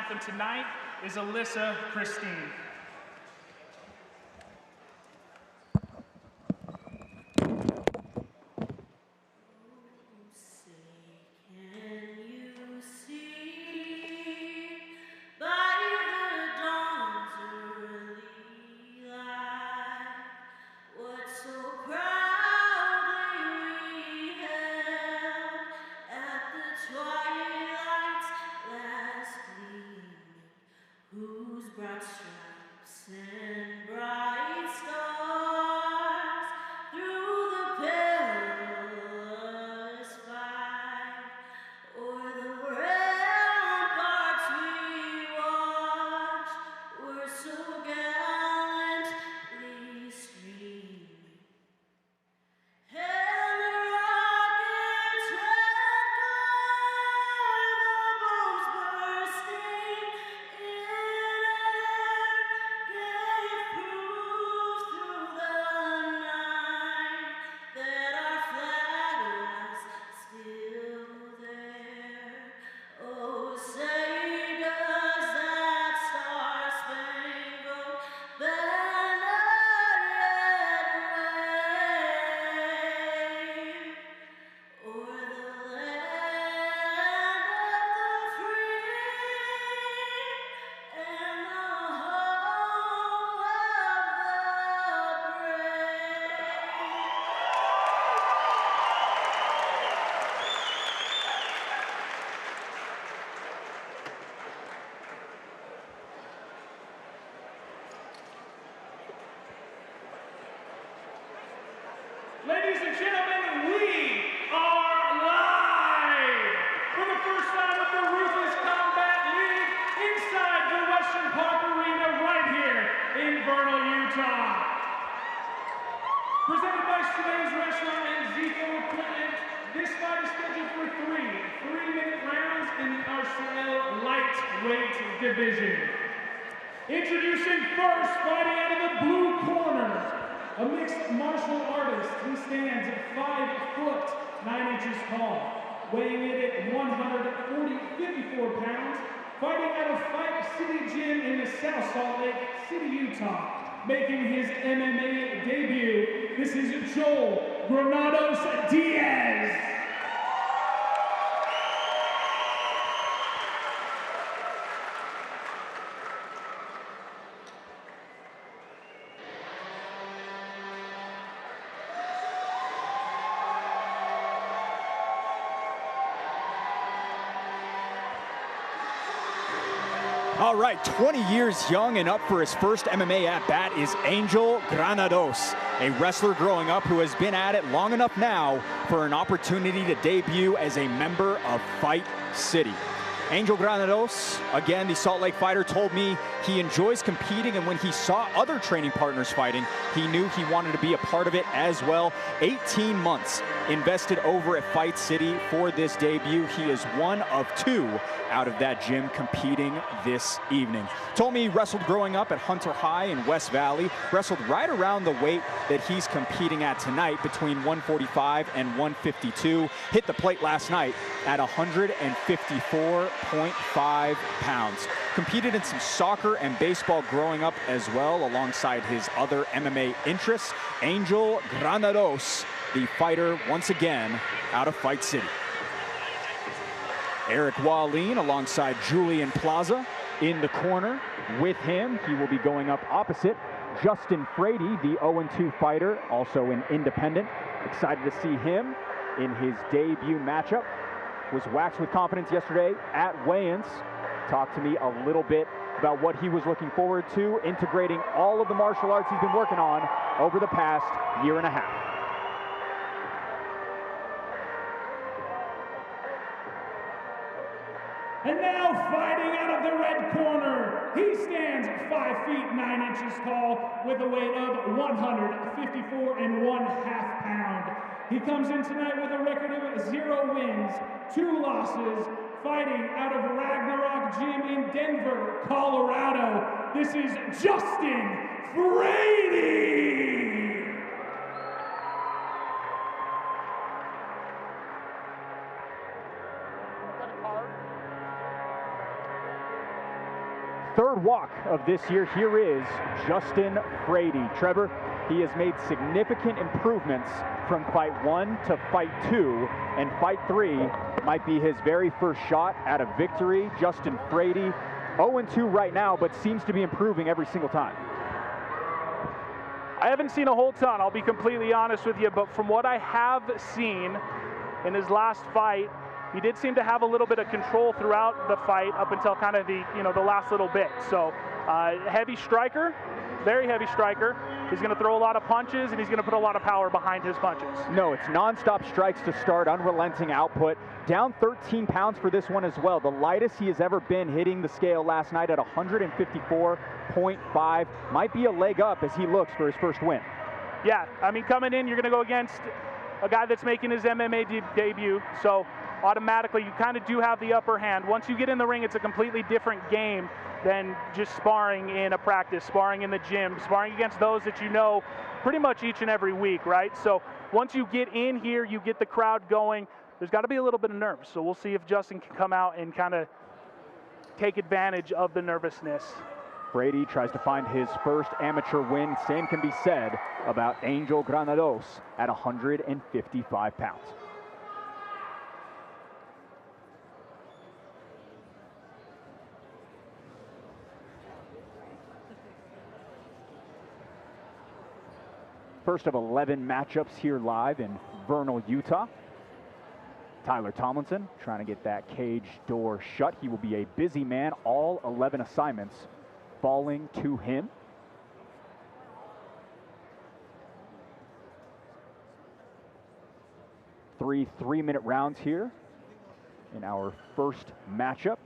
champion tonight is Alyssa Christine. Ladies and gentlemen, we are live for the first time of the Ruthless Combat League inside the Western Park Arena right here in Vernal, Utah. Presented by Swain's Restaurant and Zico Equipment, this fight is scheduled for three-minute rounds in the RCL lightweight division. Introducing first, fighting out of the blue corner, a mixed martial artist. He stands at 5 foot 9 inches tall, weighing in at 154 pounds, fighting out of Fight City Gym in the South Salt Lake City, Utah, making his MMA debut. This is Joel Granados Diaz. All right, 20 years young and up for his first MMA at-bat is Angel Granados, a wrestler growing up who has been at it long enough now for an opportunity to debut as a member of Fight City. Angel Granados, again, the Salt Lake fighter, told me he enjoys competing, and when he saw other training partners fighting, he knew he wanted to be a part of it as well. 18 months invested over at Fight City for this debut. He is one of 2 out of that gym competing this evening. Told me he wrestled growing up at Hunter High in West Valley, wrestled right around the weight that he's competing at tonight, between 145 and 152. Hit the plate last night at 154.5 pounds. Competed in some soccer and baseball growing up as well, alongside his other MMA interests. Angel Granados, the fighter, once again, out of Fight City. Eric Wallin alongside Julian Plaza in the corner. With him, he will be going up opposite Justin Frady, the 0-2 fighter, also an independent. Excited to see him in his debut matchup. Was waxed with confidence yesterday at weigh-ins. Talked to me a little bit about what he was looking forward to, integrating all of the martial arts he's been working on over the past year and a half. And now fighting out of the red corner, he stands 5 feet 9 inches tall with a weight of 154.5 pounds. He comes in tonight with a record of 0 wins, 2 losses, fighting out of Ragnarok Gym in Denver, Colorado. This is Justin Frady. third walk of this year, here is Justin Frady. Trevor, he has made significant improvements from fight 1 to fight 2, and fight 3 might be his very first shot at a victory. Justin Frady, 0-2 right now, but seems to be improving every single time. I haven't seen a whole ton, I'll be completely honest with you, but from what I have seen in his last fight, he did seem to have a little bit of control throughout the fight up until kind of the last little bit. So heavy striker, very heavy striker. He's going to throw a lot of punches, and he's going to put a lot of power behind his punches. No, it's non-stop strikes to start, unrelenting output. Down 13 pounds for this one as well. The lightest he has ever been, hitting the scale last night at 154.5. Might be a leg up as he looks for his first win. Yeah, I mean, coming in, you're going to go against a guy that's making his MMA debut, so automatically you kind of do have the upper hand. Once you get in the ring, it's a completely different game than just sparring in a practice, sparring in the gym, sparring against those that you know pretty much each and every week, right? So once you get in here, you get the crowd going, there's got to be a little bit of nerves. So we'll see if Justin can come out and kind of take advantage of the nervousness. Frady tries to find his first amateur win. Same can be said about Angel Granados at 155 pounds. First of 11 matchups here live in Vernal, Utah. Tyler Tomlinson trying to get that cage door shut. He will be a busy man, all 11 assignments falling to him. Three-minute rounds here in our first matchup.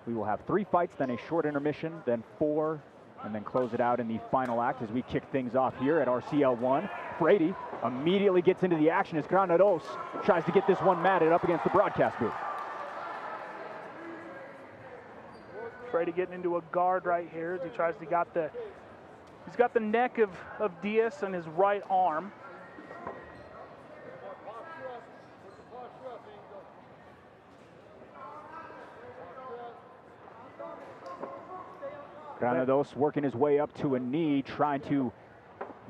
We will have 3 fights, then a short intermission, then 4, and then close it out in the final act as we kick things off here at RCL 1. Frady immediately gets into the action as Granados tries to get this one matted up against the broadcast booth. Frady getting into a guard right here as he tries to he's got the neck of Diaz on his right arm. Granados working his way up to a knee, trying to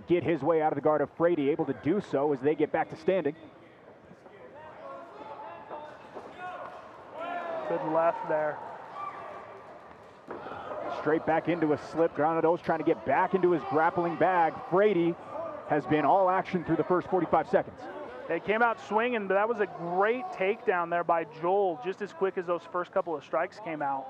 get his way out of the guard of Frady, able to do so as they get back to standing. Good left there. Straight back into a slip. Granados trying to get back into his grappling bag. Frady has been all action through the first 45 seconds. They came out swinging, but that was a great takedown there by Joel, just as quick as those first couple of strikes came out.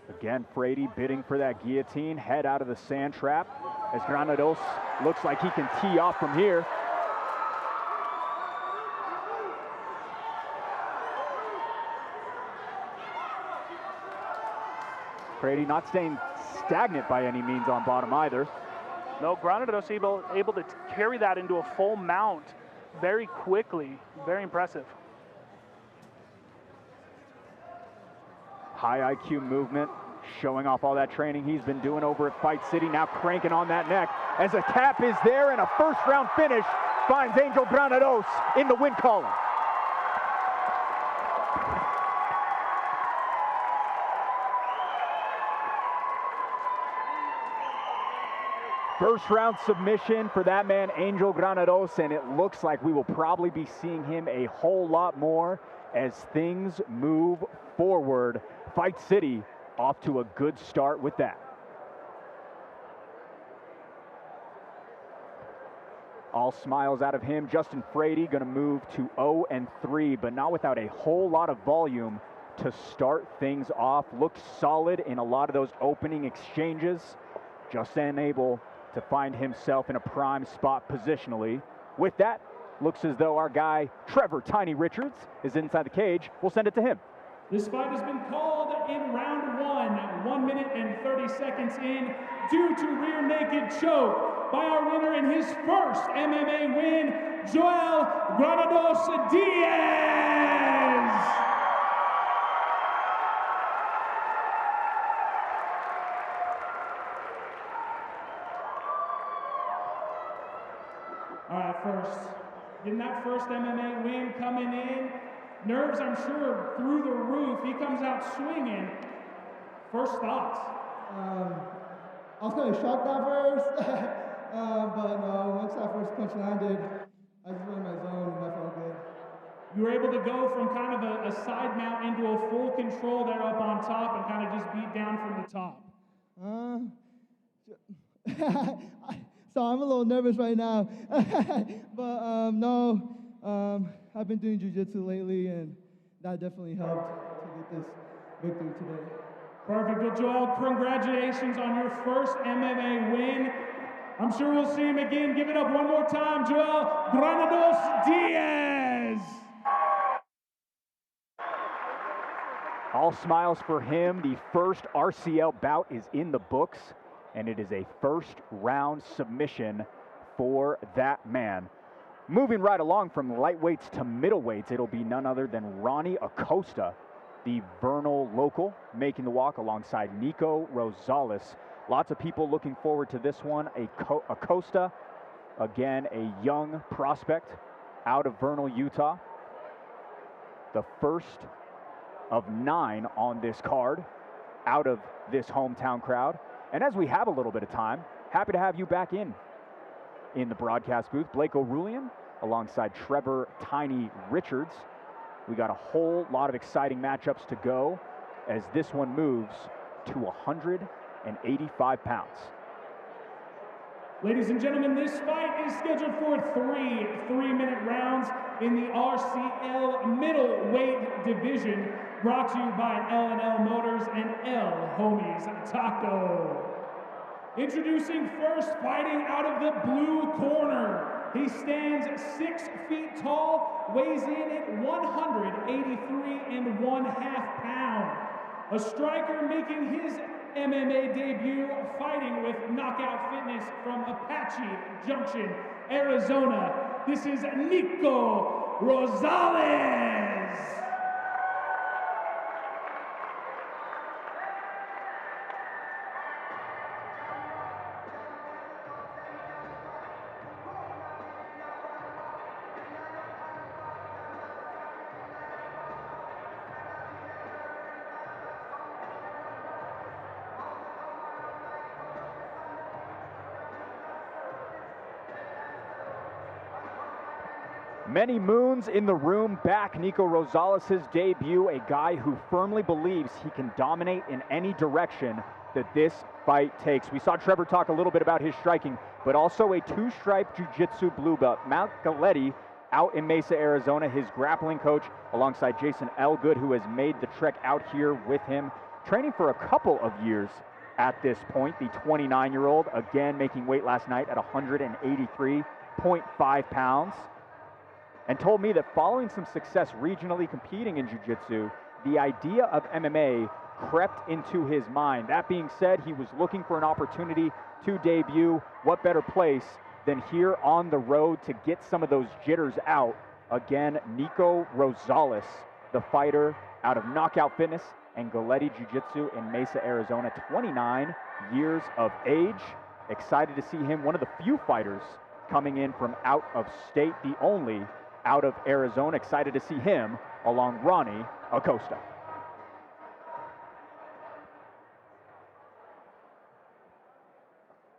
Again, Frady bidding for that guillotine, head out of the sand trap, as Granados looks like he can tee off from here. Frady not staying stagnant by any means on bottom either. No, Granados able to carry that into a full mount very quickly. Very impressive. High IQ movement, showing off all that training he's been doing over at Fight City, now cranking on that neck as a tap is there and a first round finish finds Angel Granados in the win column. First round submission for that man, Angel Granados, and it looks like we will probably be seeing him a whole lot more as things move forward. Fight City off to a good start with that. All smiles out of him. Justin Frady going to move to 0-3, but not without a whole lot of volume to start things off. Looked solid in a lot of those opening exchanges. Just unable to find himself in a prime spot positionally. With that, looks as though our guy, Trevor Tiny Richards, is inside the cage. We'll send it to him. This fight has been called in round 1, 1 minute and 30 seconds in, due to rear naked choke by our winner in his first MMA win, Joel Granados Diaz. All right, getting that first MMA win coming in. Nerves, I'm sure, through the roof. He comes out swinging. First thoughts? I was kind of shocked at first, but no, once that first punch landed, I just went in my zone and I felt good. You were able to go from kind of a side mount into a full control there up on top and kind of just beat down from the top. So I'm a little nervous right now, but no, I've been doing jiu-jitsu lately and that definitely helped to get this victory today. Perfect. Well, Joel, congratulations on your first MMA win. I'm sure we'll see him again. Give it up one more time, Joel Granados Diaz. All smiles for him. The first RCL bout is in the books, and it is a first-round submission for that man. Moving right along from lightweights to middleweights, it'll be none other than Ronnie Accosta, the Vernal local, making the walk alongside Nico Rosales. Lots of people looking forward to this one. Accosta, again, a young prospect out of Vernal, Utah. The first of 9 on this card out of this hometown crowd. And as we have a little bit of time, happy to have you back in the broadcast booth. Blake O'Rulian alongside Trevor Tiny Richards. We got a whole lot of exciting matchups to go as this one moves to 185 pounds. Ladies and gentlemen, this fight is scheduled for 3-minute rounds in the RCL middleweight division, brought to you by L&L Motors and L Homies Taco. Introducing first, fighting out of the blue corner. He stands 6 feet tall, weighs in at 183.5 pounds. A striker making his MMA debut, fighting with Knockout Fitness from Apache Junction, Arizona. This is Nico Rosales. Many moons in the room back. Nico Rosales' debut, a guy who firmly believes he can dominate in any direction that this fight takes. We saw Trevor talk a little bit about his striking, but also a 2-stripe jiu-jitsu blue belt. Mount Galetti out in Mesa, Arizona, his grappling coach, alongside Jason Elgood, who has made the trek out here with him, training for a couple of years at this point. The 29-year-old, again, making weight last night at 183.5 pounds. And told me that following some success regionally competing in jiu-jitsu, the idea of MMA crept into his mind. That being said, he was looking for an opportunity to debut. What better place than here on the road to get some of those jitters out? Again, Nico Rosales, the fighter out of Knockout Fitness and Galetti Jiu-Jitsu in Mesa, Arizona, 29 years of age. Excited to see him, one of the few fighters coming in from out of state, the only out of Arizona. Excited to see him along Ronnie Accosta.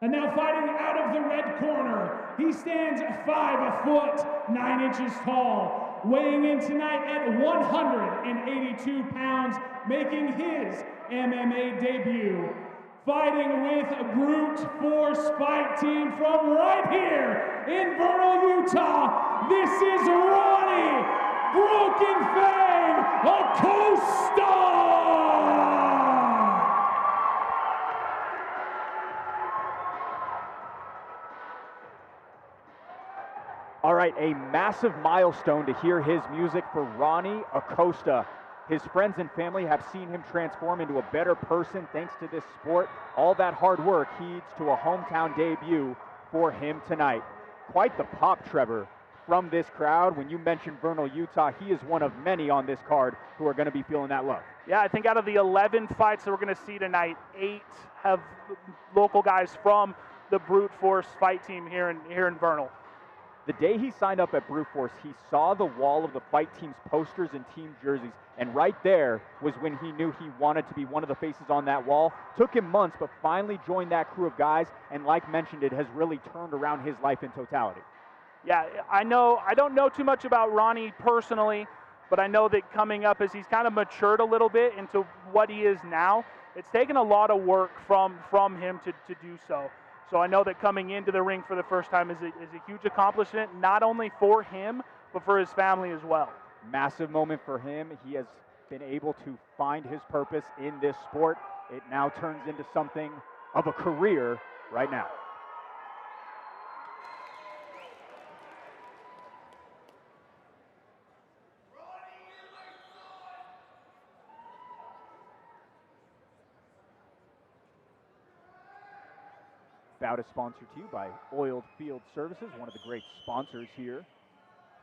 And now fighting out of the red corner, he stands 5 foot 9 inches tall, weighing in tonight at 182 pounds, making his MMA debut. Fighting with Brute Force Fight Team from right here in Vernal, Utah, this is Ronnie Broken Fang Accosta! All right, a massive milestone to hear his music for Ronnie Accosta. His friends and family have seen him transform into a better person thanks to this sport. All that hard work heeds to a hometown debut for him tonight. Quite the pop, Trevor, from this crowd. When you mention Vernal, Utah, he is one of many on this card who are going to be feeling that love. Yeah, I think out of the 11 fights that we're going to see tonight, 8 have local guys from the Brute Force Fight Team here in Vernal. The day he signed up at Brute Force, he saw the wall of the fight team's posters and team jerseys, and right there was when he knew he wanted to be one of the faces on that wall. Took him months, but finally joined that crew of guys, and like mentioned, it has really turned around his life in totality. Yeah, I don't know too much about Ronnie personally, but I know that coming up as he's kind of matured a little bit into what he is now, it's taken a lot of work from him to do so. So I know that coming into the ring for the first time is a huge accomplishment, not only for him, but for his family as well. Massive moment for him. He has been able to find his purpose in this sport. It now turns into something of a career right now. Bout is sponsored to you by Oiled Field Services, one of the great sponsors here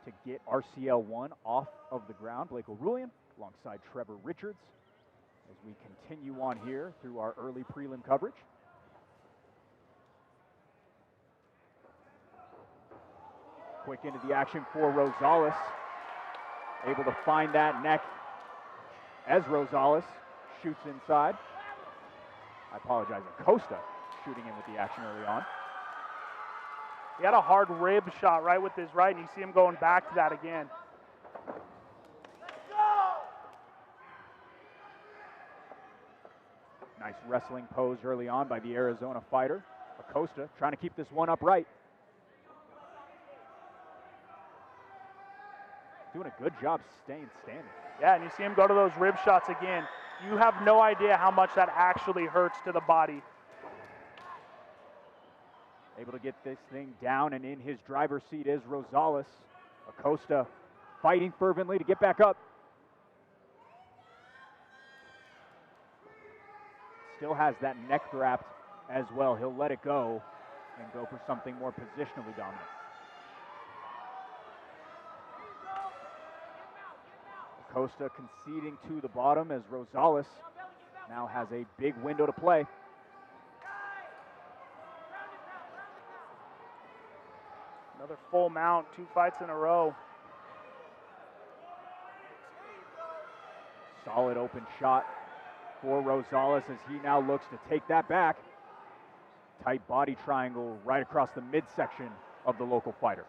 to get RCL1 off of the ground. Blake O'Rulian alongside Trevor Richards as we continue on here through our early prelim coverage. Quick into the action for Rosales. Able to find that neck as Rosales shoots inside. I apologize, Accosta shooting in with the action early on. He had a hard rib shot right with his right, and you see him going back to that again. Nice wrestling pose early on by the Arizona fighter. Accosta trying to keep this one upright. Doing a good job staying standing. Yeah, and you see him go to those rib shots again. You have no idea how much that actually hurts to the body. Able to get this thing down, and in his driver's seat is Rosales. Accosta fighting fervently to get back up. Still has that neck wrapped as well. He'll let it go and go for something more positionally dominant. Accosta conceding to the bottom as Rosales now has a big window to play. Another full mount, 2 fights in a row. Solid open shot for Rosales as he now looks to take that back. Tight body triangle right across the midsection of the local fighter.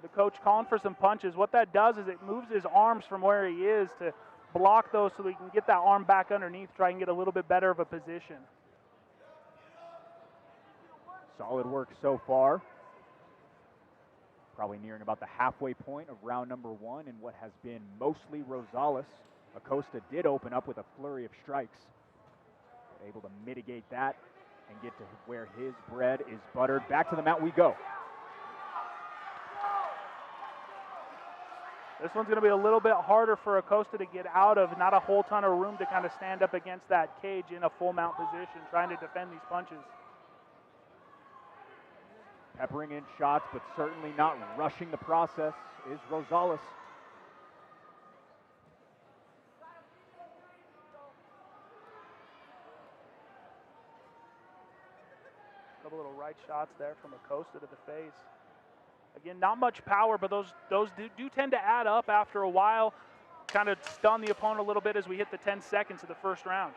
The coach calling for some punches. What that does is it moves his arms from where he is to block those so he can get that arm back underneath, try and get a little bit better of a position. Solid work so far. Probably nearing about the halfway point of round number one in what has been mostly Rosales. Accosta did open up with a flurry of strikes. Able to mitigate that and get to where his bread is buttered. Back to the mat we go. This one's going to be a little bit harder for Accosta to get out of. Not a whole ton of room to kind of stand up against that cage in a full mount position, trying to defend these punches. Peppering in shots, but certainly not rushing the process is Rosales. A couple little right shots there from Accosta to the face. Again, not much power, but those do tend to add up after a while. Kind of stun the opponent a little bit as we hit the 10 seconds of the first round.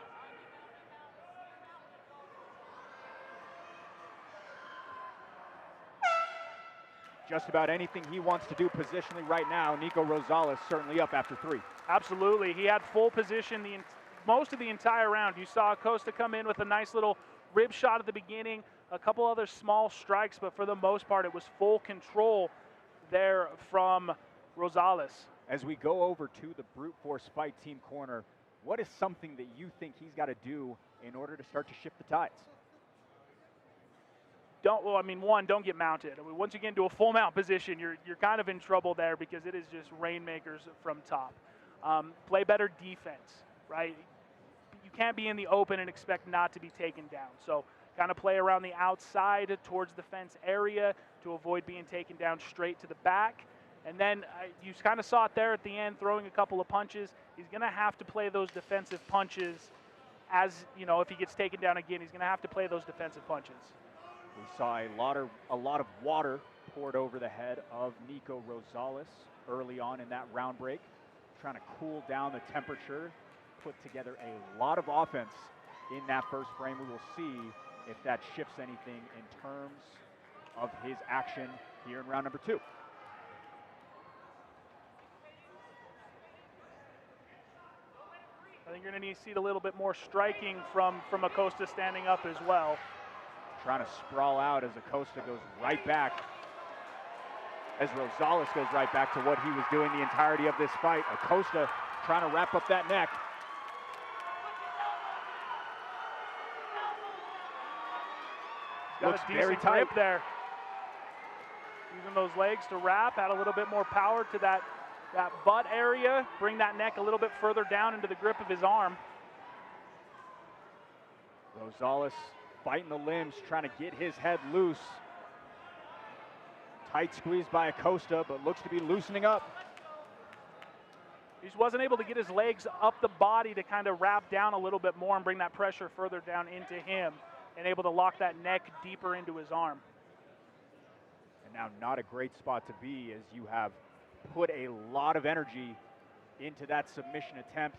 Just about anything he wants to do positionally right now. Nico Rosales certainly up after 3. Absolutely. He had full position most of the entire round. You saw Accosta come in with a nice little rib shot at the beginning, a couple other small strikes, but for the most part, it was full control there from Rosales. As we go over to the Brute Force Fight Team corner, what is something that you think he's got to do in order to start to shift the tides? One, don't get mounted. Once you get into a full mount position, you're kind of in trouble there because it is just rainmakers from top. Play better defense, right? You can't be in the open and expect not to be taken down. So kind of play around the outside towards the fence area to avoid being taken down straight to the back. And then you kind of saw it there at the end, throwing a couple of punches. He's going to have to play those defensive punches as, you know, if he gets taken down again, he's going to have to play those defensive punches. We saw a lot of water poured over the head of Nico Rosales early on in that round break, trying to cool down the temperature, put together a lot of offense in that first frame. We will see if that shifts anything in terms of his action here in round number 2. I think you're going to need to see a little bit more striking from Accosta standing up as well. Trying to sprawl out as Accosta goes right back, as Rosales goes right back to what he was doing the entirety of this fight. Accosta trying to wrap up that neck. Looks very tight there. Using those legs to wrap, add a little bit more power to that butt area, bring that neck a little bit further down into the grip of his arm. Rosales fighting the limbs, trying to get his head loose. Tight squeeze by Accosta, but looks to be loosening up. He just wasn't able to get his legs up the body to kind of wrap down a little bit more and bring that pressure further down into him, and able to lock that neck deeper into his arm. And now not a great spot to be, as you have put a lot of energy into that submission attempt.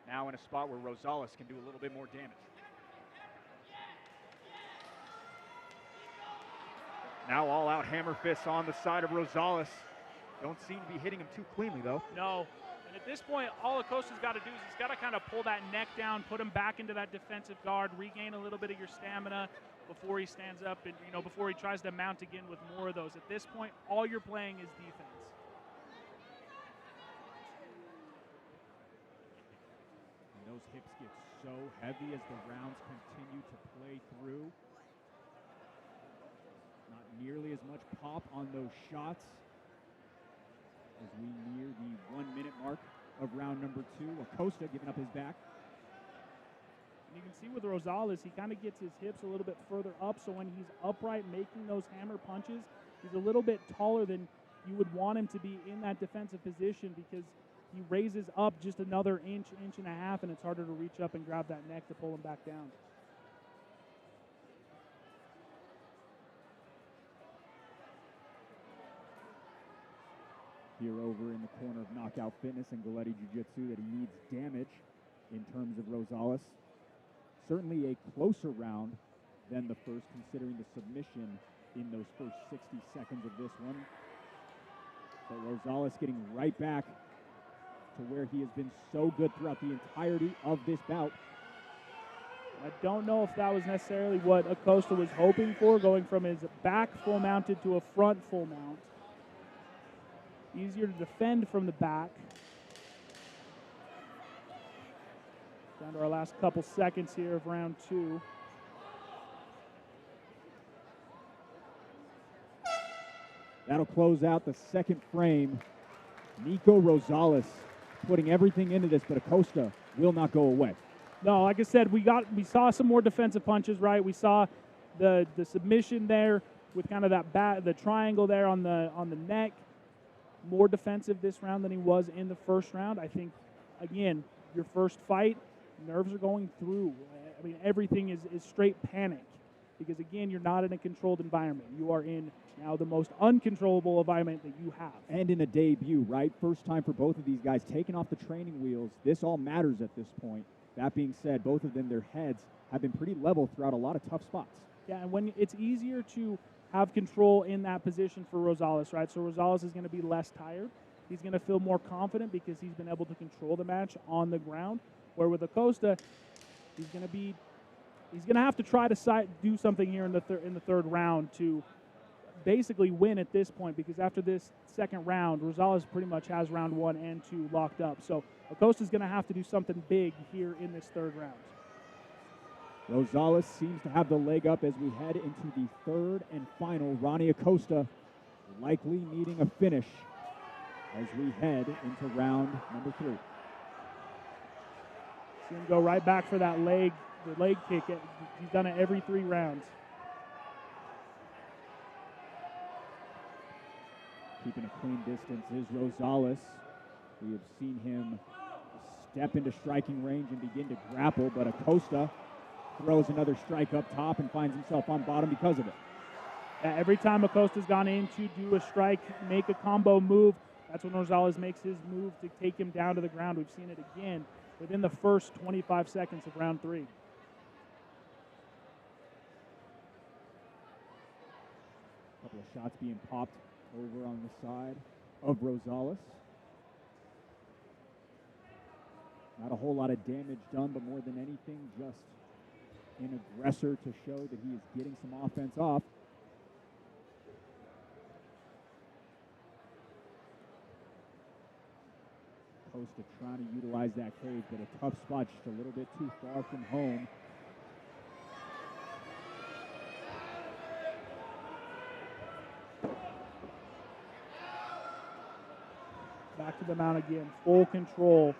Now in a spot where Rosales can do a little bit more damage. Now all out hammer fists on the side of Rosales. Don't seem to be hitting him too cleanly though. No, and at this point, all Accosta's got to do is he's got to kind of pull that neck down, put him back into that defensive guard, regain a little bit of your stamina before he stands up and, you know, before he tries to mount again with more of those. At this point, all you're playing is defense. And those hips get so heavy as the rounds continue to play through. Not nearly as much pop on those shots as we near the 1 minute mark of round number 2. Accosta giving up his back. And you can see with Rosales, he kind of gets his hips a little bit further up, so when he's upright making those hammer punches, he's a little bit taller than you would want him to be in that defensive position, because he raises up just another inch and a half, and it's harder to reach up and grab that neck to pull him back down. Here over in the corner of Knockout Fitness and Galletti Jiu-Jitsu that he needs damage in terms of Rosales. Certainly a closer round than the first, considering the submission in those first 60 seconds of this one. But Rosales getting right back to where he has been so good throughout the entirety of this bout. I don't know if that was necessarily what Accosta was hoping for, going from his back full mounted to a front full mount. Easier to defend from the back. Down to our last couple seconds here of round 2. That'll close out the second frame. Nico Rosales putting everything into this, but Accosta will not go away. No, like I said, we saw some more defensive punches, right? We saw the submission there with kind of the triangle there on the neck. More defensive this round than he was in the first round. I think, again, your first fight, nerves are going through. I mean, everything is straight panic, because, again, you're not in a controlled environment. You are in now the most uncontrollable environment that you have. And in a debut, right? First time for both of these guys taking off the training wheels. This all matters at this point. That being said, both of them, their heads have been pretty level throughout a lot of tough spots. Yeah, and when it's easier to have control in that position for Rosales, right? So Rosales is going to be less tired. He's going to feel more confident because he's been able to control the match on the ground. Where with Accosta, he's going to have to try to do something here in the third round to basically win at this point, because after this second round, Rosales pretty much has round 1 and 2 locked up. So Accosta's going to have to do something big here in this third round. Rosales seems to have the leg up as we head into the third and final. Ronnie Accosta likely needing a finish as we head into round number 3. See him go right back for that the leg kick. He's done it every 3 rounds. Keeping a clean distance is Rosales. We have seen him step into striking range and begin to grapple, but Accosta throws another strike up top and finds himself on bottom because of it. Every time Accosta's gone in to do a strike, make a combo move, that's when Rosales makes his move to take him down to the ground. We've seen it again within the first 25 seconds of round 3. A couple of shots being popped over on the side of Rosales. Not a whole lot of damage done, but more than anything, just an aggressor to show that he is getting some offense off. Accosta trying to utilize that cage, but a tough spot, just a little bit too far from home. Back to the mount again, full control.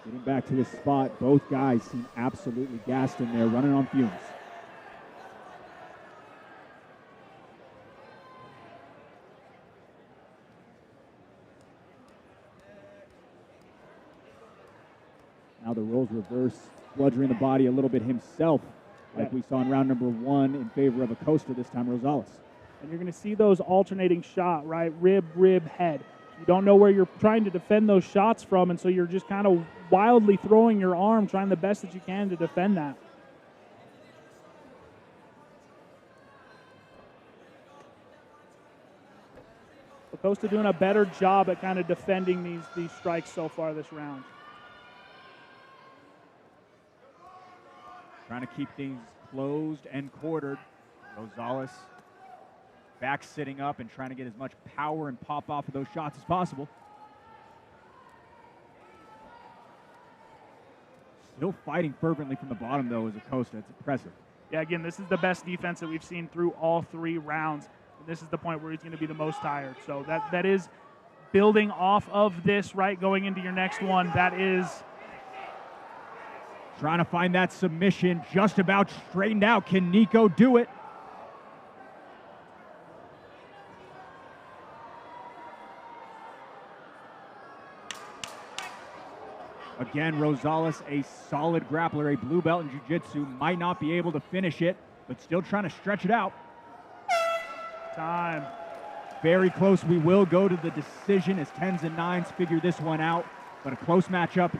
Getting back to the spot, both guys seem absolutely gassed in there, running on fumes. Now the roles reverse, bludgeoning the body a little bit himself, like we saw in round number 1 in favor of Accosta, this time Rosales. And you're going to see those alternating shot, right? Rib, rib, head. You don't know where you're trying to defend those shots from, and so you're just kind of wildly throwing your arm, trying the best that you can to defend that. Accosta doing a better job at kind of defending these strikes so far this round. Trying to keep things closed and quartered. Rosales back sitting up and trying to get as much power and pop off of those shots as possible. Still fighting fervently from the bottom, though, is Accosta. It's impressive. Yeah, again, this is the best defense that we've seen through all 3 rounds. And this is the point where he's going to be the most tired. So that is building off of this, right, going into your next one. That is trying to find that submission, just about straightened out. Can Nico do it? Again, Rosales, a solid grappler, a blue belt in jiu-jitsu, might not be able to finish it, but still trying to stretch it out. Time. Very close. We will go to the decision as 10s and 9s figure this one out, but a close matchup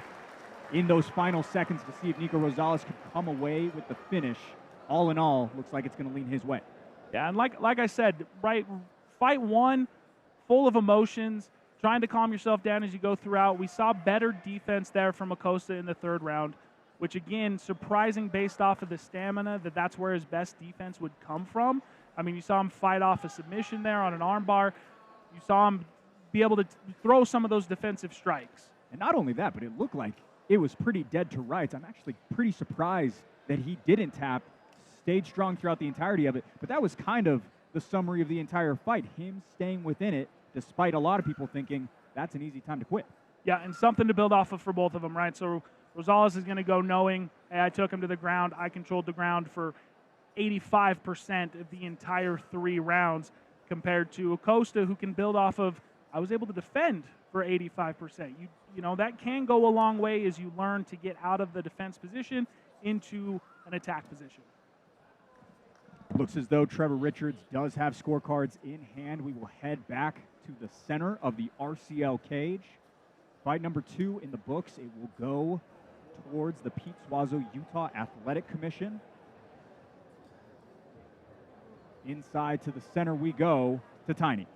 in those final seconds to see if Nico Rosales could come away with the finish. All in all, looks like it's going to lean his way. Yeah, and like I said, right, fight 1, full of emotions, trying to calm yourself down as you go throughout. We saw better defense there from Accosta in the 3rd round, which again, surprising based off of the stamina that's where his best defense would come from. I mean, you saw him fight off a submission there on an armbar. You saw him be able to throw some of those defensive strikes. And not only that, but it looked like it was pretty dead to rights. I'm actually pretty surprised that he didn't tap, stayed strong throughout the entirety of it. But that was kind of the summary of the entire fight, him staying within it, despite a lot of people thinking that's an easy time to quit. Yeah, and something to build off of for both of them, right? So Rosales is going to go knowing, hey, I took him to the ground. I controlled the ground for 85% of the entire 3 rounds, compared to Accosta, who can build off of, I was able to defend for 85%. You know, that can go a long way as you learn to get out of the defense position into an attack position. Looks as though Trevor Richards does have scorecards in hand. We will head back to the center of the RCL cage. Fight number 2 in the books. It will go towards the Pete Swazo Utah Athletic Commission. Inside to the center we go to Tiny.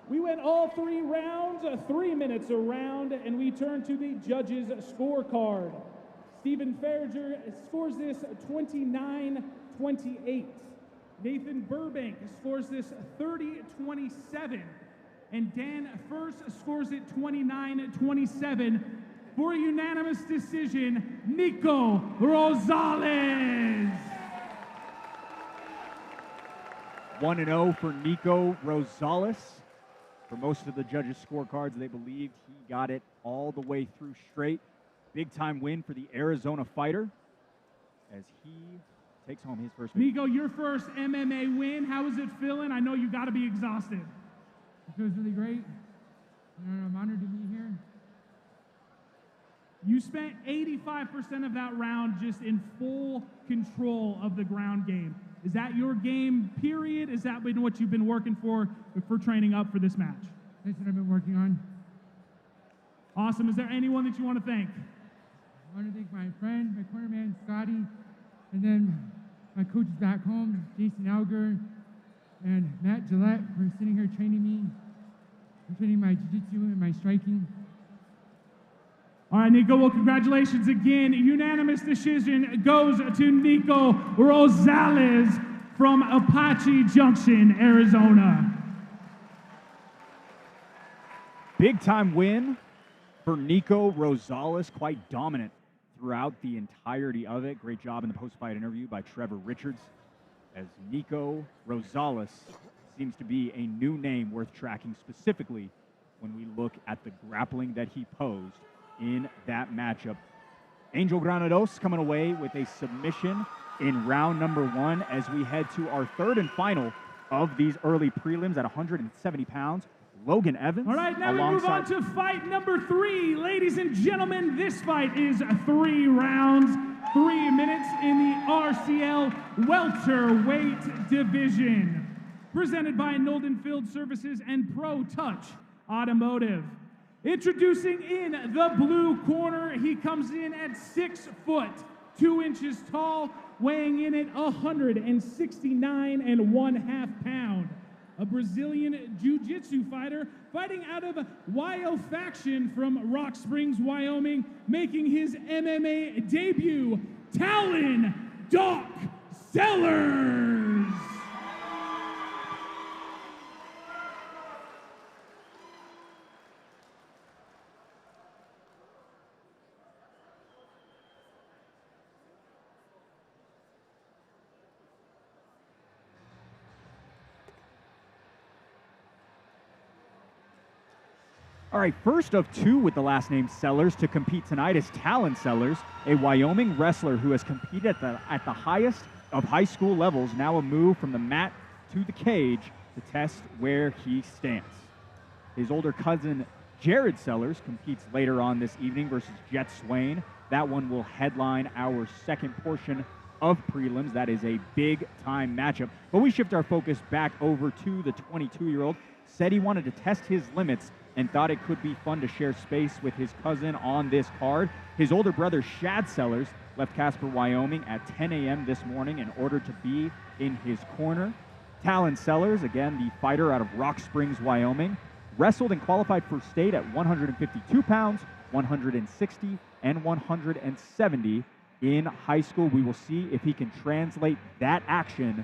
We went all 3 rounds, 3 minutes a round, and we turn to the judges' scorecard. Stephen Farriger scores this 29-28. Nathan Burbank scores this 30-27. And Dan First scores it 29-27. For a unanimous decision, Nico Rosales. 1-0 for Nico Rosales. For most of the judges' scorecards, they believed he got it all the way through straight. Big-time win for the Arizona fighter as he takes home his first win. Nico, your first MMA win. How is it feeling? I know you got to be exhausted. It feels really great. I'm honored to be here. You spent 85% of that round just in full control of the ground game. Is that your game, period? Is that been what you've been working for training up for this match? That's what I've been working on. Awesome. Is there anyone that you want to thank? I want to thank my friend, my cornerman, Scotty, and then my coaches back home, Jason Alger and Matt Gillette, for sitting here training me, and training my jiu-jitsu and my striking. All right, Nico, well, congratulations again. Unanimous decision goes to Nico Rosales from Apache Junction, Arizona. Big time win for Nico Rosales, quite dominant throughout the entirety of it. Great job in the post-fight interview by Trevor Richards, as Nico Rosales seems to be a new name worth tracking, specifically when we look at the grappling that he posed in that matchup. Angel Granados coming away with a submission in round number 1 as we head to our third and final of these early prelims at 170 pounds. Logan Evans. All right, now we move on to fight number 3. Ladies and gentlemen, this fight is 3 rounds, 3 minutes in the RCL welterweight division. Presented by Nolden Field Services and Pro Touch Automotive. Introducing in the blue corner, he comes in at 6 foot 2 inches tall, weighing in at 169.5 pounds. A Brazilian Jiu-Jitsu fighter fighting out of YO Faction from Rock Springs, Wyoming, making his MMA debut, Talon Doc Sellers. All right, first of 2 with the last name Sellers to compete tonight is Talon Sellers, a Wyoming wrestler who has competed at the highest of high school levels, now a move from the mat to the cage to test where he stands. His older cousin, Jared Sellers, competes later on this evening versus Jet Swain. That one will headline our second portion of prelims. That is a big-time matchup. But we shift our focus back over to the 22-year-old. Said he wanted to test his limits and thought it could be fun to share space with his cousin on this card. His older brother, Shad Sellers, left Casper, Wyoming at 10 a.m. this morning in order to be in his corner. Talon Sellers, again, the fighter out of Rock Springs, Wyoming, wrestled and qualified for state at 152 pounds, 160, and 170 in high school. We will see if he can translate that action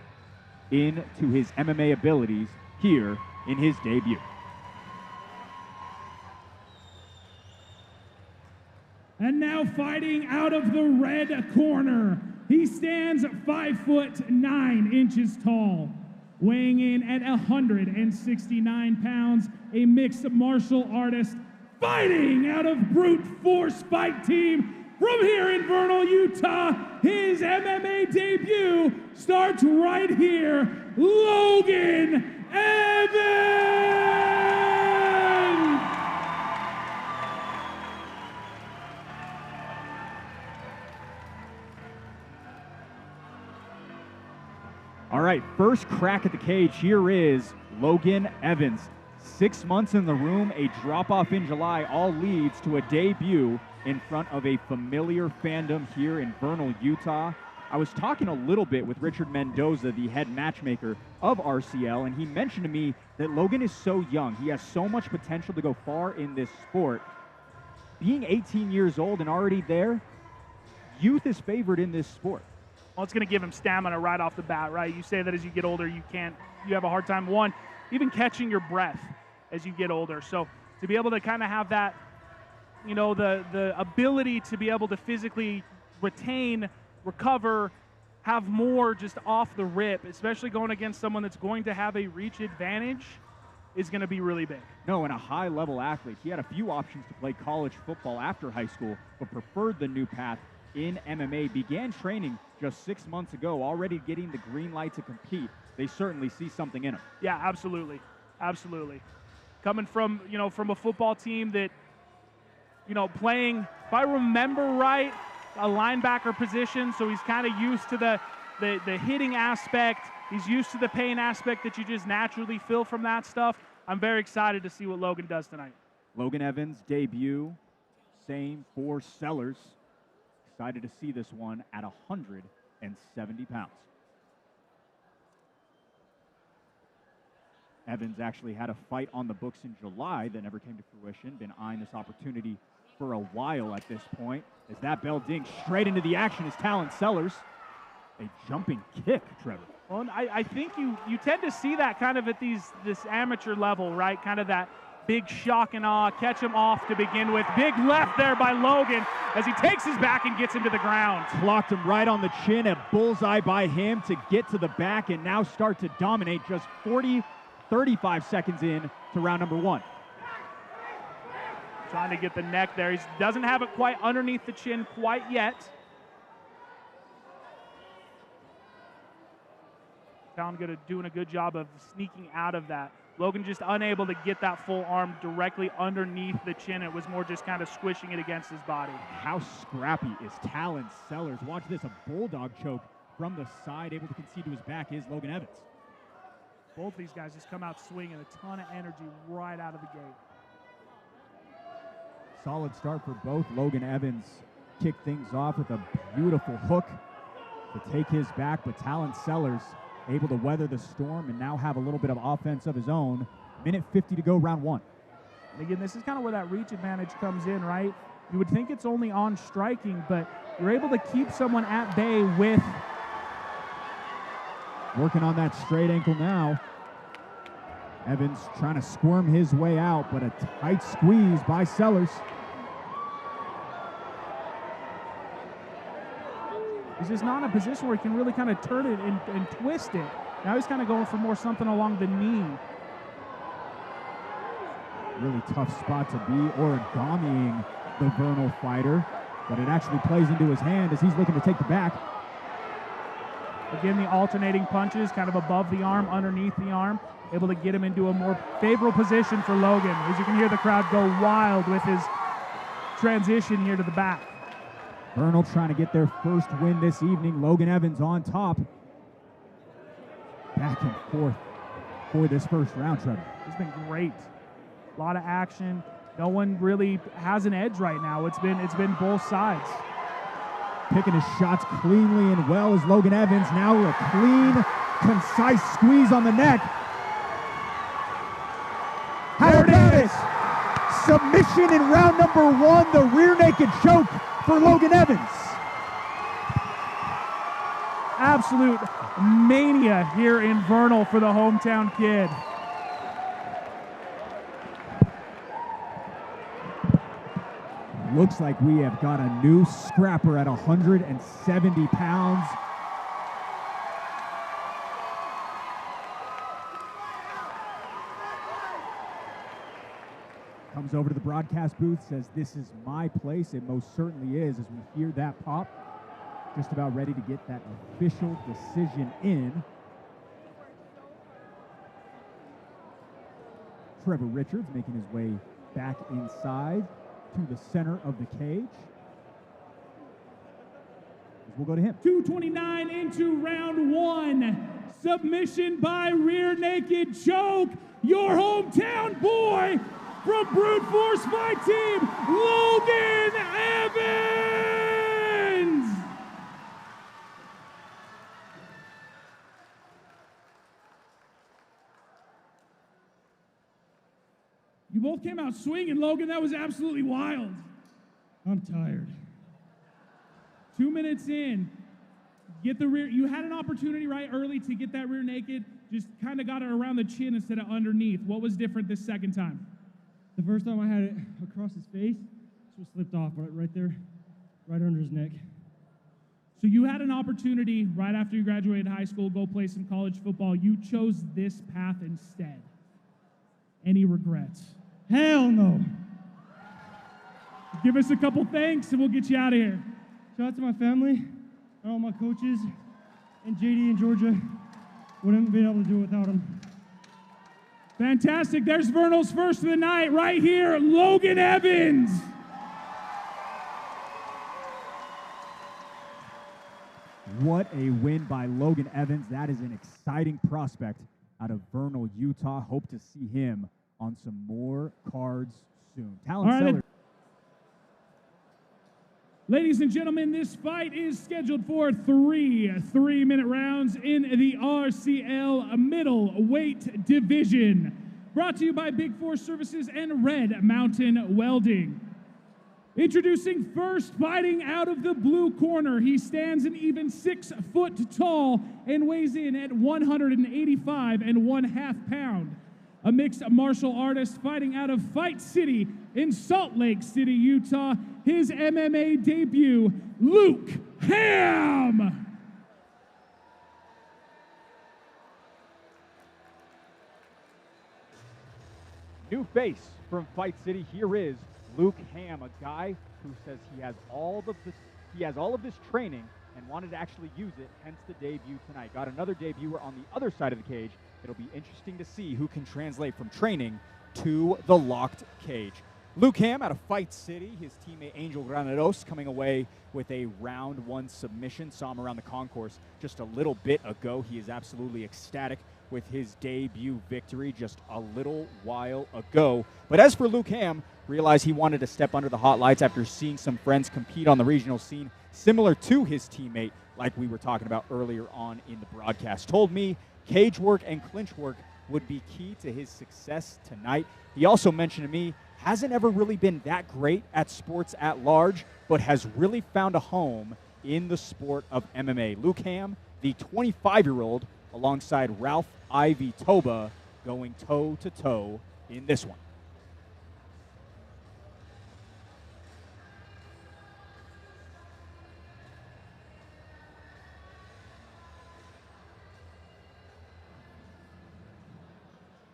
into his MMA abilities here in his debut. And now fighting out of the red corner, he stands 5 foot 9 inches tall, weighing in at 169 pounds, a mixed martial artist fighting out of Brute Force Fight Team from here in Vernal, Utah. His MMA debut starts right here, Logan Evans! All right, first crack at the cage. Here is Logan Evans. 6 months in the room, a drop-off in July, all leads to a debut in front of a familiar fandom here in Vernal, Utah. I was talking a little bit with Richard Mendoza, the head matchmaker of RCL, and he mentioned to me that Logan is so young. He has so much potential to go far in this sport. Being 18 years old and already there, youth is favored in this sport. Well, it's going to give him stamina right off the bat, right? You say that as you get older, you have a hard time, one, even catching your breath as you get older. So to be able to kind of have that, you know, the ability to be able to physically retain, recover, have more just off the rip, especially going against someone that's going to have a reach advantage, is going to be really big. No, and a high-level athlete. He had a few options to play college football after high school, but preferred the new path in MMA, began training just 6 months ago, already getting the green light to compete. They certainly see something in him. Yeah, absolutely. Absolutely. Coming from, from a football team that, playing, if I remember right, a linebacker position, so he's kind of used to the hitting aspect. He's used to the pain aspect that you just naturally feel from that stuff. I'm very excited to see what Logan does tonight. Logan Evans' debut, same for Sellers. Excited to see this one at 170 pounds. Evans actually had a fight on the books in July that never came to fruition. Been eyeing this opportunity for a while at this point. As that bell dings straight into the action is Talon Sellers. A jumping kick, Trevor. Well, and I think you tend to see that kind of at this amateur level, right? Kind of that big shock and awe, catch him off to begin with. Big left there by Logan as he takes his back and gets him to the ground. Clocked him right on the chin, a bullseye by him to get to the back and now start to dominate just 35 seconds in to round number 1. Trying to get the neck there. He doesn't have it quite underneath the chin quite yet. Talon doing a good job of sneaking out of that. Logan just unable to get that full arm directly underneath the chin. It was more just kind of squishing it against his body. How scrappy is Talon Sellers? Watch this, a bulldog choke from the side, able to concede to his back is Logan Evans. Both these guys just come out swinging a ton of energy right out of the gate. Solid start for both. Logan Evans kicked things off with a beautiful hook to take his back, but Talon Sellers able to weather the storm and now have a little bit of offense of his own. Minute 50 to go, round 1. And again, this is kind of where that reach advantage comes in, right? You would think it's only on striking, but you're able to keep someone at bay with... Working on that straight ankle now. Evans trying to squirm his way out, but a tight squeeze by Sellers. He's just not in a position where he can really kind of turn it and twist it. Now he's kind of going for more something along the knee. Really tough spot to be, origaming the Vernal fighter, but it actually plays into his hand as he's looking to take the back. Again, the alternating punches kind of above the arm, underneath the arm, able to get him into a more favorable position for Logan. As you can hear the crowd go wild with his transition here to the back. Vernal trying to get their first win this evening. Logan Evans on top. Back and forth for this first round, Trevor. It's been great. A lot of action. No one really has an edge right now. It's been both sides. Picking his shots cleanly and well as Logan Evans. Now a clean, concise squeeze on the neck. How about it? Submission in round number 1, the rear naked choke for Logan Evans. Absolute mania here in Vernal for the hometown kid. Looks like we have got a new scrapper at 170 pounds. Comes over to the broadcast booth, says this is my place. It most certainly is as we hear that pop. Just about ready to get that official decision in. Trevor Richards making his way back inside to the center of the cage. We'll go to him. 2:29 into round 1. Submission by rear naked choke. Your hometown boy from Brute Force Fight Team, Logan Evans! You both came out swinging, Logan. That was absolutely wild. I'm tired. 2 minutes in, get the rear. You had an opportunity right early to get that rear naked. Just kind of got it around the chin instead of underneath. What was different this second time? The first time I had it across his face, this was slipped off right there, right under his neck. So you had an opportunity right after you graduated high school, go play some college football. You chose this path instead. Any regrets? Hell no. Give us a couple thanks and we'll get you out of here. Shout out to my family. and all my coaches, and JD and Georgia. Wouldn't have been able to do it without them. Fantastic. There's Vernal's first of the night right here, Logan Evans. What a win by Logan Evans. That is an exciting prospect out of Vernal, Utah. Hope to see him on some more cards soon. Talent Seller. Ladies and gentlemen, this fight is scheduled for three-minute rounds in the RCL middleweight division. Brought to you by Big Four Services and Red Mountain Welding. Introducing first, fighting out of the blue corner. He stands an even 6 foot tall and weighs in at 185 1/2 pounds. A mixed martial artist fighting out of Fight City in Salt Lake City, Utah. His MMA debut, Luke Hamm. New face from Fight City. Here is Luke Hamm, a guy who says he has all of this training and wanted to actually use it, hence the debut tonight. Got another debuter on the other side of the cage. It'll be interesting to see who can translate from training to the locked cage. Luke Hamm out of Fight City, his teammate Angel Granados coming away with a round 1 submission. Saw him around the concourse just a little bit ago. He is absolutely ecstatic with his debut victory just a little while ago. But as for Luke Hamm, realized he wanted to step under the hot lights after seeing some friends compete on the regional scene, similar to his teammate, like we were talking about earlier on in the broadcast. Told me cage work and clinch work would be key to his success tonight. He also mentioned to me, hasn't ever really been that great at sports at large, but has really found a home in the sport of MMA. Luke Hamm, the 25-year-old, alongside Ralph Ivie Toba, going toe-to-toe in this one.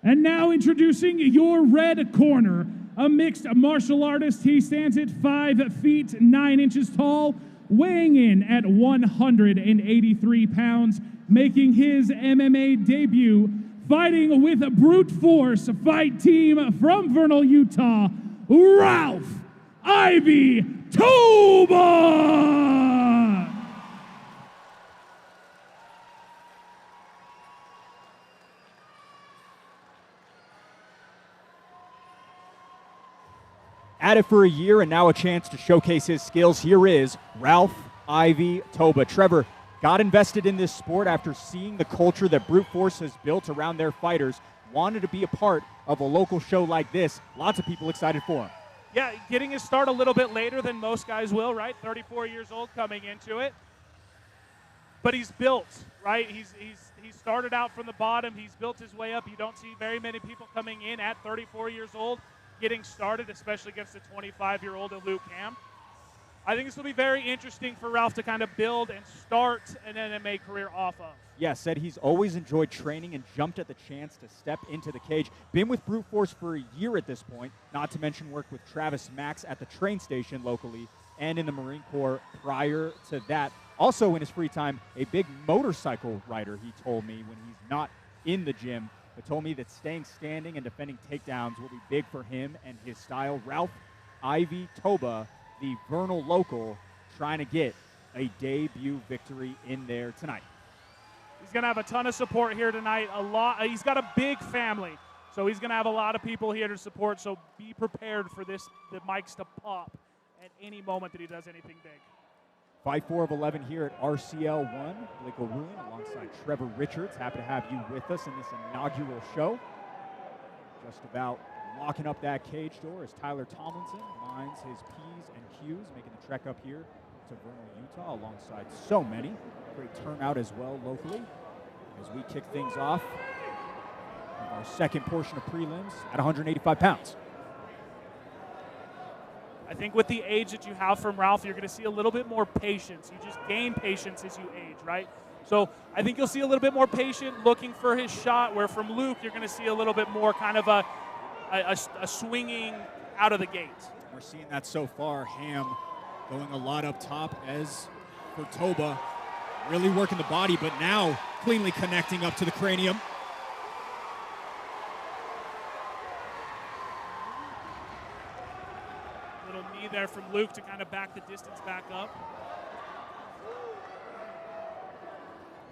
And now introducing your red corner, a mixed martial artist. He stands at 5 feet 9 inches tall, weighing in at 183 pounds, making his MMA debut, fighting with a brute force fight team from Vernal, Utah, Ralph Ivie Toba. At it for a year and now a chance to showcase his skills. Here is Ralph Ivie Toba. Trevor got invested in this sport after seeing the culture that Brute Force has built around their fighters. Wanted to be a part of a local show like this. Lots of people excited for him. Yeah, getting his start a little bit later than most guys will, right? 34 years old coming into it. But he's built, right? He started out from the bottom. He's built his way up. You don't see very many people coming in at 34 years old getting started, especially against a 25-year-old Luke Hamm. I think this will be very interesting for Ralph to kind of build and start an MMA career off of. Yeah, said he's always enjoyed training and jumped at the chance to step into the cage. Been with Brute Force for a year at this point, not to mention work with Travis Max at the train station locally and in the Marine Corps prior to that. Also in his free time, a big motorcycle rider, he told me, when he's not in the gym. But told me that staying standing and defending takedowns will be big for him and his style. Ralph Ivie Toba, the Vernal local, trying to get a debut victory in there tonight. He's going to have a ton of support here tonight. He's got a big family, so he's going to have a lot of people here to support. So be prepared for the mics to pop at any moment that he does anything big. Fight 4 of 11 here at RCL 1. Blake O'Ruin alongside Trevor Richards. Happy to have you with us in this inaugural show. Just about locking up that cage door as Tyler Tomlinson minds his P's and Q's, making the trek up here to Vernal, Utah, alongside so many. Great turnout as well locally as we kick things off with our second portion of prelims at 185 pounds. I think with the age that you have from Ralph, you're going to see a little bit more patience. You just gain patience as you age, right? So I think you'll see a little bit more patient, looking for his shot, where from Luke, you're going to see a little bit more kind of a swinging out of the gate. We're seeing that so far. Hamm going a lot up top as for Toba. Really working the body, but now cleanly connecting up to the cranium. Little knee there from Luke to kind of back the distance back up.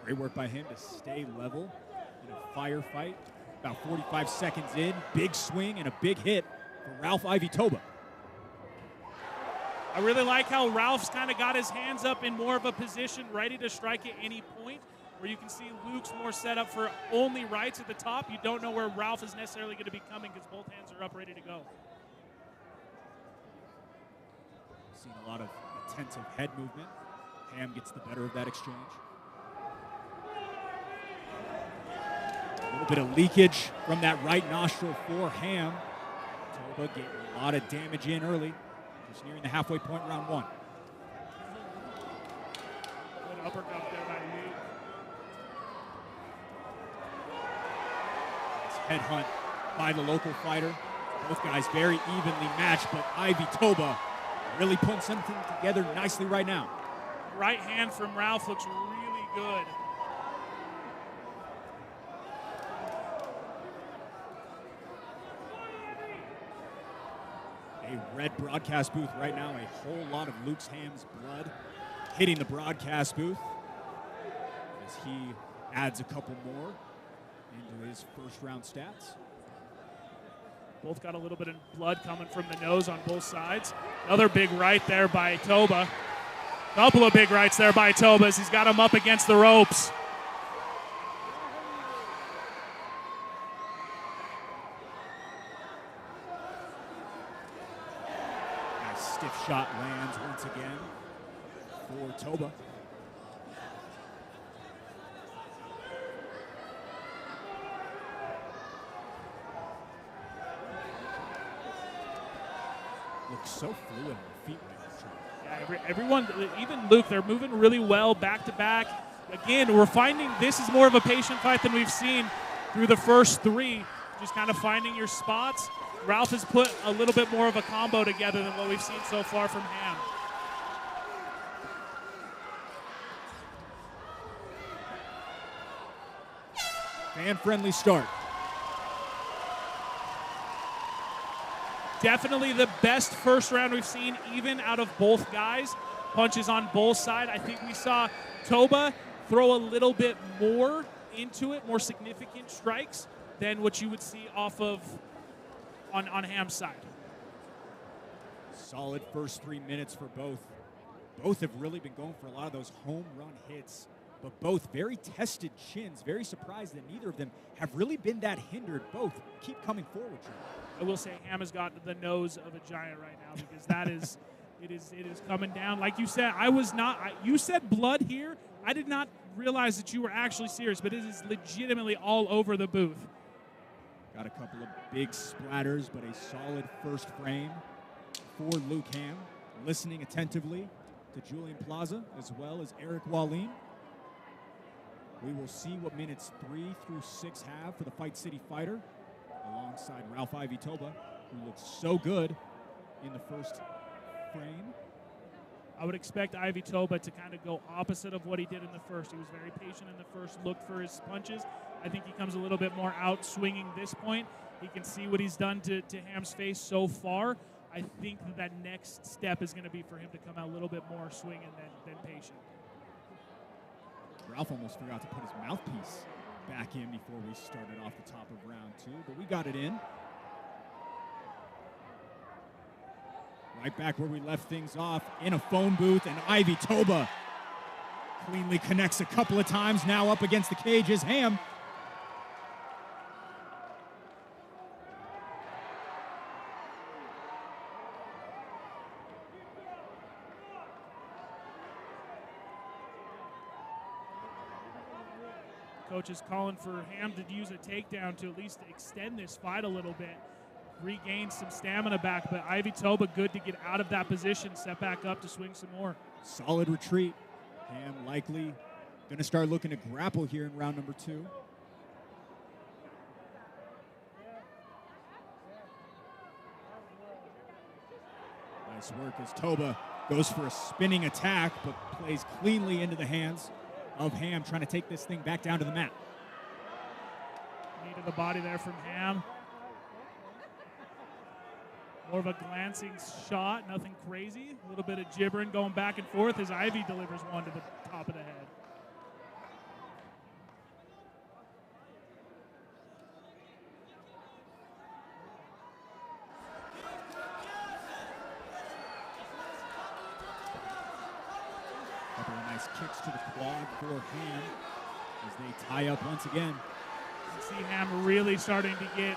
Great work by him to stay level in a firefight. About 45 seconds in, big swing and a big hit for Ralph Ivie Toba. I really like how Ralph's kind of got his hands up in more of a position, ready to strike at any point, where you can see Luke's more set up for only rights at the top. You don't know where Ralph is necessarily going to be coming because both hands are up ready to go. Seen a lot of attentive head movement. Hamm gets the better of that exchange. A little bit of leakage from that right nostril for Hamm. Toba getting a lot of damage in early. Just nearing the halfway point, round one. Good uppercut there by Lee. Nice headhunt by the local fighter. Both guys very evenly matched, but Ivie Toba really putting something together nicely right now. Right hand from Ralph looks really good. A red broadcast booth right now, a whole lot of Luke Hamm's blood hitting the broadcast booth as he adds a couple more into his first round stats. Both got a little bit of blood coming from the nose on both sides. Another big right there by Toba. Couple of big rights there by Toba as he's got him up against the ropes. Stiff shot lands once again for Toba. Looks so fluid on the feet right now. Yeah, everyone, even Luke, they're moving really well back to back. Again, we're finding this is more of a patient fight than we've seen through the first three. Just kind of finding your spots. Ralph has put a little bit more of a combo together than what we've seen so far from Hamm. Fan-friendly start. Definitely the best first round we've seen, even out of both guys. Punches on both sides. I think we saw Toba throw a little bit more into it, more significant strikes than what you would see off of on Hamm's side. Solid first 3 minutes for both. Both have really been going for a lot of those home run hits, but both very tested chins. Very surprised that neither of them have really been that hindered. Both keep coming forward. I will say Hamm has got the nose of a giant right now because that is, it is coming down. Like you said, you said blood here. I did not realize that you were actually serious, but it is legitimately all over the booth. Got a couple of big splatters, but a solid first frame for Luke Hamm. Listening attentively to Julian Plaza as well as Eric Wallin. We will see what minutes 3 through 6 have for the Fight City fighter alongside Ralph Ivie Toba, who looks so good in the first frame. I would expect Ivie Toba to kind of go opposite of what he did in the first. He was very patient in the first, looked for his punches. I think he comes a little bit more out swinging this point. He can see what he's done to Hamm's face so far. I think that next step is going to be for him to come out a little bit more swinging than patient. Ralph almost forgot to put his mouthpiece back in before we started off the top of round 2, but we got it in. Right back where we left things off in a phone booth, and Ivie Toba cleanly connects a couple of times. Now up against the cage is Hamm. Coach is calling for Hamm to use a takedown to at least extend this fight a little bit, regain some stamina back, but Ivie Toba good to get out of that position, step back up to swing some more. Solid retreat. Hamm likely going to start looking to grapple here in round number 2. Nice work as Toba goes for a spinning attack, but plays cleanly into the hands of Hamm trying to take this thing back down to the mat. Knee to the body there from Hamm. More of a glancing shot, nothing crazy. A little bit of gibbering going back and forth as Ivie delivers one to the top of the head. Couple of nice kicks to the quad for Hamm as they tie up once again. You see Hamm really starting to get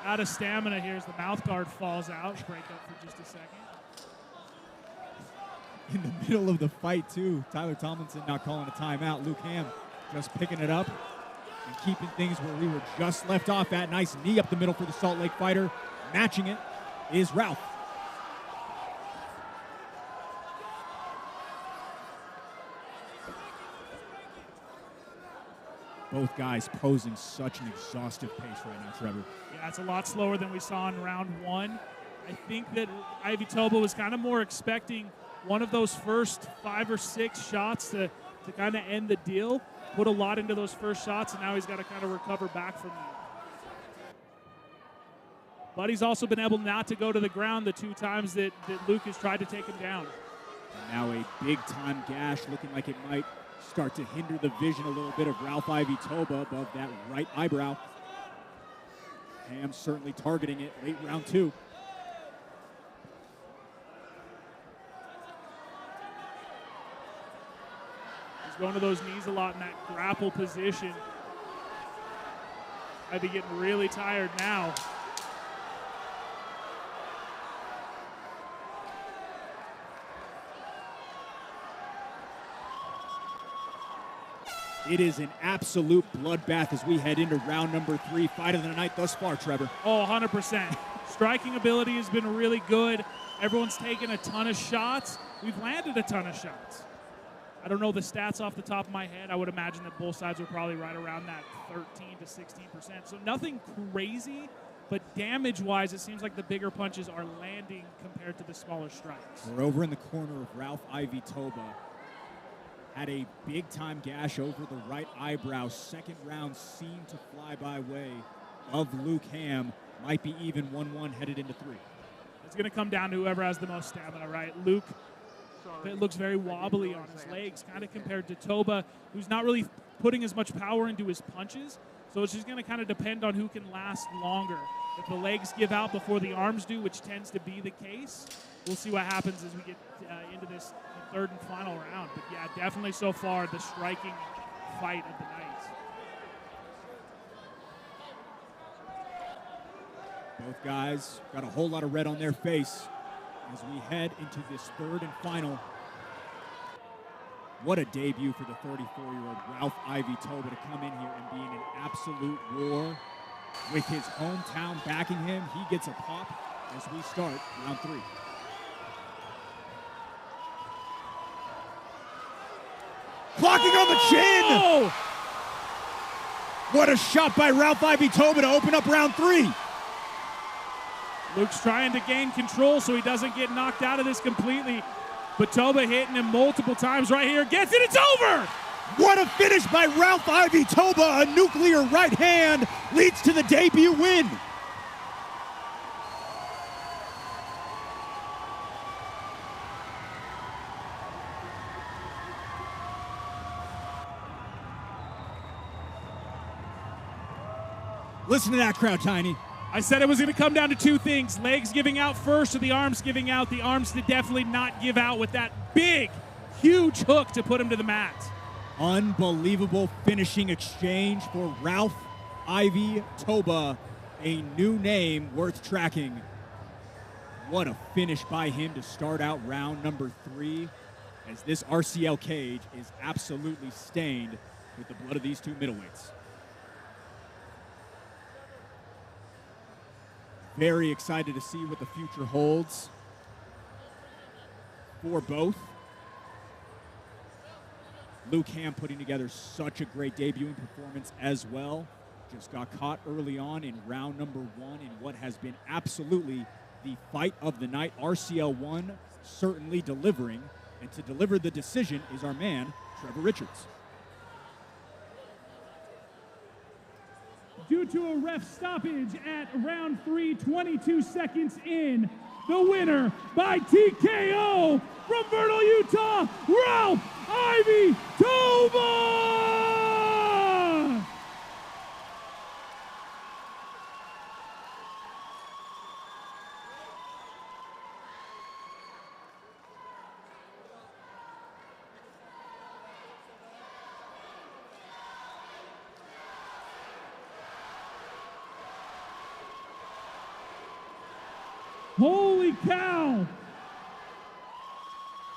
out of stamina here as the mouth guard falls out. Break up for just a second. In the middle of the fight, too. Tyler Tomlinson not calling a timeout. Luke Hamm just picking it up and keeping things where we were just left off at. Nice knee up the middle for the Salt Lake fighter. Matching it is Ralph. Both guys posing such an exhaustive pace right now, Trevor. Yeah, it's a lot slower than we saw in round one. I think that Ivie Toba was kind of more expecting one of those first 5 or 6 shots to kind of end the deal. Put a lot into those first shots, and now he's got to kind of recover back from that. But he's also been able not to go to the ground the 2 times that Luke has tried to take him down. And now a big-time gash looking like it might start to hinder the vision a little bit of Ralph Ivie Toba above that right eyebrow. Hamm certainly targeting it late round 2. He's going to those knees a lot in that grapple position. Ivie getting really tired now. It is an absolute bloodbath as we head into round number 3. Fight of the night thus far, Trevor. Oh, 100%. Striking ability has been really good. Everyone's taken a ton of shots. We've landed a ton of shots. I don't know the stats off the top of my head. I would imagine that both sides were probably right around that 13 to 16%. So nothing crazy, but damage-wise, it seems like the bigger punches are landing compared to the smaller strikes. We're over in the corner of Ralph Ivie Toba. Had a big-time gash over the right eyebrow. Second round seemed to fly by way of Luke Hamm. Might be even 1-1 headed into 3. It's going to come down to whoever has the most stamina, right? Luke, it looks very wobbly on his legs, kind of compared to Toba, who's not really putting as much power into his punches. So it's just going to kind of depend on who can last longer. If the legs give out before the arms do, which tends to be the case, we'll see what happens as we get into this third and final round. But yeah, definitely so far the striking fight of the night. Both guys got a whole lot of red on their face as we head into this third and final. What a debut for the 34-year-old Ralph Ivie Toba to come in here and be in an absolute war with his hometown backing him. He gets a pop as we start round 3. Clocking on the chin! Oh! What a shot by Ralph Ivie Toba to open up round 3. Luke's trying to gain control so he doesn't get knocked out of this completely. But Toba hitting him multiple times right here. Gets it, it's over! What a finish by Ralph Ivie Toba. A nuclear right hand leads to the debut win. Listen to that crowd, Tiny. I said it was going to come down to 2 things. Legs giving out first or the arms giving out. The arms did definitely not give out with that big, huge hook to put him to the mat. Unbelievable finishing exchange for Ralph Ivie Toba. A new name worth tracking. What a finish by him to start out round number 3, as this RCL cage is absolutely stained with the blood of these 2 middleweights. Very excited to see what the future holds for both. Luke Hamm putting together such a great debuting performance as well. Just got caught early on in round number 1 in what has been absolutely the fight of the night. RCL 1 certainly delivering, and to deliver the decision is our man, Trevor Richards. Due to a ref stoppage at round 3, 22 seconds in, the winner by TKO from Vernal, Utah, Ralph Ivie Toba! Holy cow!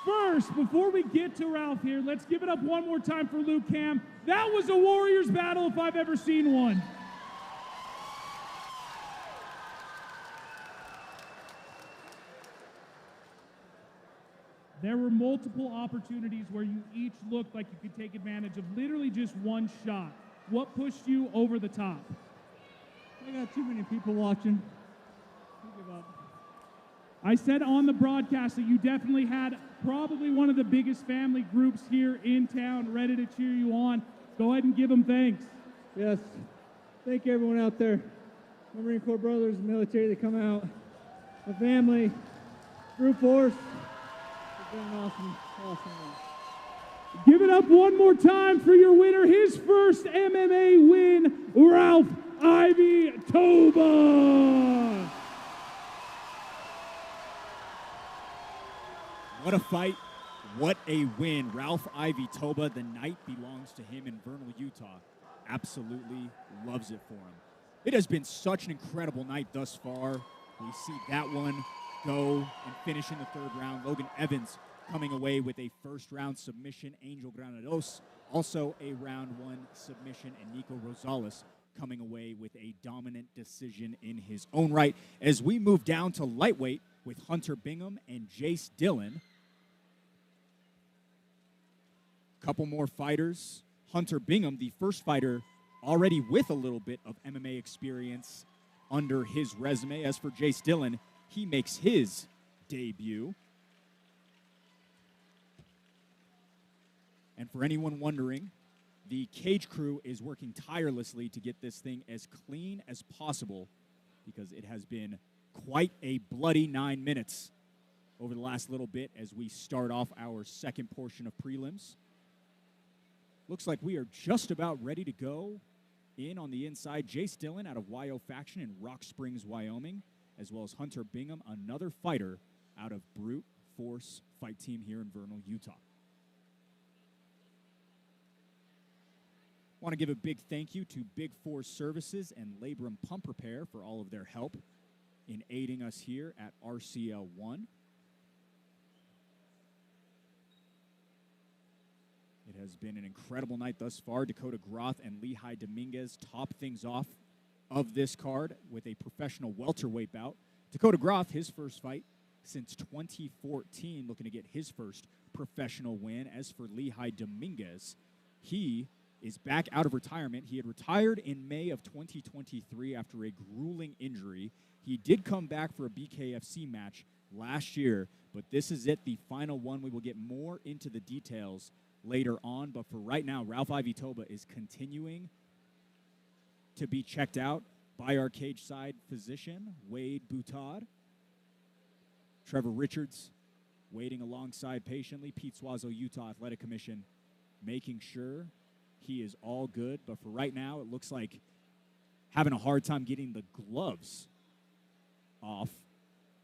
First, before we get to Ralph here, let's give it up one more time for Luke Hamm. That was a Warriors battle if I've ever seen one. There were multiple opportunities where you each looked like you could take advantage of literally just one shot. What pushed you over the top? I got too many people watching. I give up. I said on the broadcast that you definitely had probably one of the biggest family groups here in town ready to cheer you on. Go ahead and give them thanks. Yes. Thank everyone out there. My Marine Corps brothers, the military that come out. My family, Group Force. It's been an awesome one. Give it up one more time for your winner, his first MMA win, Ralph Ivie Toba. What a fight. What a win. Ralph Ivie Toba, the night belongs to him in Vernal, Utah. Absolutely loves it for him. It has been such an incredible night thus far. We see that one go and finish in the third round. Logan Evans coming away with a first-round submission. Angel Granados also a round 1 submission. And Nico Rosales coming away with a dominant decision in his own right. As we move down to lightweight with Hunter Bingham and Jace Dillon. Couple more fighters. Hunter Bingham, the first fighter already with a little bit of MMA experience under his resume. As for Jace Dillon, he makes his debut. And for anyone wondering, the cage crew is working tirelessly to get this thing as clean as possible because it has been quite a bloody 9 minutes over the last little bit as we start off our second portion of prelims. Looks like we are just about ready to go in on the inside. Jace Dillon out of YO Faction in Rock Springs, Wyoming, as well as Hunter Bingham, another fighter out of Brute Force Fight Team here in Vernal, Utah. Want to give a big thank you to Big Force Services and Labrum Pump Repair for all of their help in aiding us here at RCL 1. It has been an incredible night thus far. Dakota Groth and Lehigh Dominguez top things off of this card with a professional welterweight bout. Dakota Groth, his first fight since 2014, looking to get his first professional win. As for Lehigh Dominguez, he is back out of retirement. He had retired in May of 2023 after a grueling injury. He did come back for a BKFC match last year, but this is it, the final one. We will get more into the details later on, but for right now, Ralph Ivie Toba is continuing to be checked out by our cage side physician, Wade Boutard. Trevor Richards waiting alongside patiently. Pete Swazo, Utah Athletic Commission, making sure he is all good. But for right now, it looks like having a hard time getting the gloves off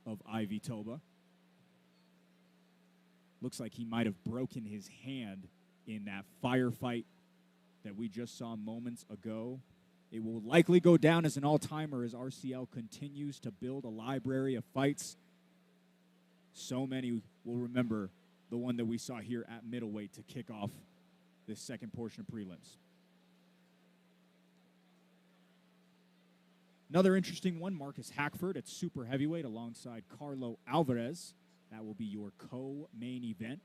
of Ivie Toba. Looks like he might have broken his hand in that firefight that we just saw moments ago. It will likely go down as an all-timer as RCL continues to build a library of fights. So many will remember the one that we saw here at middleweight to kick off this second portion of prelims. Another interesting one, Marcus Hackford at super heavyweight alongside Carrillo Alverez. That will be your co-main event.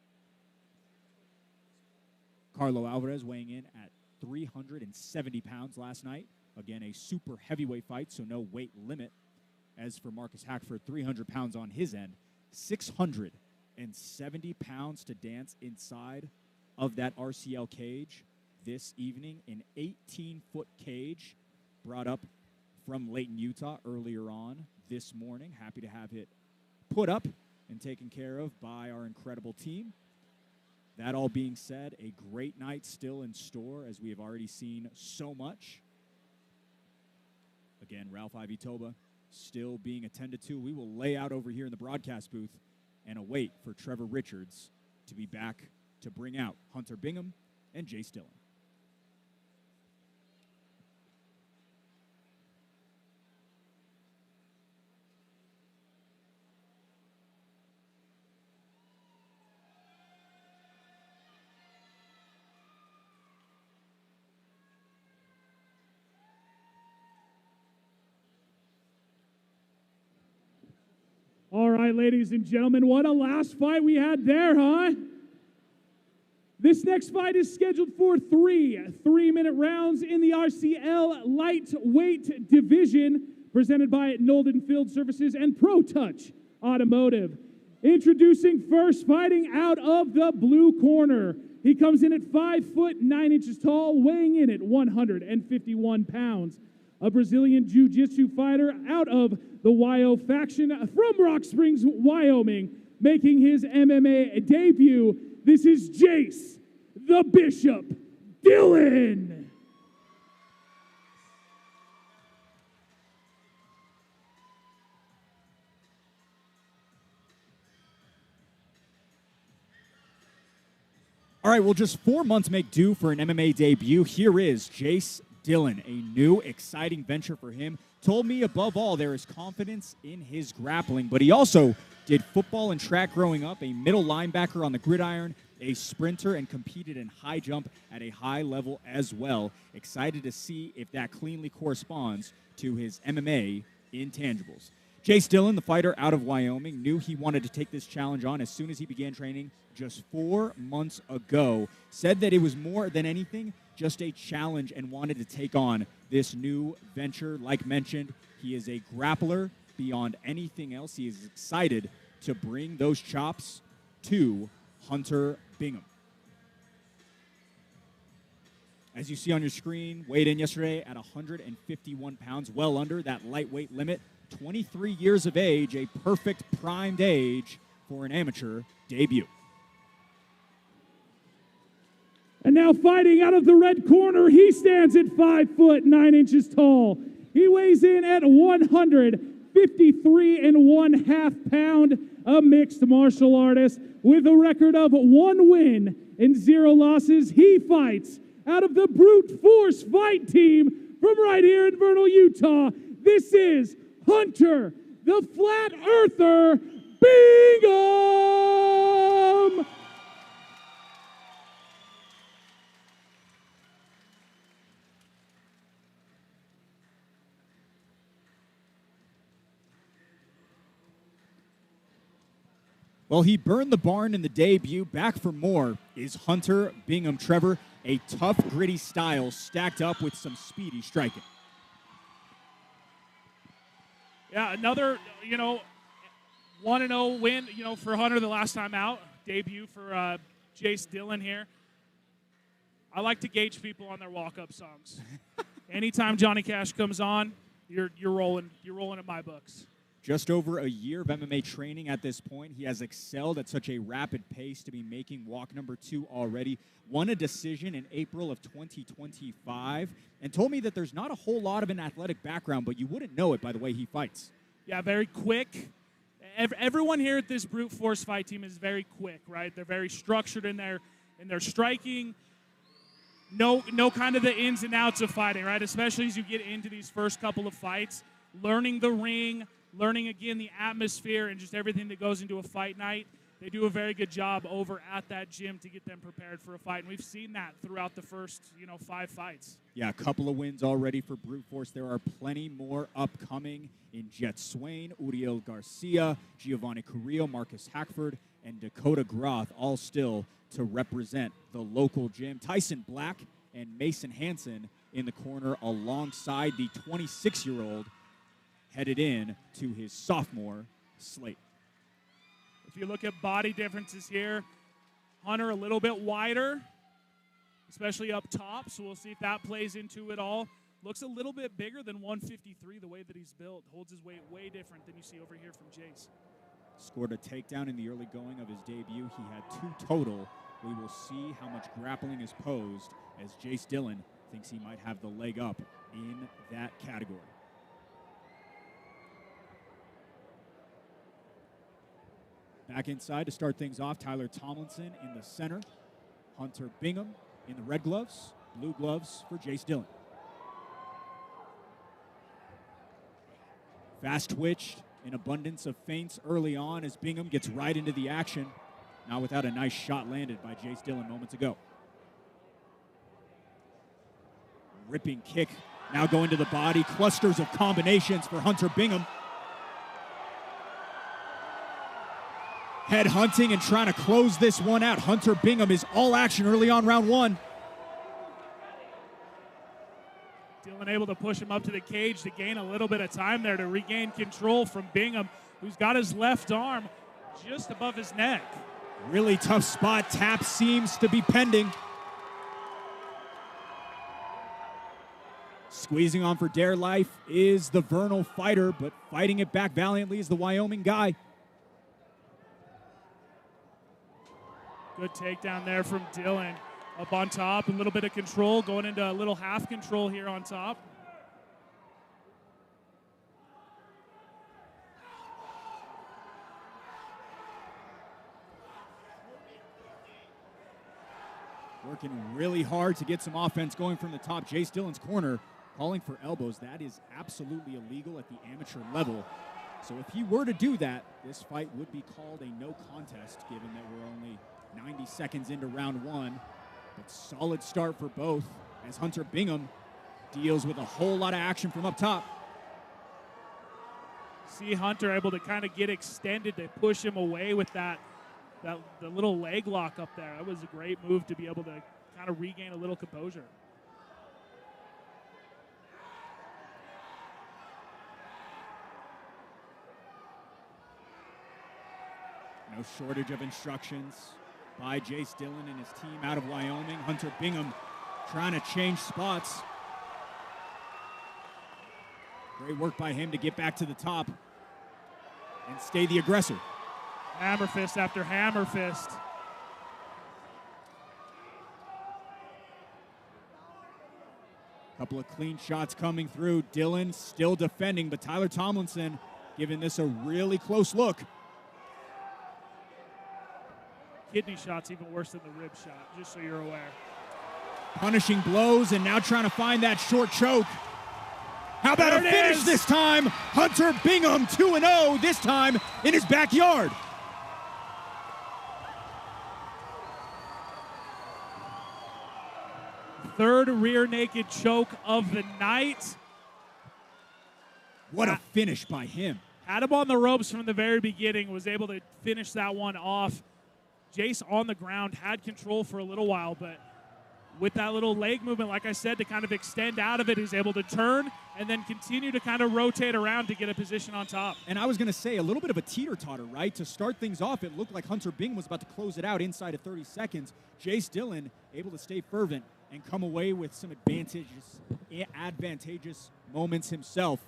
Carrillo Alverez weighing in at 370 pounds last night. Again, a super heavyweight fight, so no weight limit. As for Marcus Hackford, 300 pounds on his end. 670 pounds to dance inside of that RCL cage this evening. An 18-foot cage brought up from Layton, Utah earlier on this morning. Happy to have it put up and taken care of by our incredible team. That all being said, a great night still in store, as we have already seen so much. Again, Ralph Ivie Toba still being attended to. We will lay out over here in the broadcast booth and await for Trevor Richards to be back to bring out Hunter Bingham and Jace Dillon. All right, ladies and gentlemen, what a last fight we had there, huh? This next fight is scheduled for 3-minute rounds in the RCL lightweight division, presented by Nolden Field Services and Pro Touch Automotive. Introducing first, fighting out of the blue corner. He comes in at 5 foot 9 inches tall, weighing in at 151 pounds. A Brazilian Jiu-Jitsu fighter out of the YO faction from Rock Springs, Wyoming, making his MMA debut. This is Jace, the Bishop, Dillon. All right, well, just 4 months make do for an MMA debut. Here is Jace Dillon, a new, exciting venture for him. Told me, above all, there is confidence in his grappling, but he also did football and track growing up, a middle linebacker on the gridiron, a sprinter, and competed in high jump at a high level as well. Excited to see if that cleanly corresponds to his MMA intangibles. Jace Dillon, the fighter out of Wyoming, knew he wanted to take this challenge on as soon as he began training just 4 months ago. Said that it was more than anything just a challenge and wanted to take on this new venture. Like mentioned, he is a grappler beyond anything else. He is excited to bring those chops to Hunter Bingham. As you see on your screen, weighed in yesterday at 151 pounds, well under that lightweight limit. 23 years of age, a perfect primed age for an amateur debut. And now fighting out of the red corner, he stands at 5 foot 9 inches tall. He weighs in at 153.5 pounds, a mixed martial artist with a record of 1 win and 0 losses. He fights out of the Brute Force Fight Team from right here in Vernal, Utah. This is Hunter, the Flat Earther, Bingham! Well, he burned the barn in the debut. Back for more is Hunter Bingham. Trevor, a tough, gritty style stacked up with some speedy striking. Yeah, another, 1-0 win, for Hunter the last time out. Debut for Jace Dillon here. I like to gauge people on their walk-up songs. Anytime Johnny Cash comes on, you're rolling in my books. Just over a year of MMA training at this point. He has excelled at such a rapid pace to be making walk number 2 already. Won a decision in April of 2025 and told me that there's not a whole lot of an athletic background, but you wouldn't know it by the way he fights. Yeah, very quick. Everyone here at this Brute Force Fight Team is very quick, right? They're very structured in their striking. No kind of the ins and outs of fighting, right? Especially as you get into these first couple of fights, learning the ring, learning again the atmosphere and just everything that goes into a fight night. They do a very good job over at that gym to get them prepared for a fight. And we've seen that throughout the first, 5 fights. Yeah, a couple of wins already for Brute Force. There are plenty more upcoming in Jet Swain, Uriel Garcia, Giovanni Carrillo, Marcus Hackford, and Dakota Groth, all still to represent the local gym. Tyson Black and Mason Hansen in the corner alongside the 26-year-old headed in to his sophomore slate. If you look at body differences here, Hunter a little bit wider, especially up top, so we'll see if that plays into it all. Looks a little bit bigger than 153 the way that he's built. Holds his weight way different than you see over here from Jace. Scored a takedown in the early going of his debut. He had 2 total. We will see how much grappling is posed as Jace Dillon thinks he might have the leg up in that category. Back inside to start things off, Tyler Tomlinson in the center. Hunter Bingham in the red gloves. Blue gloves for Jace Dillon. Fast twitched, an abundance of feints early on as Bingham gets right into the action. Not without a nice shot landed by Jace Dillon moments ago. Ripping kick, now going to the body. Clusters of combinations for Hunter Bingham. Head hunting and trying to close this one out. Hunter Bingham is all action early on round 1. Dillon able to push him up to the cage to gain a little bit of time there to regain control from Bingham, who's got his left arm just above his neck. Really tough spot. Tap seems to be pending. Squeezing on for dear life is the Vernal fighter, but fighting it back valiantly is the Wyoming guy. Good takedown there from Dillon. Up on top, a little bit of control, going into a little half control here on top. Working really hard to get some offense going from the top. Jace Dillon's corner calling for elbows. That is absolutely illegal at the amateur level. So if he were to do that, this fight would be called a no contest, given that we're only 90 seconds into round 1. But solid start for both as Hunter Bingham deals with a whole lot of action from up top. See Hunter able to kind of get extended to push him away with the little leg lock up there. That was a great move to be able to kind of regain a little composure. No shortage of instructions by Jace Dillon and his team out of Wyoming. Hunter Bingham trying to change spots. Great work by him to get back to the top and stay the aggressor. Hammer fist after hammer fist. Couple of clean shots coming through. Dillon still defending, but Tyler Tomlinson giving this a really close look. Kidney shot's even worse than the rib shot, just so you're aware. Punishing blows and now trying to find that short choke. How about a finish this time? Hunter Bingham 2-0, this time in his backyard. Third rear naked choke of the night. What a finish by him. Had him on the ropes from the very beginning, was able to finish that one off. Jace on the ground, had control for a little while, but with that little leg movement, like I said, to kind of extend out of it, he's able to turn and then continue to kind of rotate around to get a position on top. And I was going to say, a little bit of a teeter-totter, right? To start things off, it looked like Hunter Bingham was about to close it out inside of 30 seconds. Jace Dillon able to stay fervent and come away with some advantageous moments himself.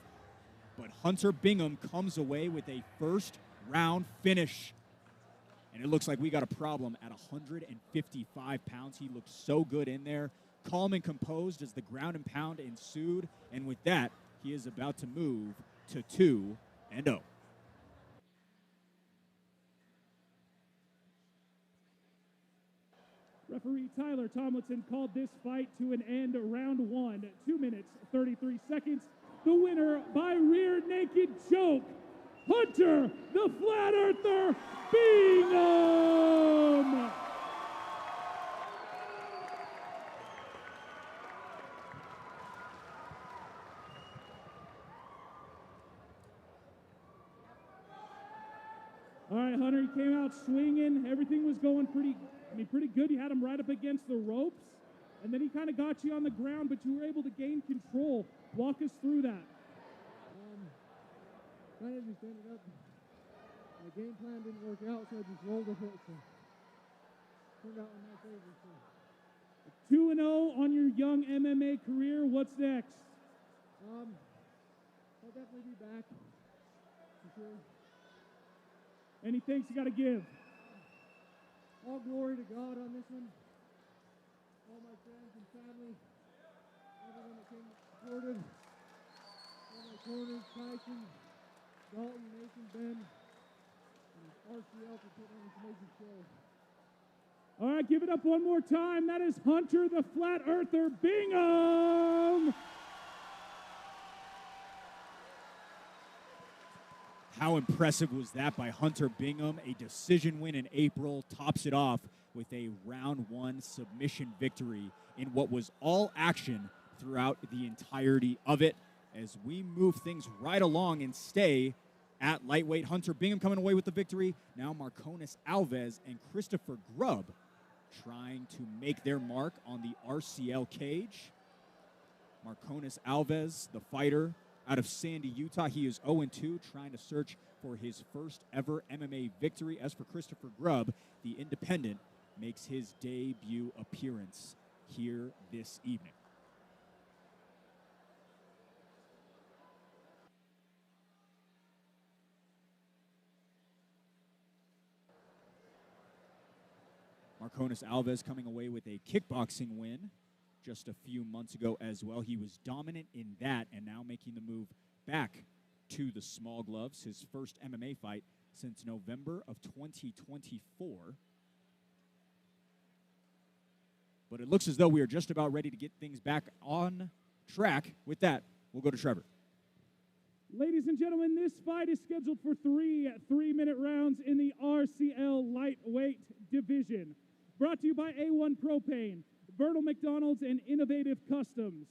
But Hunter Bingham comes away with a first-round finish. And it looks like we got a problem at 155 pounds. He looked so good in there, calm and composed as the ground and pound ensued. And with that, he is about to move to 2-0. Referee Tyler Tomlinson called this fight to an end. Round 1, 2 minutes, 33 seconds. The winner by rear naked choke, Hunter the Flat Earther Bingham! All right, Hunter, he came out swinging. Everything was going pretty good. You had him right up against the ropes, and then he kind of got you on the ground, but you were able to gain control. Walk us through that. Kind of just ended up, my game plan didn't work out, so I just rolled with it. So turned out in my favor. So. 2-0 on your young MMA career. What's next? I'll definitely be back, for sure. Any thanks you got to give? All glory to God on this one. All my friends and family, everyone that came supported, all my corners, Tyson, Dalton, Nathan, Ben, and RCL for putting on this amazing show. All right, give it up one more time. That is Hunter the Flat Earther Bingham. How impressive was that by Hunter Bingham? A decision win in April, tops it off with a round 1 submission victory in what was all action throughout the entirety of it. As we move things right along and stay at lightweight, Hunter Bingham coming away with the victory. Now Marconis Alves and Christopher Grubb trying to make their mark on the RCL cage. Marconis Alves, the fighter out of Sandy, Utah. He is 0-2, trying to search for his first ever MMA victory. As for Christopher Grubb, the independent makes his debut appearance here this evening. Marconis Alves coming away with a kickboxing win just a few months ago as well. He was dominant in that and now making the move back to the small gloves, his first MMA fight since November of 2024. But it looks as though we are just about ready to get things back on track. With that, we'll go to Trevor. Ladies and gentlemen, this fight is scheduled for 3 3-minute rounds in the RCL lightweight division. Brought to you by A1 Propane, Vernal McDonald's, and Innovative Customs.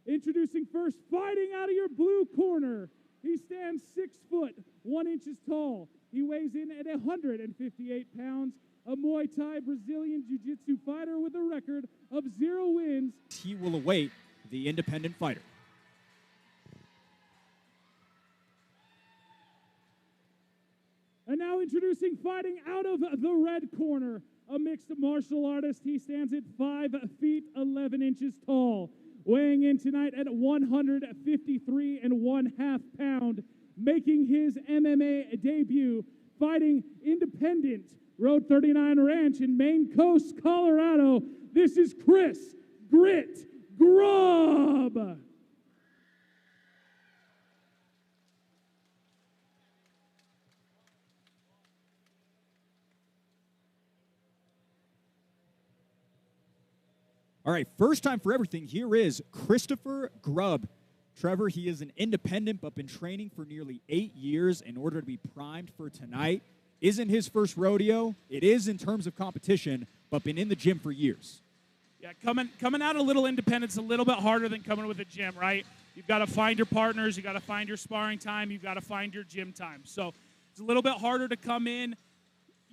Introducing first, fighting out of your blue corner. He stands 6 foot, 1 inches tall. He weighs in at 158 pounds. A Muay Thai Brazilian Jiu-Jitsu fighter with a record of 0 wins. He will await the independent fighter. And now introducing, fighting out of the red corner, a mixed martial artist. He stands at 5 feet 11 inches tall, weighing in tonight at 153 1/2 pounds, making his MMA debut, fighting independent, Road 39 Ranch in Maine Coast, Colorado. This is Chris Grit Grubb. All right, first time for everything. Here is Christopher Grubb. Trevor, he is an independent, but been training for nearly 8 years in order to be primed for tonight. Isn't his first rodeo. It is in terms of competition, but been in the gym for years. Yeah, coming out a little independent's a little bit harder than coming with a gym, right? You've got to find your partners, you've got to find your sparring time, you've got to find your gym time. So it's a little bit harder to come in.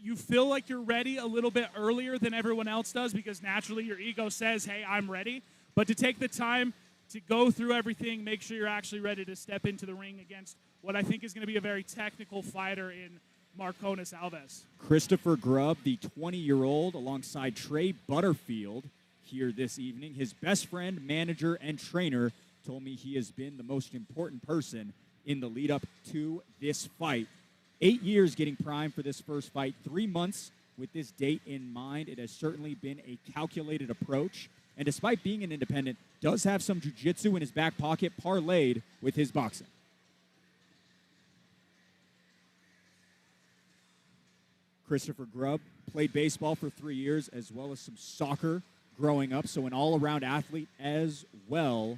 You feel like you're ready a little bit earlier than everyone else does because naturally your ego says, hey, I'm ready. But to take the time to go through everything, make sure you're actually ready to step into the ring against what I think is going to be a very technical fighter in Marconis Alves. Christopher Grubb, the 20-year-old, alongside Trey Butterfield here this evening. His best friend, manager, and trainer told me he has been the most important person in the lead up to this fight. 8 years getting primed for this first fight, 3 months with this date in mind. It has certainly been a calculated approach. And despite being an independent, does have some jiu-jitsu in his back pocket parlayed with his boxing. Christopher Grubb played baseball for 3 years as well as some soccer growing up, so an all-around athlete as well.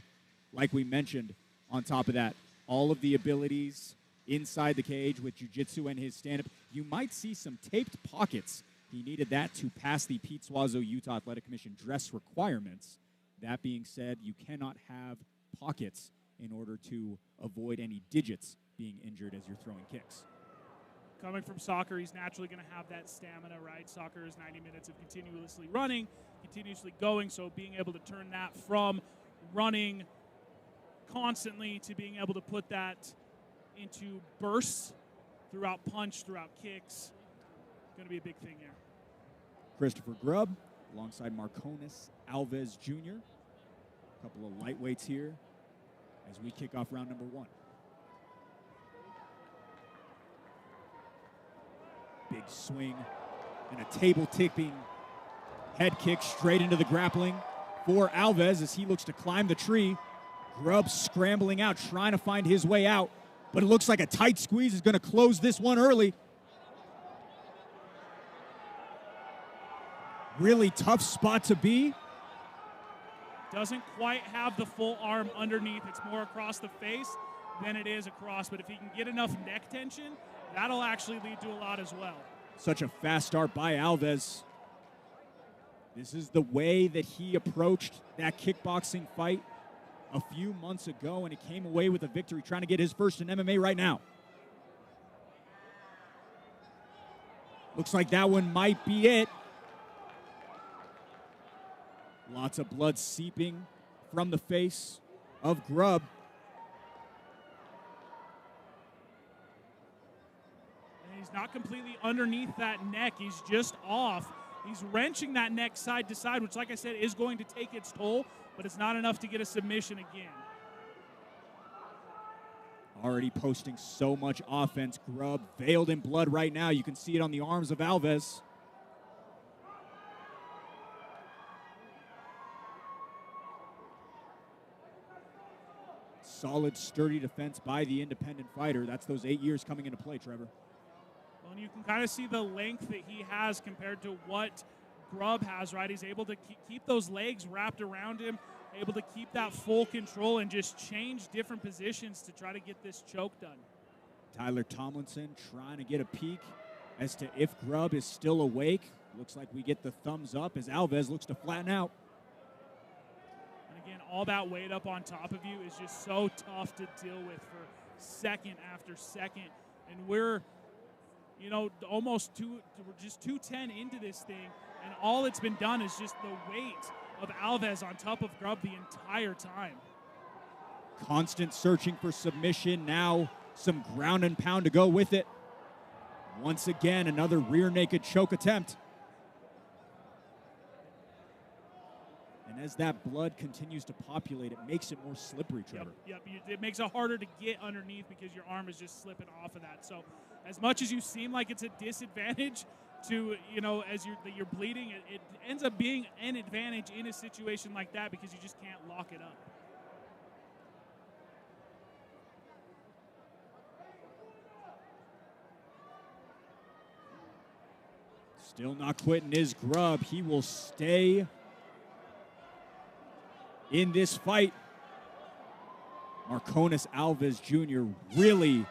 Like we mentioned, on top of that, all of the abilities inside the cage with jiu-jitsu and his stand-up. You might see some taped pockets. He needed that to pass the Pete Suazo Utah Athletic Commission dress requirements. That being said, you cannot have pockets in order to avoid any digits being injured as you're throwing kicks. Coming from soccer, he's naturally going to have that stamina, right? Soccer is 90 minutes of continuously running, continuously going, so being able to turn that from running constantly to being able to put that into bursts throughout punch, throughout kicks, going to be a big thing here. Christopher Grubb alongside Marconis Alves Jr. A couple of lightweights here as we kick off round number 1. Big swing and a table-tipping head kick straight into the grappling for Alves as he looks to climb the tree. Grubb scrambling out, trying to find his way out, but it looks like a tight squeeze is going to close this one early. Really tough spot to be. Doesn't quite have the full arm underneath. It's more across the face than it is across, but if he can get enough neck tension, that'll actually lead to a lot as well. Such a fast start by Alves. This is the way that he approached that kickboxing fight a few months ago, and he came away with a victory, trying to get his first in MMA right now. Looks like that one might be it. Lots of blood seeping from the face of Grubb. And he's not completely underneath that neck. He's just off. He's wrenching that neck side to side, which, like I said, is going to take its toll, but it's not enough to get a submission again. Already posting so much offense. Grubb veiled in blood right now. You can see it on the arms of Alves. Solid, sturdy defense by the independent fighter. That's those 8 years coming into play, Trevor. Well, and you can kind of see the length that he has compared to what Grubb has, right? He's able to keep those legs wrapped around him, able to keep that full control and just change different positions to try to get this choke done. Tyler Tomlinson trying to get a peek as to if Grubb is still awake. Looks like we get the thumbs up as Alves looks to flatten out. Again, all that weight up on top of you is just so tough to deal with for second after second. And we're, almost we're just 210 into this thing, and all it's been done is just the weight of Alves on top of Grubb the entire time. Constant searching for submission. Now some ground and pound to go with it. Once again, another rear naked choke attempt. And as that blood continues to populate, it makes it more slippery, Trevor. Yep. It makes it harder to get underneath because your arm is just slipping off of that. So as much as you seem like it's a disadvantage to, as you're bleeding, it ends up being an advantage in a situation like that because you just can't lock it up. Still not quitting is Grubb. He will stay in this fight. Marconis Alves Jr. really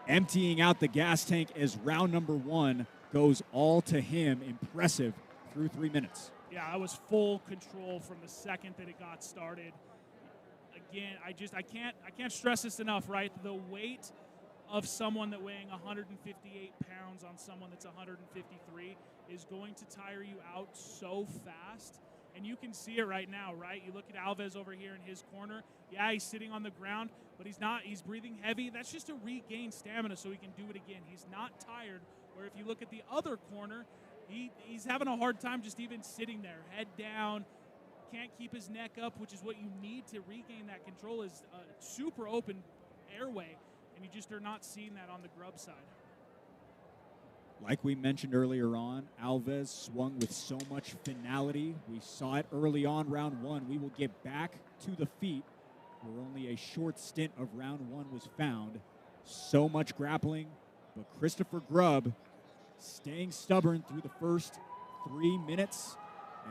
emptying out the gas tank as round number 1 goes all to him. Impressive through 3 minutes. Yeah, I was full control from the second that it got started. Again, I can't stress this enough, right? The weight of someone that weighing 158 pounds on someone that's 153 is going to tire you out so fast. And you can see it right now, right? You look at Alves over here in his corner. Yeah, he's sitting on the ground, but he's not. He's breathing heavy. That's just to regain stamina so he can do it again. He's not tired. Where if you look at the other corner, he's having a hard time just even sitting there, head down, can't keep his neck up, which is what you need to regain that control is a super open airway, and you just are not seeing that on the Grubb side. Like we mentioned earlier on, Alves swung with so much finality. We saw it early on round 1. We will get back to the feet where only a short stint of round 1 was found. So much grappling, but Christopher Grubb staying stubborn through the first 3 minutes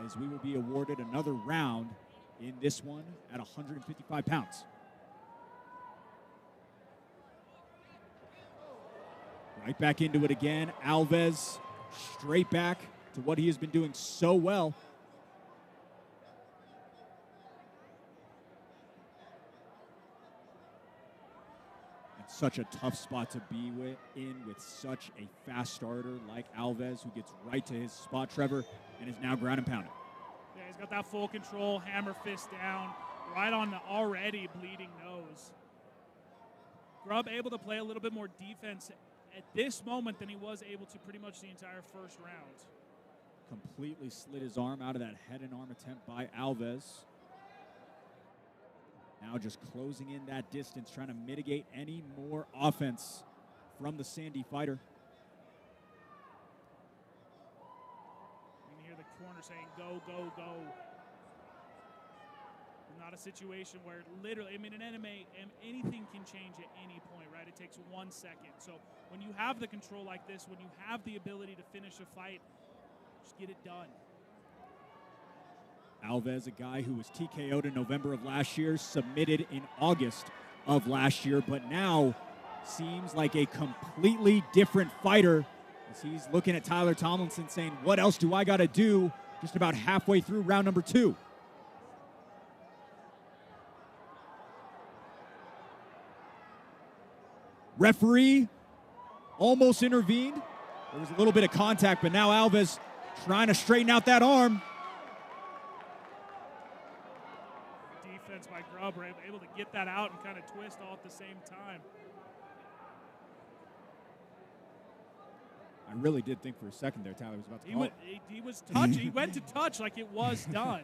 as we will be awarded another round in this one at 155 pounds. Right back into it again. Alves straight back to what he has been doing so well. And such a tough spot to be in with such a fast starter like Alves, who gets right to his spot, Trevor, and is now ground and pounding. Yeah, he's got that full control, hammer fist down, right on the already bleeding nose. Grubb able to play a little bit more defense at this moment than he was able to pretty much the entire first round. Completely slid his arm out of that head and arm attempt by Alves. Now just closing in that distance, trying to mitigate any more offense from the Sandy fighter. You can hear the corner saying, go, go, go. Not a situation where literally, I mean, in MMA, anything can change at any point, right? It takes 1 second. So when you have the control like this, when you have the ability to finish a fight, just get it done. Alves, a guy who was TKO'd in November of last year, submitted in August of last year, but now seems like a completely different fighter as he's looking at Tyler Tomlinson saying, what else do I got to do? Just about halfway through round number 2. Referee almost intervened. There was a little bit of contact, but now Alves trying to straighten out that arm. Defense by Grubb, were able to get that out and kind of twist all at the same time. I really did think for a second there Tyler was about to call. He was touch. He went to touch like it was done.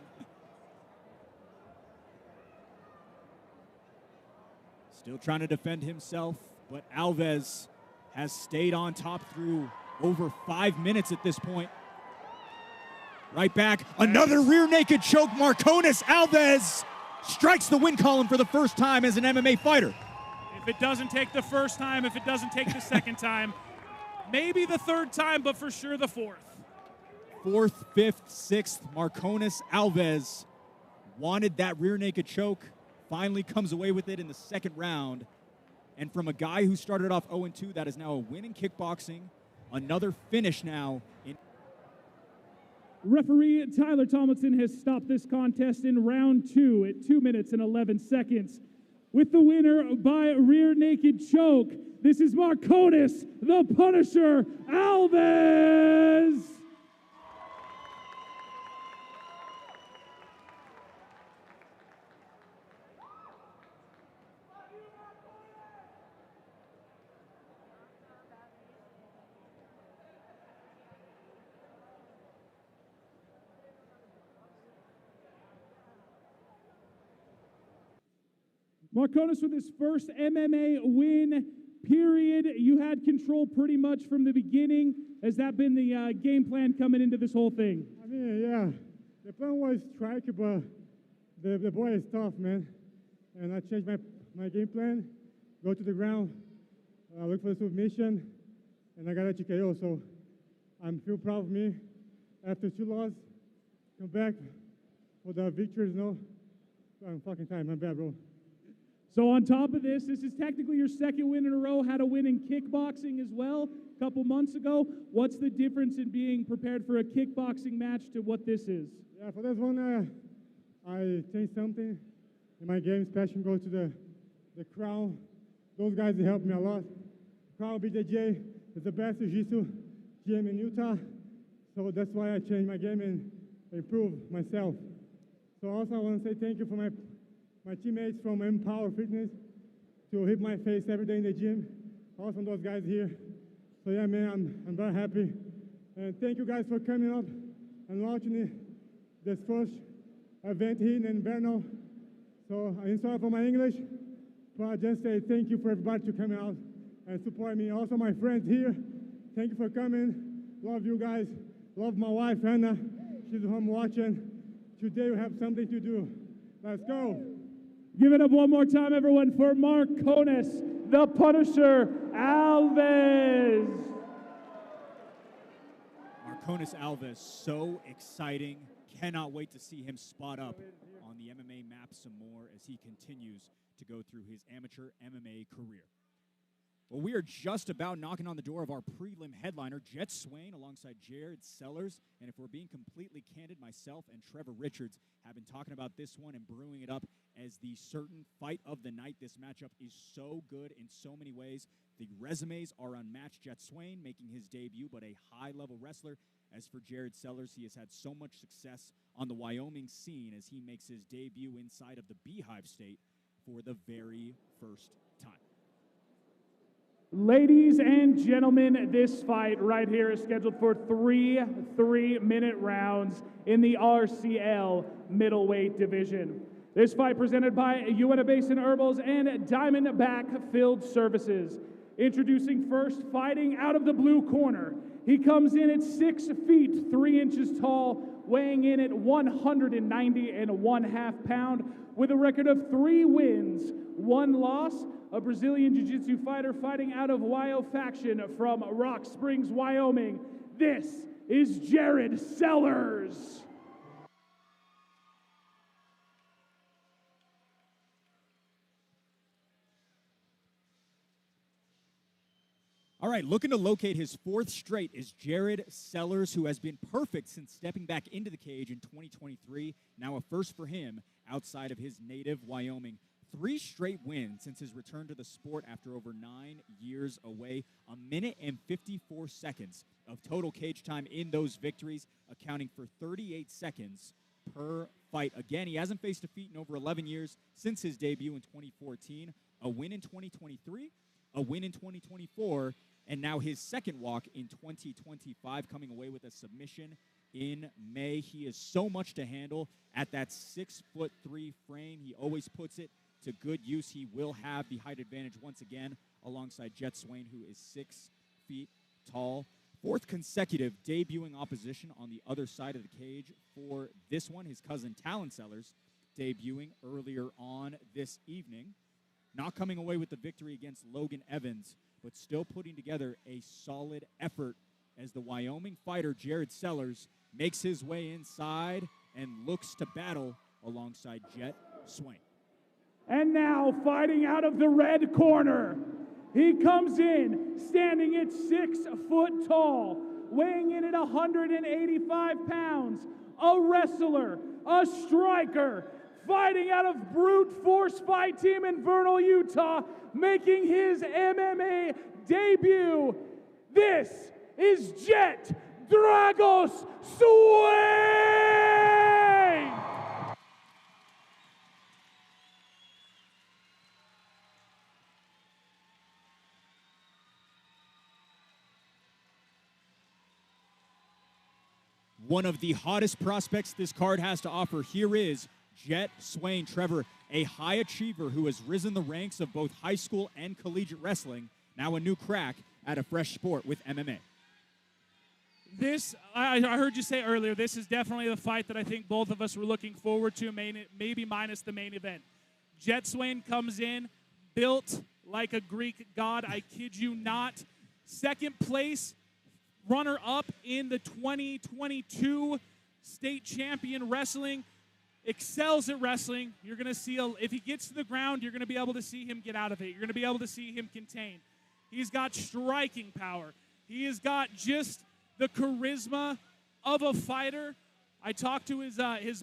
Still trying to defend himself, but Alves has stayed on top through over 5 minutes at this point. Right back, another rear naked choke. Marconis Alves strikes the win column for the first time as an MMA fighter. If it doesn't take the first time, if it doesn't take the second time, maybe the third time, but for sure the fourth. 4th, 5th, 6th, Marconis Alves wanted that rear naked choke. Finally comes away with it in the second round. And from a guy who started off 0-2, that is now a win in kickboxing. Another finish now. Referee Tyler Tomlinson has stopped this contest in round 2 at 2 minutes and 11 seconds. With the winner by rear naked choke, this is Marconis, the Punisher, Alves. Marconis with his first MMA win, period. You had control pretty much from the beginning. Has that been the game plan coming into this whole thing? I mean, yeah. The plan was strike, but the boy is tough, man. And I changed my game plan, go to the ground, look for the submission, and I got a TKO. So I'm feel proud of me. After 2 losses, come back for the victories, no. I'm fucking tired, my bad, bro. So on top of this is technically your second win in a row. Had a win in kickboxing as well a couple months ago. What's the difference in being prepared for a kickboxing match to what this is? Yeah, for this one, I changed something in my game, especially go to the crowd. Those guys helped me a lot. Crowd BJJ is the best jiu-jitsu gym in Utah. So that's why I changed my game and improved myself. So also I want to say thank you for my teammates from Empower Fitness to hit my face every day in the gym. Also those guys here. So yeah, man, I'm very happy. And thank you guys for coming up and watching this first event here in Inverno. So I'm sorry for my English, but I just say thank you for everybody to come out and support me. Also my friends here, thank you for coming. Love you guys. Love my wife, Hannah. She's home watching. Today we have something to do. Let's go. Give it up one more time, everyone, for Marconis, the Punisher, Alves. Marconis Alves, so exciting. Cannot wait to see him spot up on the MMA map some more as he continues to go through his amateur MMA career. Well, we are just about knocking on the door of our prelim headliner, Jet Swain, alongside Jared Sellers. And if we're being completely candid, myself and Trevor Richards have been talking about this one and brewing it up as the certain fight of the night. This matchup is so good in so many ways. The resumes are unmatched. Jet Swain making his debut, but a high-level wrestler. As for Jared Sellers, he has had so much success on the Wyoming scene as he makes his debut inside of the Beehive State for the very first time. Ladies and gentlemen, this fight right here is scheduled for three 3-minute rounds in the RCL middleweight division. This fight presented by Uinta Basin Herbals and Diamondback Field Services. Introducing first, fighting out of the blue corner. He comes in at 6 feet 3 inches tall, weighing in at 190.5 pounds, with a record of 3 wins, 1 loss, a Brazilian Jiu-Jitsu fighter fighting out of Wyo faction from Rock Springs, Wyoming. This is Jared Sellers. All right, looking to locate his 4th straight is Jared Sellers, who has been perfect since stepping back into the cage in 2023. Now a first for him outside of his native Wyoming. 3 straight wins since his return to the sport after over 9 years away. 1 minute and 54 seconds of total cage time in those victories, accounting for 38 seconds per fight. Again, he hasn't faced defeat in over 11 years since his debut in 2014. A win in 2023, a win in 2024, and now his second walk in 2025, coming away with a submission in May. He is so much to handle at that 6'3" frame. He always puts it to good use. He will have the height advantage once again alongside Swain, who is 6 feet tall. 4th consecutive debuting opposition on the other side of the cage for this one. His cousin Talon Sellers debuting earlier on this evening. Not coming away with the victory against Logan Evans, but still putting together a solid effort as the Wyoming fighter Jared Sellers makes his way inside and looks to battle alongside Swain. And now, fighting out of the red corner, he comes in standing at 6 foot tall, weighing in at 185 pounds, a wrestler, a striker, fighting out of Brute Force Fight Team in Vernal, Utah, making his MMA debut. This is Jet Dragos Swain! One of the hottest prospects this card has to offer. Here is Swain. Trevor, a high achiever who has risen the ranks of both high school and collegiate wrestling, now a new crack at a fresh sport with MMA. This, I heard you say earlier, this is definitely the fight that I think both of us were looking forward to, maybe minus the main event. Swain comes in, built like a Greek god, I kid you not. 2nd place, runner-up in the 2022 state champion wrestling. Excels at wrestling. You're going to see, if he gets to the ground, you're going to be able to see him get out of it. You're going to be able to see him contain. He's got striking power. He has got just the charisma of a fighter. I talked to his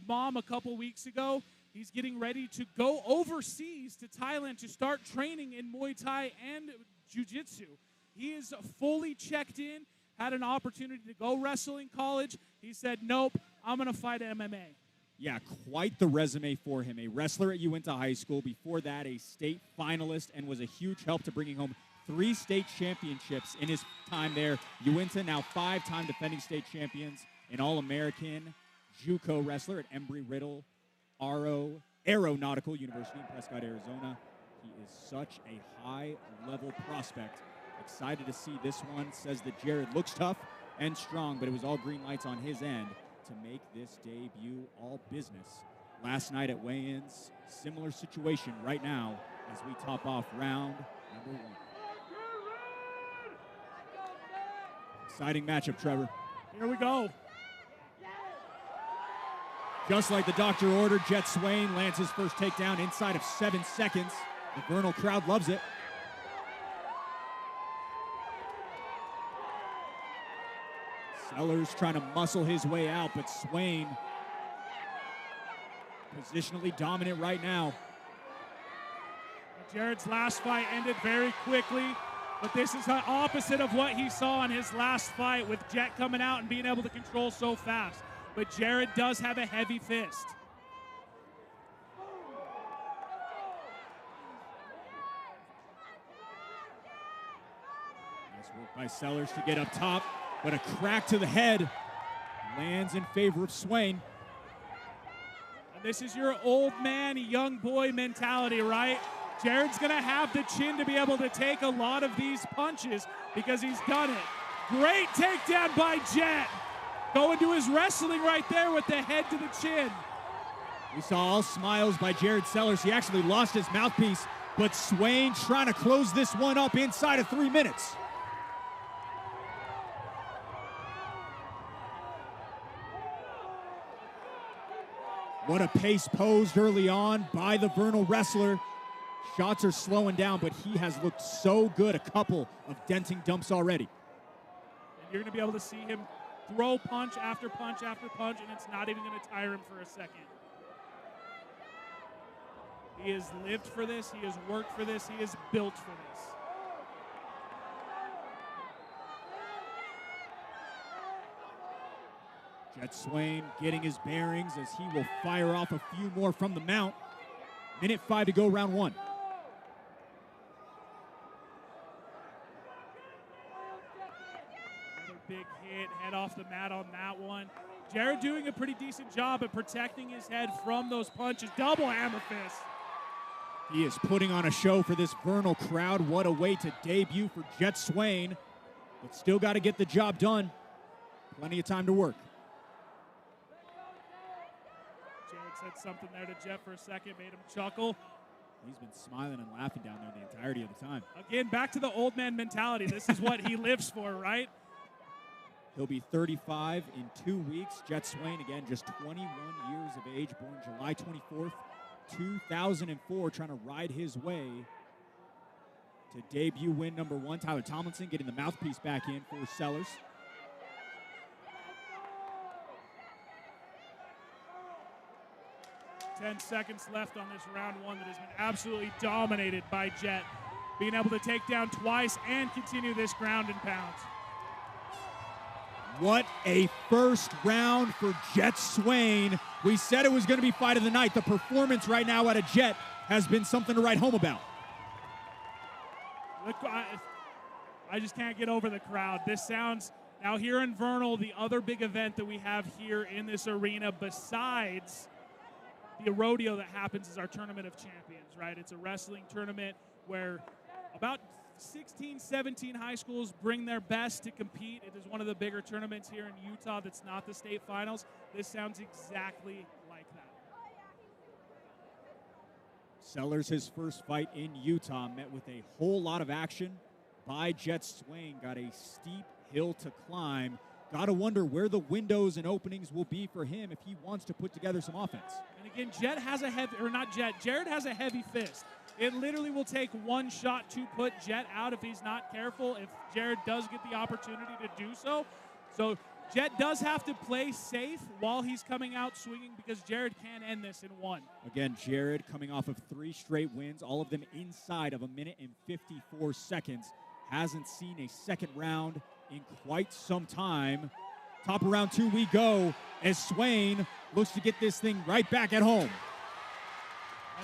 mom a couple weeks ago. He's getting ready to go overseas to Thailand to start training in Muay Thai and Jiu-Jitsu. He is fully checked in, had an opportunity to go wrestle in college. He said, nope, I'm going to fight MMA. Yeah, quite the resume for him. A wrestler at Uinta High School. Before that, a state finalist, and was a huge help to bringing home 3 state championships in his time there. Uinta, now 5-time defending state champions, an All-American JUCO wrestler at Embry-Riddle Aeronautical University in Prescott, Arizona. He is such a high-level prospect. Excited to see this one. Says that Jared looks tough and strong, but it was all green lights on his end to make this debut all business. Last night at weigh-ins, similar situation right now as we top off round number 1. Exciting matchup, Trevor. Here we go. Just like the doctor ordered, Swain lands his first takedown inside of 7 seconds. The Vernal crowd loves it. Sellers trying to muscle his way out, but Swain positionally dominant right now. Jared's last fight ended very quickly, but this is the opposite of what he saw in his last fight with Jet coming out and being able to control so fast. But Jared does have a heavy fist. work by Sellers to get up top, but a crack to the head lands in favor of Swain. And this is your old man, young boy mentality, right? Jared's going to have the chin to be able to take a lot of these punches because he's done it. Great takedown by Jet. Going to his wrestling right there with the head to the chin. We saw all smiles by Jared Sellers. He actually lost his mouthpiece, but Swain trying to close this one up inside of 3 minutes. What a pace posed early on by the Vernal wrestler. Shots are slowing down, but he has looked so good. A couple of denting dumps already. And you're going to be able to see him throw punch after punch after punch, and it's not even going to tire him for a second. He has lived for this. He has worked for this. He is built for this. Jet Swain getting his bearings as he will fire off a few more from the mount. Minute 5 to go, round 1. Another big hit, head off the mat on that one. Jared doing a pretty decent job at protecting his head from those punches. Double hammer fist. He is putting on a show for this Vernal crowd. What a way to debut for Jet Swain. But still got to get the job done. Plenty of time to work. Jared said something there to Jet for a second, made him chuckle. He's been smiling and laughing down there the entirety of the time. Again, back to the old man mentality. This is what he lives for, right? He'll be 35 in 2 weeks. Jet Swain, again, just 21 years of age, born July 24th, 2004, trying to ride his way to debut win number 1. Tyler Tomlinson getting the mouthpiece back in for Sellers. Ten seconds left on this round 1 that has been absolutely dominated by Jet, being able to take down twice and continue this ground and pound. What a first round for Jet Swain. We said it was going to be fight of the night. The performance right now out of Jet has been something to write home about. Look, I just can't get over the crowd. This sounds, now here in Vernal, the other big event that we have here in this arena besides the rodeo that happens is our Tournament of Champions, right? It's a wrestling tournament where about 16, 17 high schools bring their best to compete. It is one of the bigger tournaments here in Utah that's not the state finals. This sounds exactly like that. Sellers, his first fight in Utah, met with a whole lot of action by Jet Swain. Got a steep hill to climb. Got to wonder where the windows and openings will be for him if he wants to put together some offense. And again, Jared has a heavy fist. It literally will take one shot to put Jet out if he's not careful, if Jared does get the opportunity to do so. So Jet does have to play safe while he's coming out swinging because Jared can end this in 1. Again, Jared coming off of 3 straight wins, all of them inside of 1 minute and 54 seconds. Hasn't seen a second round in quite some time. Top of round 2 we go as Swain looks to get this thing right back at home.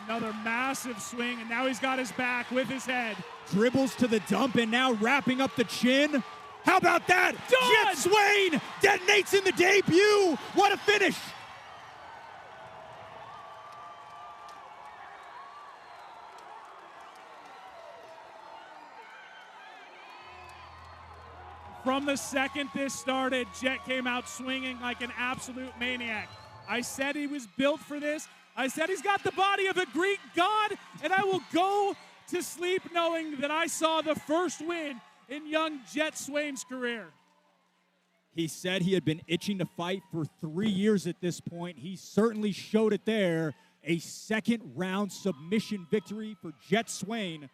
Another massive swing, and now he's got his back with his head. Dribbles to the dump and now wrapping up the chin. How about that? Done! Jet Swain detonates in the debut. What a finish. From the second this started, Jet came out swinging like an absolute maniac. I said he was built for this. I said he's got the body of a Greek god, and I will go to sleep knowing that I saw the first win in young Jet Swain's career. He said he had been itching to fight for 3 years at this point. He certainly showed it there. A second round submission victory for Jet Swain,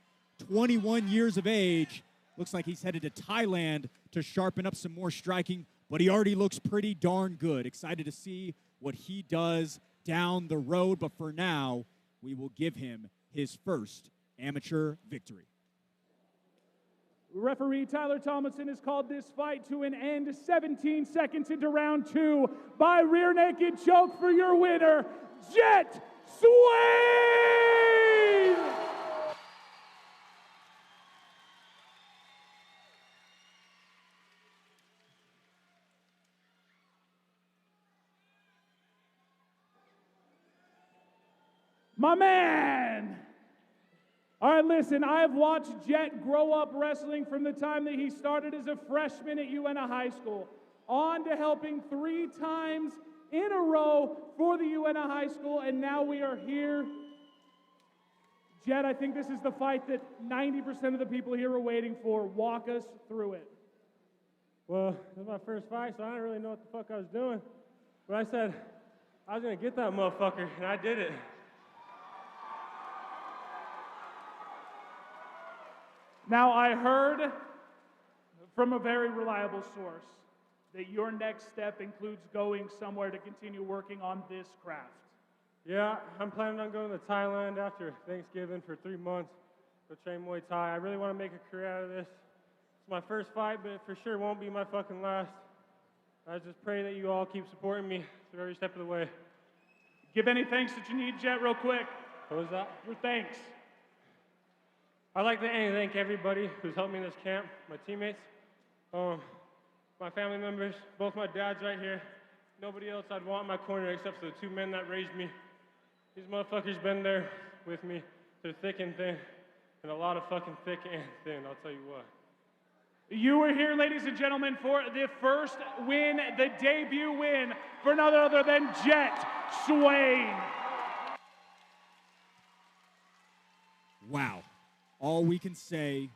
21 years of age. Looks like he's headed to Thailand to sharpen up some more striking, but he already looks pretty darn good. Excited to see what he does down the road, but for now, we will give him his first amateur victory. Referee Tyler Tomlinson has called this fight to an end 17 seconds into round 2 by rear naked choke for your winner, Jet Swain! My man! All right, listen, I have watched Jet grow up wrestling from the time that he started as a freshman at UNA High School, on to helping 3 times in a row for the UNA High School, and now we are here. Jet, I think this is the fight that 90% of the people here are waiting for. Walk us through it. Well, it was my first fight, so I didn't really know what the fuck I was doing. But I said I was gonna get that motherfucker, and I did it. Now, I heard from a very reliable source that your next step includes going somewhere to continue working on this craft. Yeah, I'm planning on going to Thailand after Thanksgiving for 3 months to train Muay Thai. I really want to make a career out of this. It's my first fight, but it for sure won't be my fucking last. I just pray that you all keep supporting me through every step of the way. Give any thanks that you need, Jet, real quick. What was that? Your thanks. I'd like to thank everybody who's helped me in this camp, my teammates, my family members, both my dads right here. Nobody else I'd want in my corner except for the 2 men that raised me. These motherfuckers been there with me through thick and thin, and a lot of fucking thick and thin, I'll tell you what. You were here, ladies and gentlemen, for the first win, the debut win for none other than Jet Swain. Wow. All we can say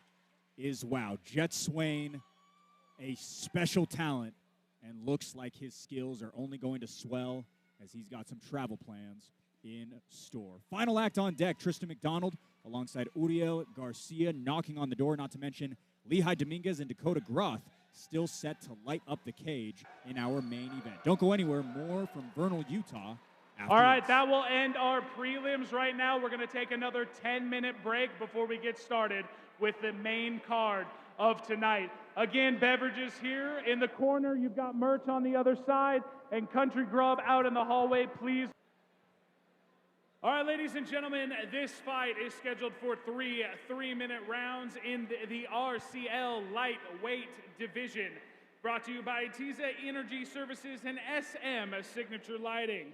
is wow. Jet Swain, a special talent, and looks like his skills are only going to swell as he's got some travel plans in store. Final act on deck, Tristan Mcdonald alongside Uriel Garcia knocking on the door, not to mention Lehigh Dominguez and Dakota Groth still set to light up the cage in our main event. Don't go anywhere. More from Vernal, Utah. All right, that will end our prelims right now. We're going to take another 10-minute break before we get started with the main card of tonight. Again, beverages here in the corner. You've got merch on the other side and Country Grubb out in the hallway, please. All right, ladies and gentlemen, this fight is scheduled for 3 3-minute rounds in the RCL lightweight division. Brought to you by Tiza Energy Services and SM Signature Lighting.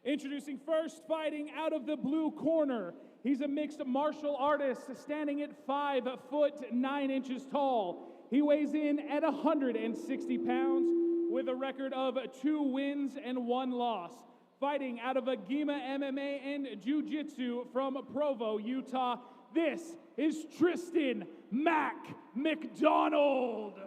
Introducing first, fighting out of the blue corner. He's a mixed martial artist standing at 5 foot 9 inches tall. He weighs in at 160 pounds with a record of 2 wins and 1 loss. Fighting out of Agima MMA and Jiu-Jitsu from Provo, Utah, this is Tristan Mcdonald.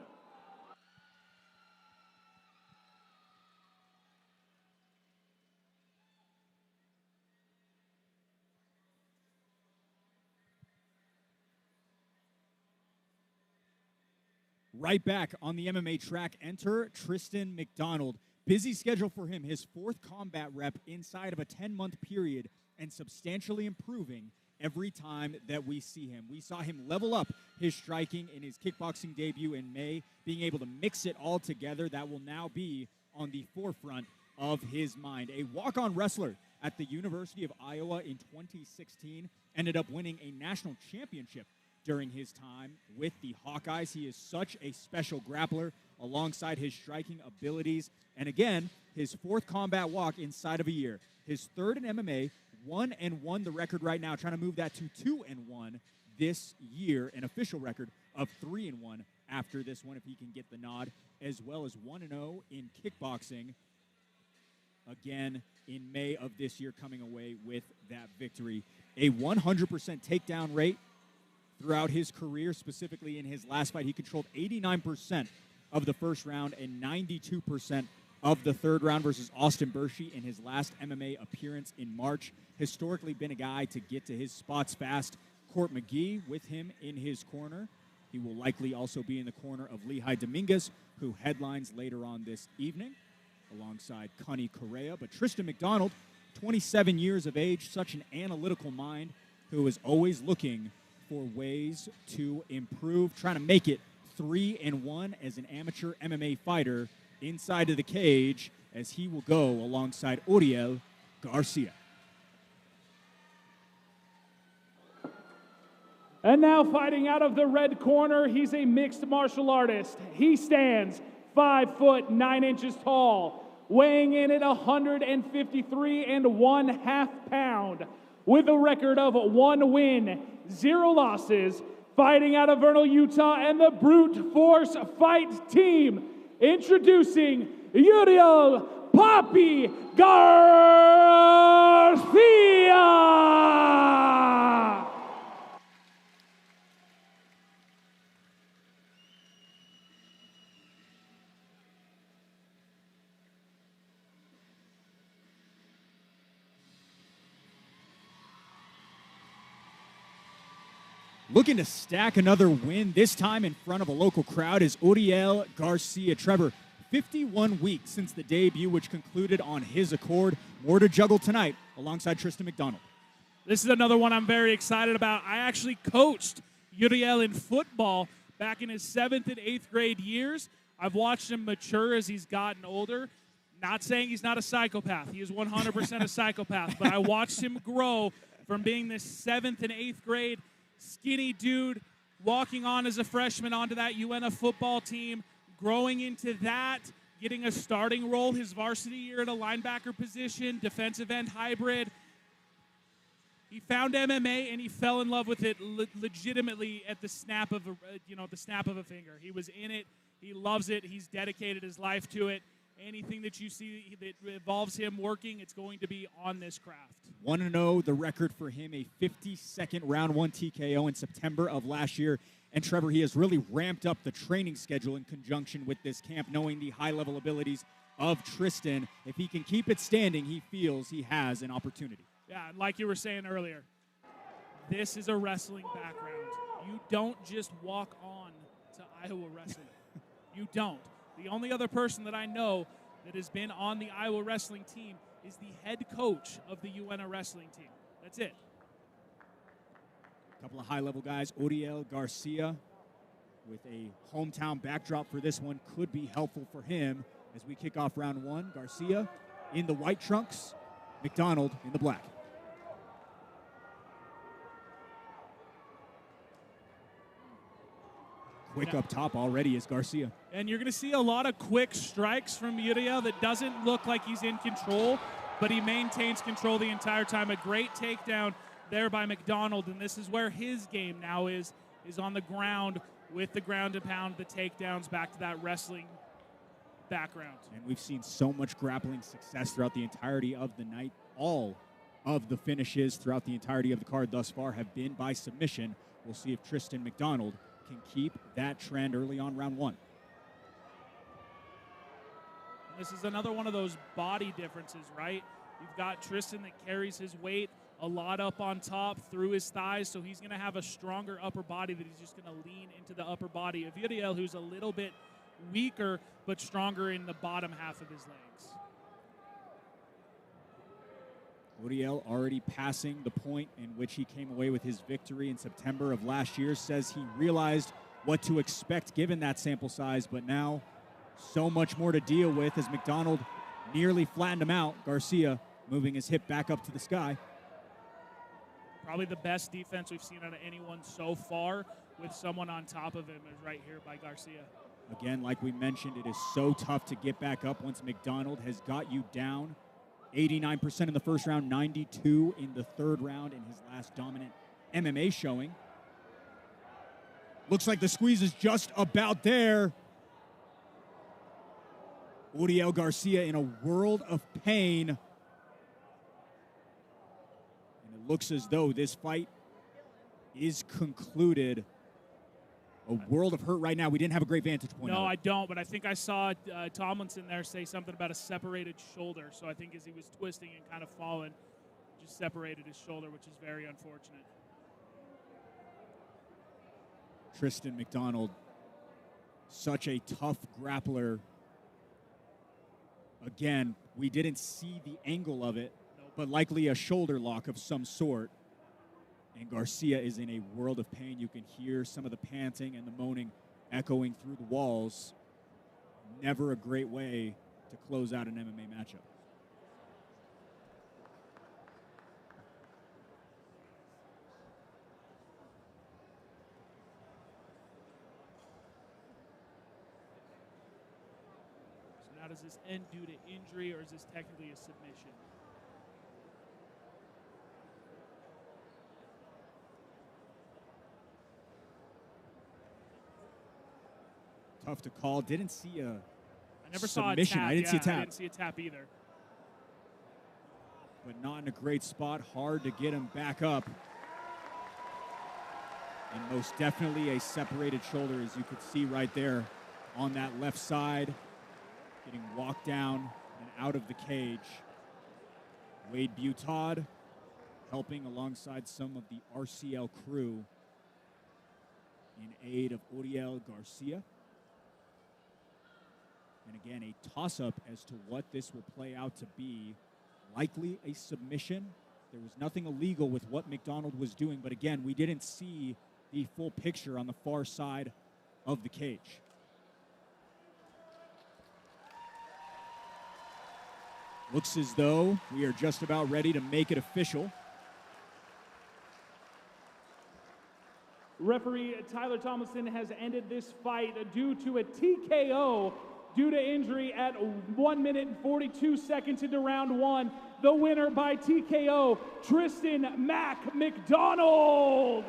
Right back on the MMA track, enter Tristan Mcdonald. Busy schedule for him, his 4th combat rep inside of a 10-month period and substantially improving every time that we see him. We saw him level up his striking in his kickboxing debut in May, being able to mix it all together. That will now be on the forefront of his mind. A walk-on wrestler at the University of Iowa in 2016, ended up winning a national championship during his time with the Hawkeyes. He is such a special grappler alongside his striking abilities. And again, his 4th combat walk inside of a year. His 3rd in MMA, 1-1 the record right now, trying to move that to 2-1 this year, an official record of 3-1 after this one if he can get the nod, as well as 1-0 in kickboxing. Again, in May of this year, coming away with that victory. A 100% takedown rate throughout his career, specifically in his last fight. He controlled 89% of the first round and 92% of the 3rd round versus Austin Bershey in his last MMA appearance in March. Historically been a guy to get to his spots fast. Court McGee with him in his corner. He will likely also be in the corner of Lehigh Dominguez, who headlines later on this evening, alongside Connie Correa. But Tristan Mcdonald, 27 years of age, such an analytical mind, who is always looking for ways to improve, trying to make it 3-1 as an amateur MMA fighter inside of the cage, as he will go alongside Uriel Garcia. And now fighting out of the red corner, he's a mixed martial artist. He stands 5 foot 9 inches tall, weighing in at 153 1/2 pounds. with a record of 1 win, 0 losses, fighting out of Vernal, Utah, and the Brute Force Fight Team, introducing Uriel Papi Garcia! Looking to stack another win, this time in front of a local crowd, is Uriel Garcia. Trevor, 51 weeks since the debut, which concluded on his accord. More to juggle tonight alongside Tristan McDonald. This is another one I'm very excited about. I actually coached Uriel in football back in his 7th and 8th grade years. I've watched him mature as he's gotten older. Not saying he's not a psychopath. He is 100% a psychopath. But I watched him grow from being this 7th and 8th grade skinny dude, walking on as a freshman onto that UNF football team, growing into that, getting a starting role his varsity year at a linebacker position, defensive end hybrid. He found MMA and he fell in love with it legitimately at the snap of a finger. He was in it. He loves it. He's dedicated his life to it. Anything that you see that involves him working, it's going to be on this craft. 1-0, the record for him, a 52nd round 1 TKO in September of last year. And Trevor, he has really ramped up the training schedule in conjunction with this camp, knowing the high-level abilities of Tristan. If he can keep it standing, he feels he has an opportunity. Yeah, like you were saying earlier, this is a wrestling background. You don't just walk on to Iowa wrestling. You don't. The only other person that I know that has been on the Iowa wrestling team is the head coach of the UNA wrestling team. That's it. A couple of high-level guys. Uriel Garcia with a hometown backdrop for this one could be helpful for him as we kick off round 1. Garcia in the white trunks, McDonald in the black. Quick up top already is Garcia. And you're going to see a lot of quick strikes from Uriel that doesn't look like he's in control, but he maintains control the entire time. A great takedown there by McDonald, and this is where his game now is on the ground with the ground and pound, the takedowns, back to that wrestling background. And we've seen so much grappling success throughout the entirety of the night. All of the finishes throughout the entirety of the card thus far have been by submission. We'll see if Tristan McDonald can keep that trend early on round 1. This is another one of those body differences, right? You've got Tristan that carries his weight a lot up on top through his thighs, so he's going to have a stronger upper body that he's just going to lean into the upper body of Uriel, who's a little bit weaker but stronger in the bottom half of his legs. Uriel already passing the point in which he came away with his victory in September of last year, says he realized what to expect given that sample size, but now so much more to deal with as McDonald nearly flattened him out. Garcia moving his hip back up to the sky. Probably the best defense we've seen out of anyone so far with someone on top of him is right here by Garcia. Again, like we mentioned, it is so tough to get back up once McDonald has got you down. 89% in the first round, 92 in the third round in his last dominant MMA showing. Looks like the squeeze is just about there. Uriel Garcia in a world of pain. And it looks as though this fight is concluded. A world of hurt right now. We didn't have a great vantage point. No, I don't, but I think I saw Tomlinson there say something about a separated shoulder. So I think as he was twisting and kind of falling, just separated his shoulder, which is very unfortunate. Tristan McDonald, such a tough grappler. Again, we didn't see the angle of it, but likely a shoulder lock of some sort. And Garcia is in a world of pain. You can hear some of the panting and the moaning echoing through the walls. Never a great way to close out an MMA matchup. So now does this end due to injury, or is this technically a submission? tough to call. Didn't see a I never saw a submission. tap. I didn't see a tap. I didn't see a tap either. But not in a great spot. Hard to get him back up. And most definitely a separated shoulder, as you could see right there on that left side. Getting walked down and out of the cage. Wade Butod helping alongside some of the RCL crew in aid of Uriel Garcia. And again, a toss-up as to what this will play out to be. Likely a submission. There was nothing illegal with what Mcdonald was doing, but again, we didn't see the full picture on the far side of the cage. Looks as though we are just about ready to make it official. Referee Tyler Tomlinson has ended this fight due to a TKO due to injury at 1 minute and 42 seconds into round one. The winner by TKO, Tristan Mcdonald.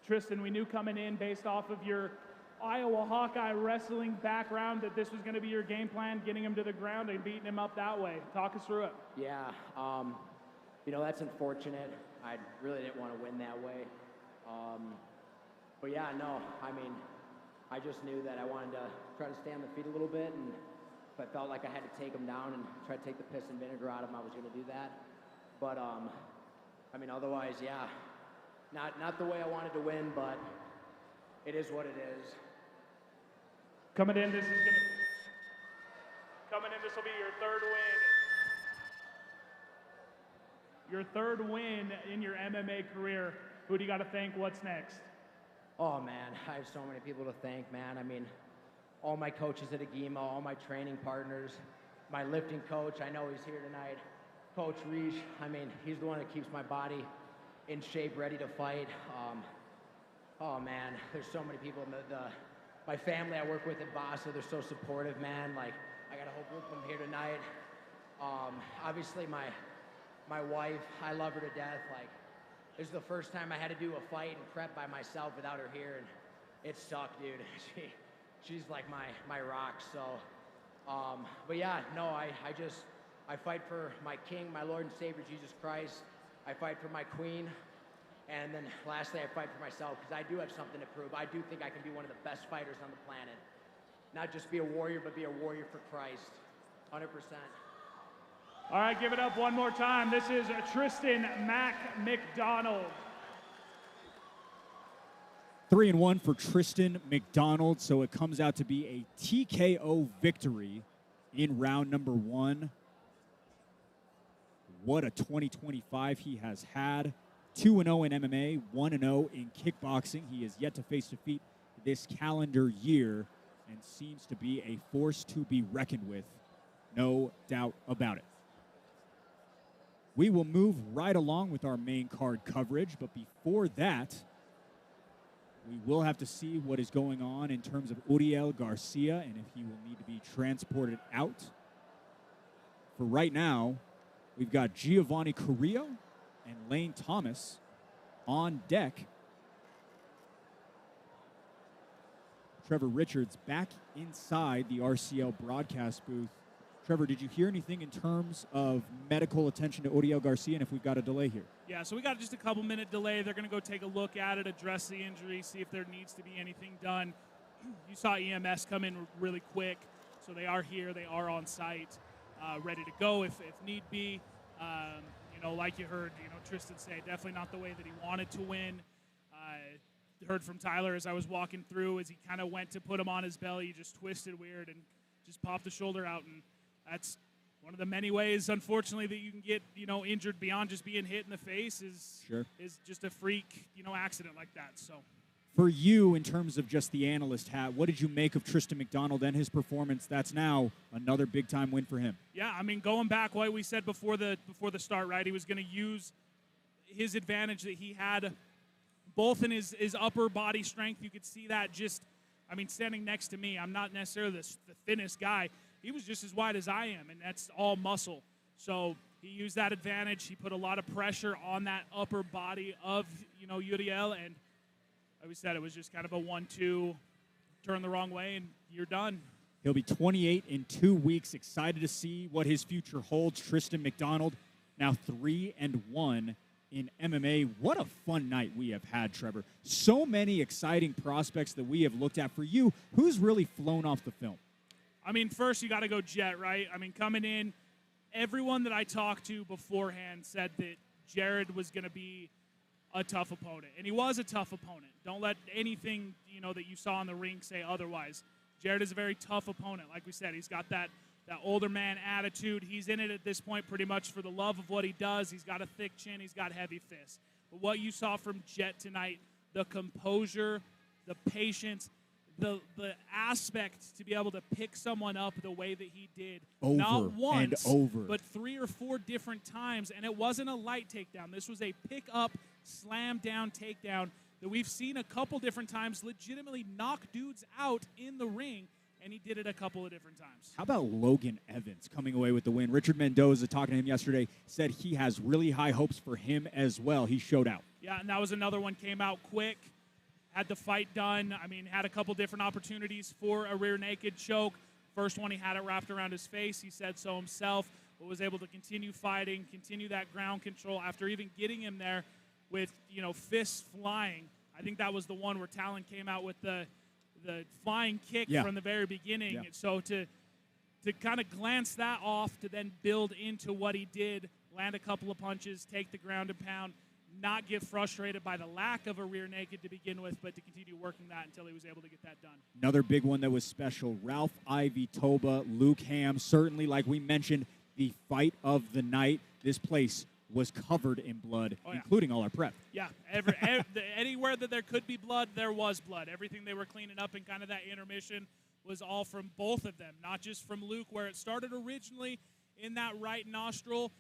Tristan, we knew coming in based off of your Iowa Hawkeye wrestling background that this was going to be your game plan, getting him to the ground and beating him up that way. Talk us through it. Yeah, you know, that's unfortunate. I really didn't want to win that way. But yeah, no, I mean, I just knew that I wanted to try to stay on the feet a little bit, and if I felt like I had to take him down and try to take the piss and vinegar out of him, I was going to do that. But, I mean, otherwise, yeah. Not the way I wanted to win, but it is what it is. Coming in, this will be your third win. Your third win in your MMA career. Who do you got to thank? What's next? Oh man, I have so many people to thank, man. I mean, all my coaches at Agima, all my training partners, my lifting coach, I know he's here tonight. Coach Reich, I mean, he's the one that keeps my body in shape, ready to fight. Oh man, there's so many people. My family I work with at Vasa, they're so supportive, man. Like, I got a whole group of them here tonight. Obviously my wife, I love her to death. Like, this is the first time I had to do a fight and prep by myself without her here, and it sucked, dude. She's like my rock. So, but yeah, no, I fight for my King, my Lord and Savior, Jesus Christ. I fight for my queen, and then lastly, I fight for myself, because I do have something to prove. I do think I can be one of the best fighters on the planet. Not just be a warrior, but be a warrior for Christ. 100%. All right, give it up one more time. This is Tristan McDonald. 3-1 for Tristan McDonald, so it comes out to be a TKO victory in round number one. What a 2025 he has had. 2-0 in MMA, 1-0 in kickboxing. He is yet to face defeat this calendar year and seems to be a force to be reckoned with. No doubt about it. We will move right along with our main card coverage, but before that, we will have to see what is going on in terms of Uriel Garcia and if he will need to be transported out. For right now, we've got Giovanni Carrillo and Lane Thomas on deck. Trevor Richards back inside the RCL broadcast booth. Trevor, did you hear anything in terms of medical attention to Uriel Garcia and if we've got a delay here? Yeah, so we got just a couple-minute delay. They're going to go take a look at it, address the injury, see if there needs to be anything done. You saw EMS come in really quick, so they are here. They are on site, ready to go if need be. You know, like you heard, Tristan say, definitely not the way that he wanted to win. Heard from Tyler as I was walking through, as he kind of went to put him on his belly, he just twisted weird and just popped the shoulder out, and that's one of the many ways, unfortunately, that you can get, injured beyond just being hit in the face is just a freak, accident like that. So, for you, in terms of just the analyst hat, what did you make of Tristan McDonald and his performance? That's now another big-time win for him. Yeah, I mean, going back, what we said before the start, right? He was going to use his advantage that he had, both in his upper body strength. You could see that just I mean, standing next to me, I'm not necessarily the thinnest guy. He was just as wide as I am, and that's all muscle. So he used that advantage. He put a lot of pressure on that upper body of, Uriel, and like we said, it was just kind of a 1-2, turn the wrong way, and you're done. He'll be 28 in 2 weeks. Excited to see what his future holds. Tristan McDonald, now 3-1 in MMA. What a fun night we have had, Trevor. So many exciting prospects that we have looked at. For you, who's really flown off the film? I mean, first you got to go Jet, right? I mean, coming in, everyone that I talked to beforehand said that Jared was going to be a tough opponent, and he was a tough opponent. Don't let anything, that you saw in the ring say otherwise. Jared is a very tough opponent. Like we said, he's got that older man attitude. He's in it at this point pretty much for the love of what he does. He's got a thick chin. He's got heavy fists. But what you saw from Jet tonight, the composure, the patience, the aspect to be able to pick someone up the way that he did, not once, but 3 or 4 different times, and it wasn't a light takedown. This was a pick-up, slam-down takedown that we've seen a couple different times legitimately knock dudes out in the ring, and he did it a couple of different times. How about Logan Evans coming away with the win? Richard Mendoza, talking to him yesterday, said he has really high hopes for him as well. He showed out. Yeah, and that was another one, came out quick, had the fight done. I mean, had a couple different opportunities for a rear naked choke. First one, he had it wrapped around his face. He said so himself, but was able to continue fighting, continue that ground control after even getting him there with, fists flying. I think that was the one where Talon came out with the flying kick from the very beginning. Yeah. So to kind of glance that off, to then build into what he did, land a couple of punches, take the ground and pound, not get frustrated by the lack of a rear naked to begin with, but to continue working that until he was able to get that done. Another big one that was special, Ralph Ivie Toba, Luke Hamm. Certainly, like we mentioned, the fight of the night. This place was covered in blood, including all our prep. Yeah, anywhere that there could be blood, there was blood. Everything they were cleaning up in kind of that intermission was all from both of them, not just from Luke, where it started originally in that right nostril.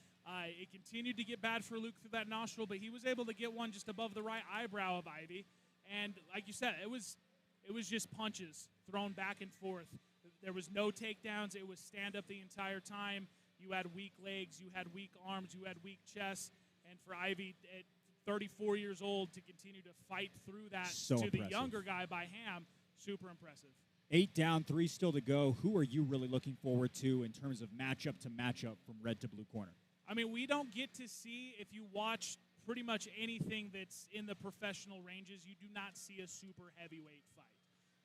It continued to get bad for Luke through that nostril, but he was able to get one just above the right eyebrow of Ivie. And like you said, it was just punches thrown back and forth. There was no takedowns. It was stand-up the entire time. You had weak legs, you had weak arms, you had weak chests, and for Ivie at 34 years old to continue to fight through that the younger guy by Hamm, super impressive. 8 down, 3 still to go. Who are you really looking forward to in terms of matchup to matchup from red to blue corner? I mean, we don't get to see, if you watch pretty much anything that's in the professional ranges, you do not see a super heavyweight fight.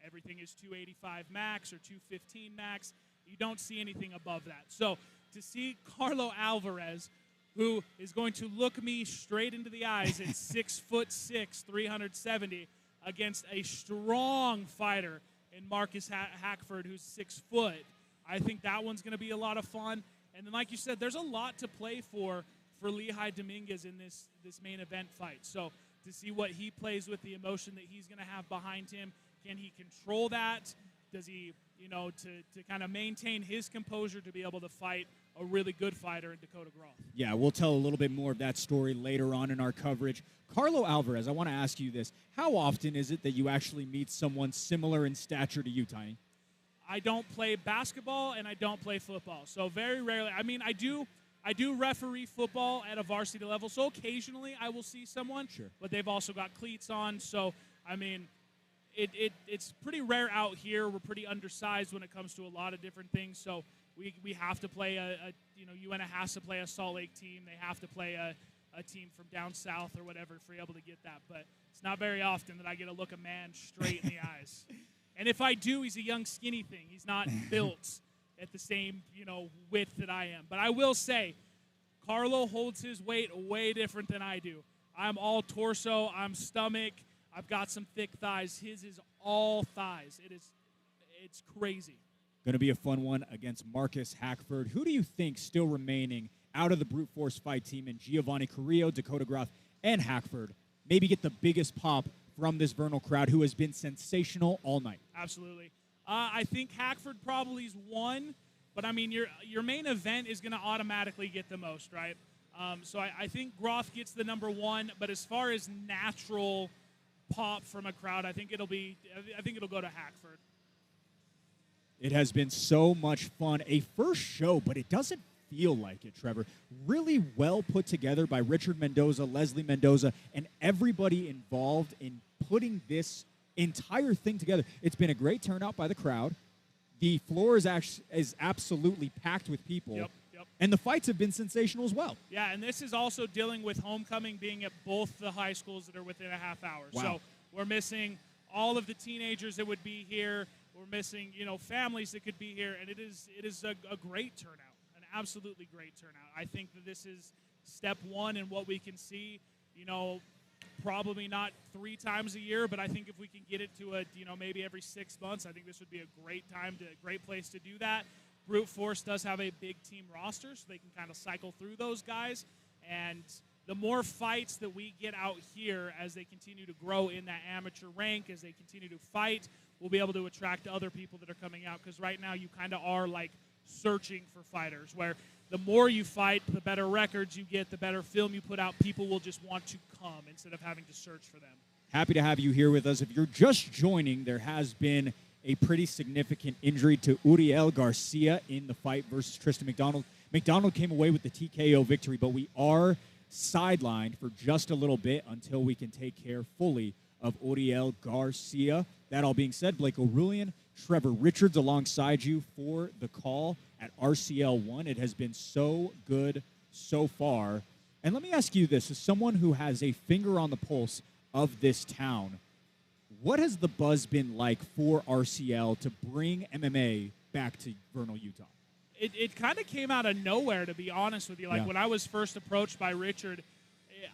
Everything is 285 max or 215 max. You don't see anything above that. So to see Carlo Alverez, who is going to look me straight into the eyes at 6'6", 370, against a strong fighter in Marcus Hackford, who's 6 foot, I think that one's going to be a lot of fun. And then, like you said, there's a lot to play for Lehigh Dominguez in this main event fight. So to see what he plays with, the emotion that he's going to have behind him, can he control that? Does he, to kind of maintain his composure to be able to fight a really good fighter in Dakota Groth? Yeah, we'll tell a little bit more of that story later on in our coverage. Carlo Alverez, I want to ask you this. How often is it that you actually meet someone similar in stature to you, Tiny? I don't play basketball and I don't play football. So very rarely. I mean, I do referee football at a varsity level. So occasionally I will see someone. Sure. But they've also got cleats on. So, I mean, it's pretty rare out here. We're pretty undersized when it comes to a lot of different things. So we have to play UNA has to play a Salt Lake team. They have to play a team from down south or whatever for able to get that. But it's not very often that I get to look a man straight in the eyes. And if I do, he's a young, skinny thing. He's not built at the same, width that I am. But I will say, Carlo holds his weight way different than I do. I'm all torso. I'm stomach. I've got some thick thighs. His is all thighs. It's crazy. Going to be a fun one against Marcus Hackford. Who do you think still remaining out of the brute force fight team in Giovanni Carrillo, Dakota Groth, and Hackford maybe get the biggest pop from this Vernal crowd who has been sensational all night? Absolutely. I think Hackford probably is one, but I mean, your main event is going to automatically get the most, right? So I think Groth gets the number one, but as far as natural pop from a crowd, I think it'll go to Hackford. It has been so much fun. A first show, but it doesn't feel like it, Trevor. Really well put together by Richard Mendoza, Leslie Mendoza, and everybody involved in putting this entire thing together. It's been a great turnout by the crowd. The floor is absolutely packed with people. Yep. And the fights have been sensational as well. Yeah, and this is also dealing with homecoming being at both the high schools that are within a half hour. Wow. So we're missing all of the teenagers that would be here. We're missing, families that could be here, and it is a great turnout, an absolutely great turnout. I think that this is step one in what we can see. Probably not 3 times a year, but I think if we can get it to maybe every 6 months, I think this would be a great place to do that. Brute Force does have a big team roster, so they can kind of cycle through those guys. And the more fights that we get out here as they continue to grow in that amateur rank, as they continue to fight, we'll be able to attract other people that are coming out. Because right now you kind of are like searching for fighters, where the more you fight, the better records you get, the better film you put out. People will just want to come instead of having to search for them. Happy to have you here with us. If you're just joining, there has been a pretty significant injury to Uriel Garcia in the fight versus Tristan Mcdonald. Mcdonald came away with the TKO victory, but we are sidelined for just a little bit until we can take care fully of Uriel Garcia. That all being said, Blake O'Rulian, Trevor Richards alongside you for the call at RCL 1. It has been so good so far. And let me ask you this, as someone who has a finger on the pulse of this town, what has the buzz been like for RCL to bring MMA back to Vernal, Utah? It kind of came out of nowhere, to be honest with you. When I was first approached by Richard,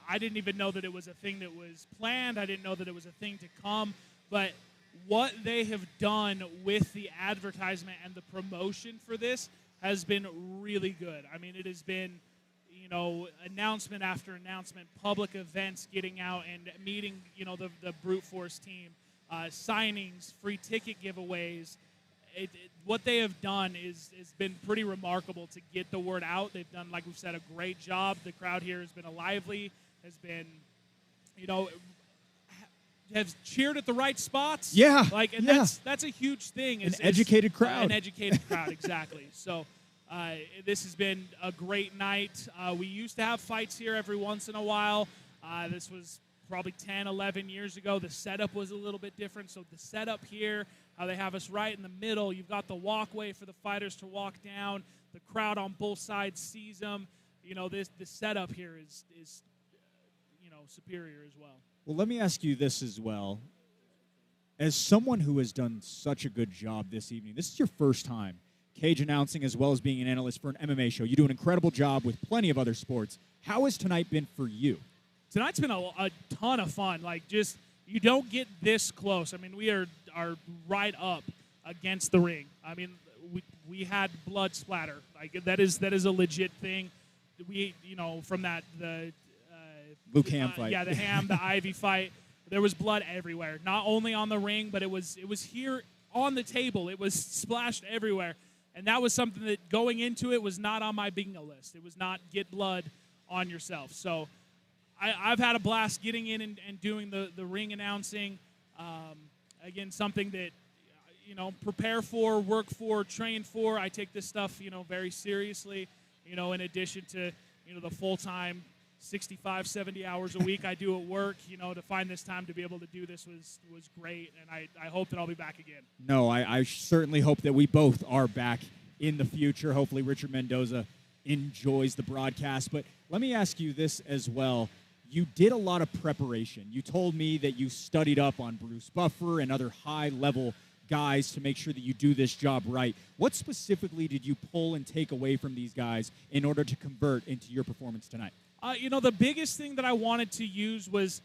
I didn't even know that it was a thing that was planned. I didn't know that it was a thing to come. But what they have done with the advertisement and the promotion for this has been really good. I mean, it has been, announcement after announcement, public events getting out and meeting, the Brute Force team, signings, free ticket giveaways. What they have done is been pretty remarkable to get the word out. They've done, like we've said, a great job. The crowd here has been lively, has been, have cheered at the right spots. Yeah. That's a huge thing. An educated crowd. An educated crowd, exactly. So this has been a great night. We used to have fights here every once in a while. This was probably 10, 11 years ago. The setup was a little bit different. So the setup here, how they have us right in the middle. You've got the walkway for the fighters to walk down. The crowd on both sides sees them. The setup here is superior as well. Well, let me ask you this as well. As someone who has done such a good job this evening, this is your first time cage announcing as well as being an analyst for an MMA show. You do an incredible job with plenty of other sports. How has tonight been for you? Tonight's been a ton of fun. You don't get this close. I mean, we are right up against the ring. I mean, we had blood splatter. That is a legit thing. We, from the Luke Hamm fight. Yeah, the Hamm, the Ivie fight. There was blood everywhere. Not only on the ring, but it was here on the table. It was splashed everywhere. And that was something that going into it was not on my bingo list. It was not get blood on yourself. So I've had a blast getting in and doing the ring announcing. Again, something that, prepare for, work for, train for. I take this stuff, very seriously, in addition to, the full-time 65, 70 hours a week I do at work. To find this time to be able to do this was great, and I hope that I'll be back again. No, I certainly hope that we both are back in the future. Hopefully Richard Mendoza enjoys the broadcast. But let me ask you this as well. You did a lot of preparation. You told me that you studied up on Bruce Buffer and other high-level guys to make sure that you do this job right. What specifically did you pull and take away from these guys in order to convert into your performance tonight? The biggest thing that I wanted to use was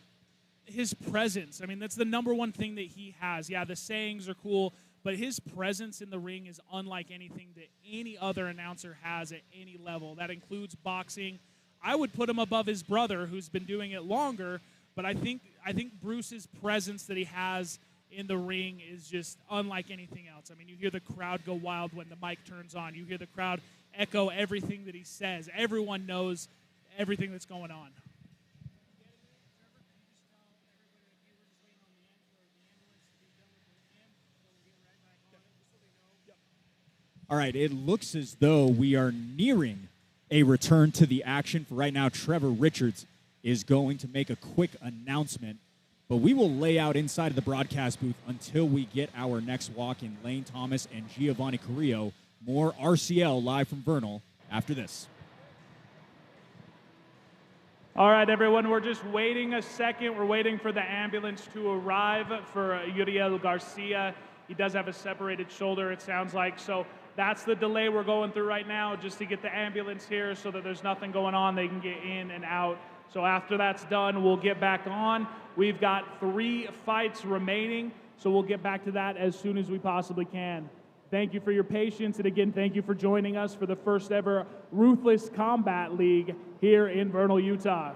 his presence. I mean, that's the number one thing that he has. Yeah, the sayings are cool, but his presence in the ring is unlike anything that any other announcer has at any level. That includes boxing. I would put him above his brother, who's been doing it longer, but I think Bruce's presence that he has in the ring is just unlike anything else. I mean, you hear the crowd go wild when the mic turns on. You hear the crowd echo everything that he says. Everyone knows everything that's going on. All right, it looks as though we are nearing a return to the action. For right now, Trevor Richards is going to make a quick announcement, but we will lay out inside of the broadcast booth until we get our next walk in Lane Thomas and Giovanni Carrillo. More RCL live from Vernal after this. All right, everyone, we're just waiting a second. We're waiting for the ambulance to arrive for Uriel Garcia. He does have a separated shoulder, it sounds like. So that's the delay we're going through right now, just to get the ambulance here so that there's nothing going on. They can get in and out. So after that's done, we'll get back on. We've got 3 fights remaining, so we'll get back to that as soon as we possibly can. Thank you for your patience, and again, thank you for joining us for the first ever Ruthless Combat League here in Vernal, Utah.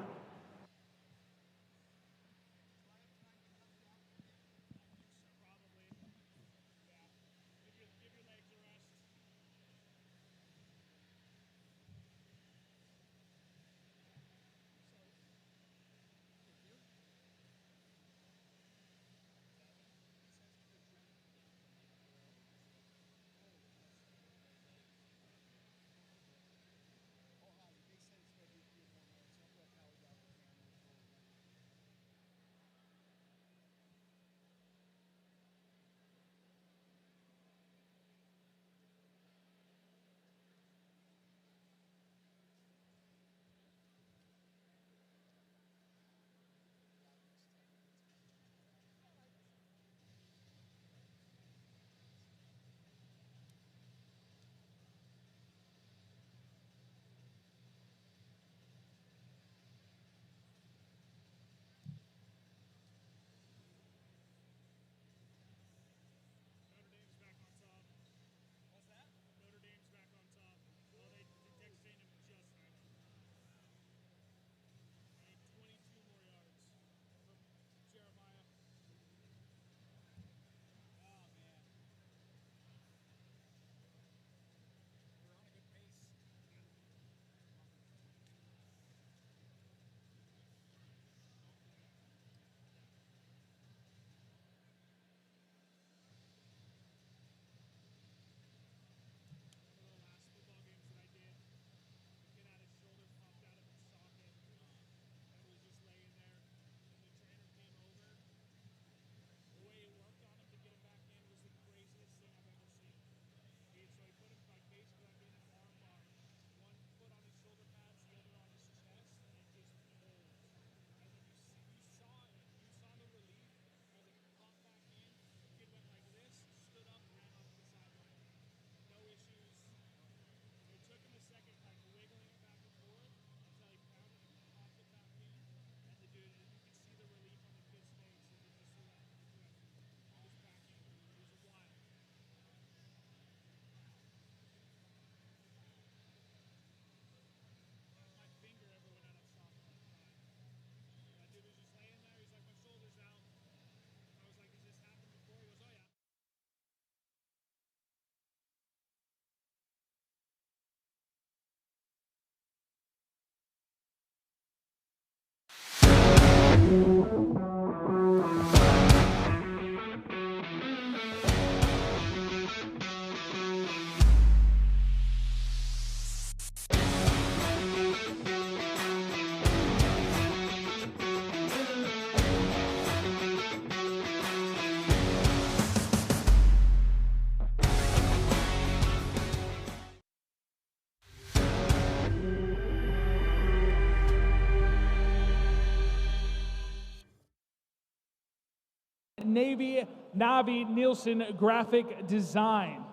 Navy Navi Nielsen Graphic Design.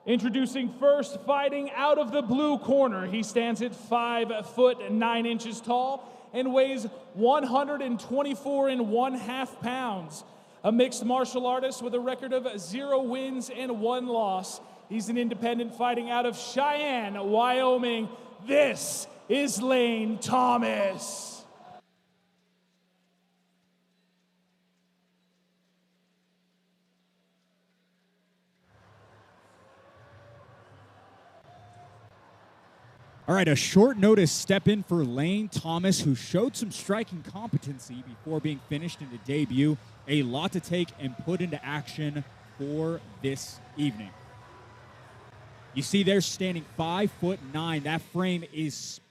Introducing first, fighting out of the blue corner. He stands at 5 foot 9 inches tall and weighs 124 1/2 pounds. A mixed martial artist with a record of 0 wins and 1 loss. He's an independent fighting out of Cheyenne, Wyoming. This is Lane Thomas. All right, a short notice step in for Lane Thomas, who showed some striking competency before being finished in the debut. A lot to take and put into action for this evening. You see they're standing 5'9". That frame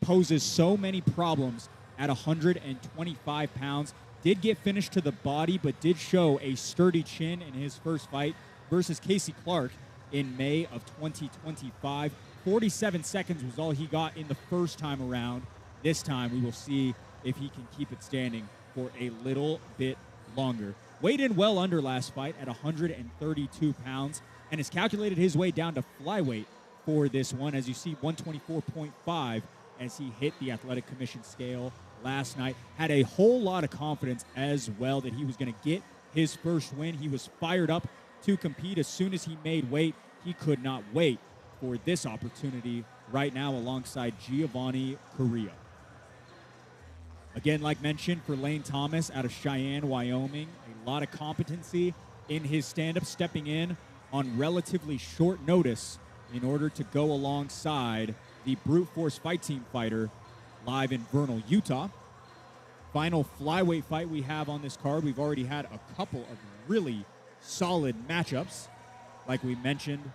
poses so many problems at 125 pounds. Did get finished to the body, but did show a sturdy chin in his first fight versus Casey Clark in May of 2025. 47 seconds was all he got in the first time around. This time we will see if he can keep it standing for a little bit longer. Weighed in well under last fight at 132 pounds and has calculated his way down to flyweight for this one. As you see, 124.5 as he hit the Athletic Commission scale last night. Had a whole lot of confidence as well that he was going to get his first win. He was fired up to compete as soon as he made weight. He could not wait for this opportunity right now alongside Giovanni Carrillo. Again, like mentioned, for Lane Thomas out of Cheyenne, Wyoming, a lot of competency in his stand-up, stepping in on relatively short notice in order to go alongside the Brute Force Fight Team fighter live in Vernal, Utah. Final flyweight fight we have on this card. We've already had a couple of really solid matchups. Like we mentioned,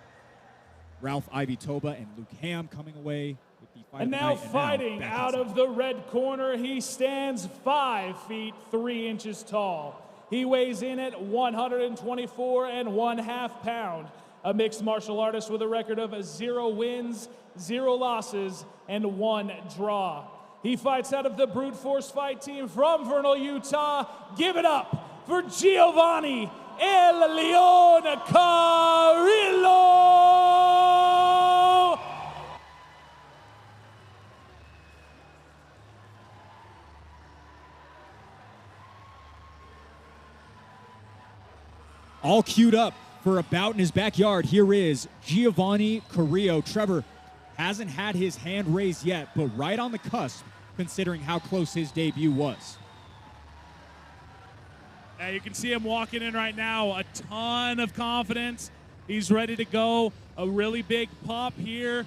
Ralph Ivie Toba and Luke Hamm coming away with the fight. And now fighting out of the red corner, he stands 5 feet 3 inches tall. He weighs in at 124 1/2 pounds. A mixed martial artist with a record of 0 wins, 0 losses, and 1 draw. He fights out of the Brute Force Fight Team from Vernal, Utah. Give it up for Giovanni El Leon Carrillo! All queued up for a bout in his backyard. Here is Giovanni Carrillo. Trevor hasn't had his hand raised yet, but right on the cusp, considering how close his debut was. Yeah, you can see him walking in right now, a ton of confidence. He's ready to go. A really big pop here.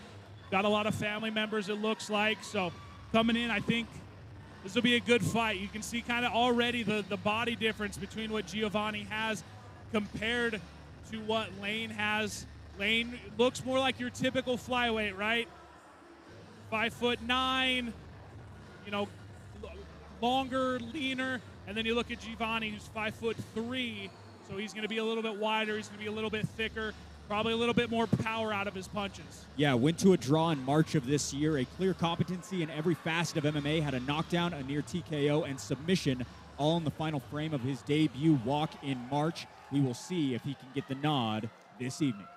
Got a lot of family members, it looks like. So coming in, I think this will be a good fight. You can see kind of already the body difference between what Giovanni has compared to what Lane has. Lane looks more like your typical flyweight, right? 5'9", you know, longer, leaner, and then you look at Giovanni, who's 5'3", so he's going to be a little bit wider, he's going to be a little bit thicker, probably a little bit more power out of his punches. Yeah, went to a draw in March of this year, a clear competency in every facet of MMA, had a knockdown, a near TKO, and submission, all in the final frame of his debut walk in March. We will see if he can get the nod this evening.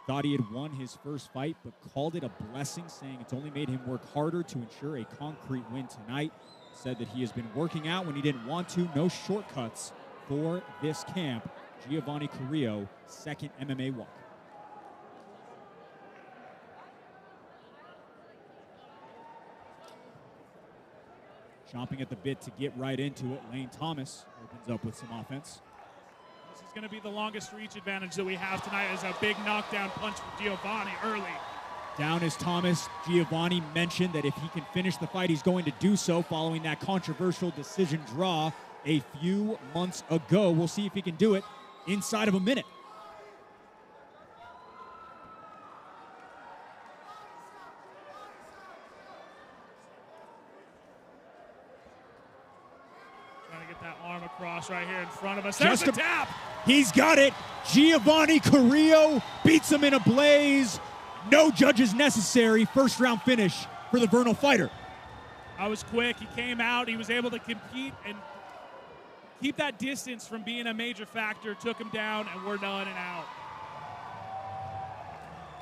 Thought he had won his first fight, but called it a blessing, saying it's only made him work harder to ensure a concrete win tonight. Said that he has been working out when he didn't want to. No shortcuts for this camp. Giovanni Carrillo, second MMA walk. Chomping at the bit to get right into it. Lane Thomas opens up with some offense. This is going to be the longest reach advantage that we have tonight, as a big knockdown punch for Giovanni early. Down is Thomas. Giovanni mentioned that if he can finish the fight, he's going to do so following that controversial decision draw a few months ago. We'll see if he can do it inside of a minute. That arm across right here in front of us. There's the tap. He's got it. Giovanni Carrillo beats him in a blaze. No judges necessary. First round finish for the Vernal fighter. I was quick. He came out. He was able to compete and keep that distance from being a major factor. Took him down, and we're done and out.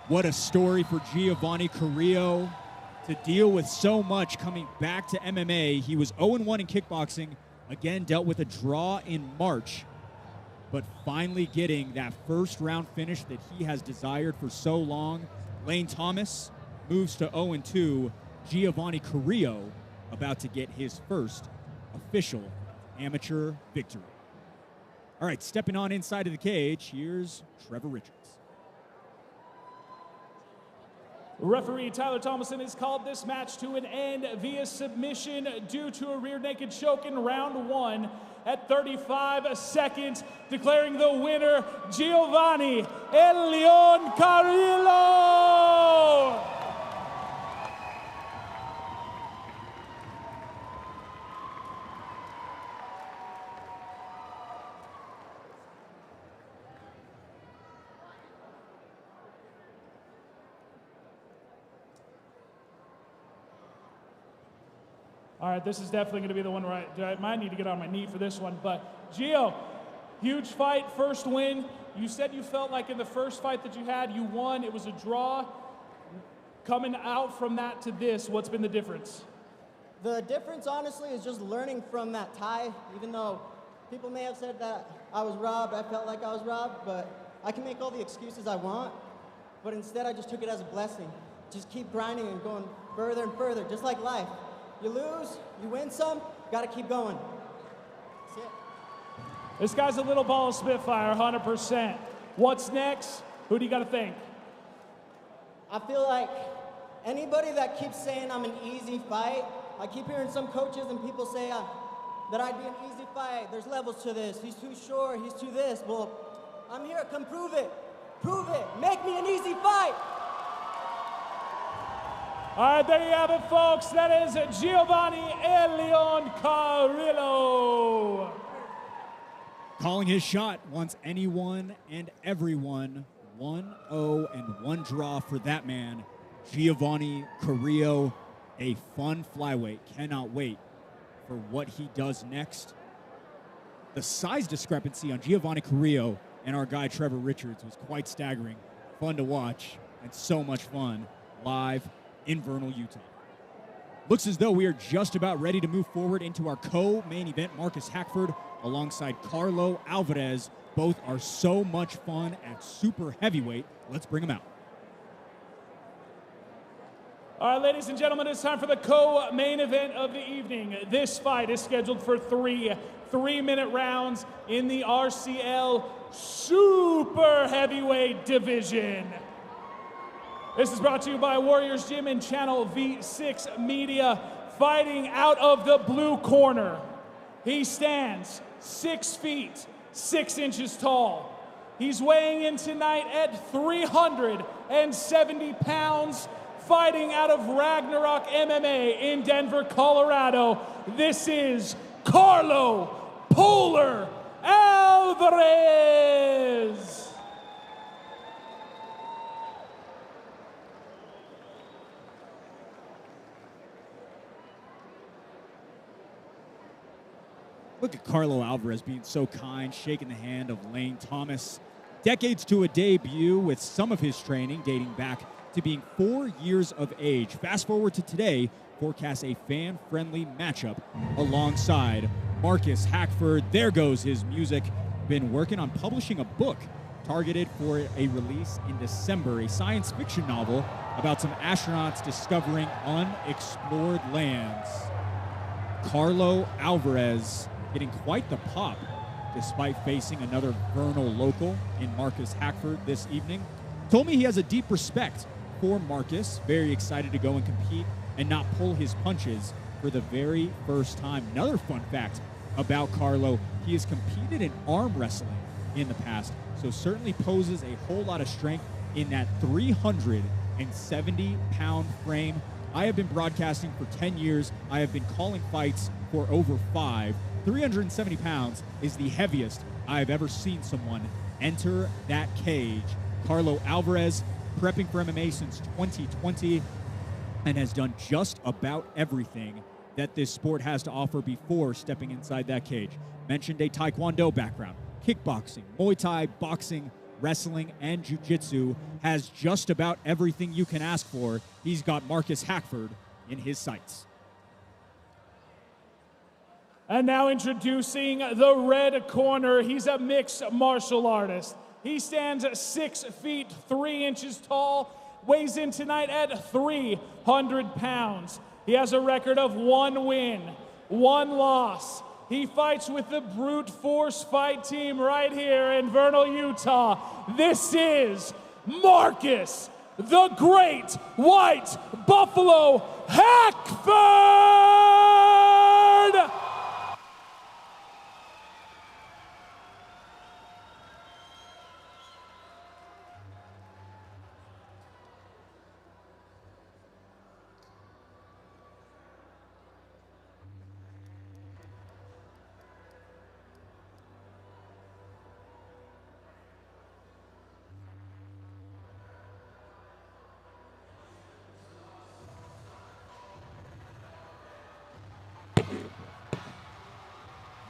What a story for Giovanni Carrillo to deal with so much coming back to MMA. He was 0-1 in kickboxing. Again, dealt with a draw in March, but finally getting that first round finish that he has desired for so long. Lane Thomas moves to 0-2. Giovanni Carrillo about to get his first official amateur victory. All right, stepping on inside of the cage, here's Trevor Richards. Referee Tyler Thomason has called this match to an end via submission due to a rear naked choke in round 1. at 35 seconds, declaring the winner, Giovanni El Leon Carrillo. All right, this is definitely going to be the one where I might need to get on my knee for this one. But Gio, huge fight, first win. You said you felt like in the first fight that you had, you won. It was a draw. Coming out from that to this, what's been the difference? The difference, honestly, is just learning from that tie. Even though people may have said that I was robbed, I felt like I was robbed, but I can make all the excuses I want. But instead, I just took it as a blessing. Just keep grinding and going further and further, just like life. You lose, you win some, gotta keep going. That's it. This guy's a little ball of spitfire, 100%. What's next? Who do you gotta thank? I feel like anybody that keeps saying I'm an easy fight, I keep hearing some coaches and people say that I'd be an easy fight. There's levels to this. He's too short, he's too this. Well, I'm here, come prove it. Prove it, make me an easy fight. All right, there you have it, folks. That is Giovanni El Leon Carrillo. Calling his shot, wants anyone and everyone. 1-0 and 1 draw for that man, Giovanni Carrillo. A fun flyweight. Cannot wait for what he does next. The size discrepancy on Giovanni Carrillo and our guy Trevor Richards was quite staggering. Fun to watch and so much fun live in Vernal, Utah. Looks as though we are just about ready to move forward into our co-main event. Marcus Hackford alongside Carlo Alverez. Both are so much fun at super heavyweight. Let's bring them out. All right, ladies and gentlemen, it's time for the co-main event of the evening. This fight is scheduled for three-minute rounds in the RCL super heavyweight division. This is brought to you by Warriors Gym and Channel V6 Media. Fighting out of the blue corner, he stands 6 feet, 6 inches tall. He's weighing in tonight at 370 pounds, fighting out of Ragnarok MMA in Denver, Colorado. This is Carlo Polar Alverez. Look at Carlo Alverez being so kind, shaking the hand of Lane Thomas. Decades to a debut with some of his training dating back to being 4 years of age. Fast forward to today, forecasts a fan-friendly matchup alongside Marcus Hackford. There goes his music. Been working on publishing a book targeted for a release in December, a science fiction novel about some astronauts discovering unexplored lands. Carlo Alverez getting quite the pop despite facing another Vernal local in Marcus Hackford this evening. Told me he has a deep respect for Marcus, very excited to go and compete and not pull his punches for the very first time. Another fun fact about Carlo, he has competed in arm wrestling in the past, so certainly poses a whole lot of strength in that 370-pound frame. I have been broadcasting for 10 years. I have been calling fights for over 5. 370 pounds is the heaviest I have ever seen someone enter that cage. Carlo Alverez, prepping for MMA since 2020 and has done just about everything that this sport has to offer before stepping inside that cage. Mentioned a Taekwondo background, kickboxing, Muay Thai, boxing, wrestling, and jiu-jitsu. Has just about everything you can ask for. He's got Marcus Hackford in his sights. And now introducing the red corner. He's a mixed martial artist. He stands 6 feet 3 inches tall, weighs in tonight at 300 pounds. He has a record of 1 win, 1 loss. He fights with the Brute Force Fight Team right here in Vernal, Utah. This is Marcus, the Great White Buffalo Hackford!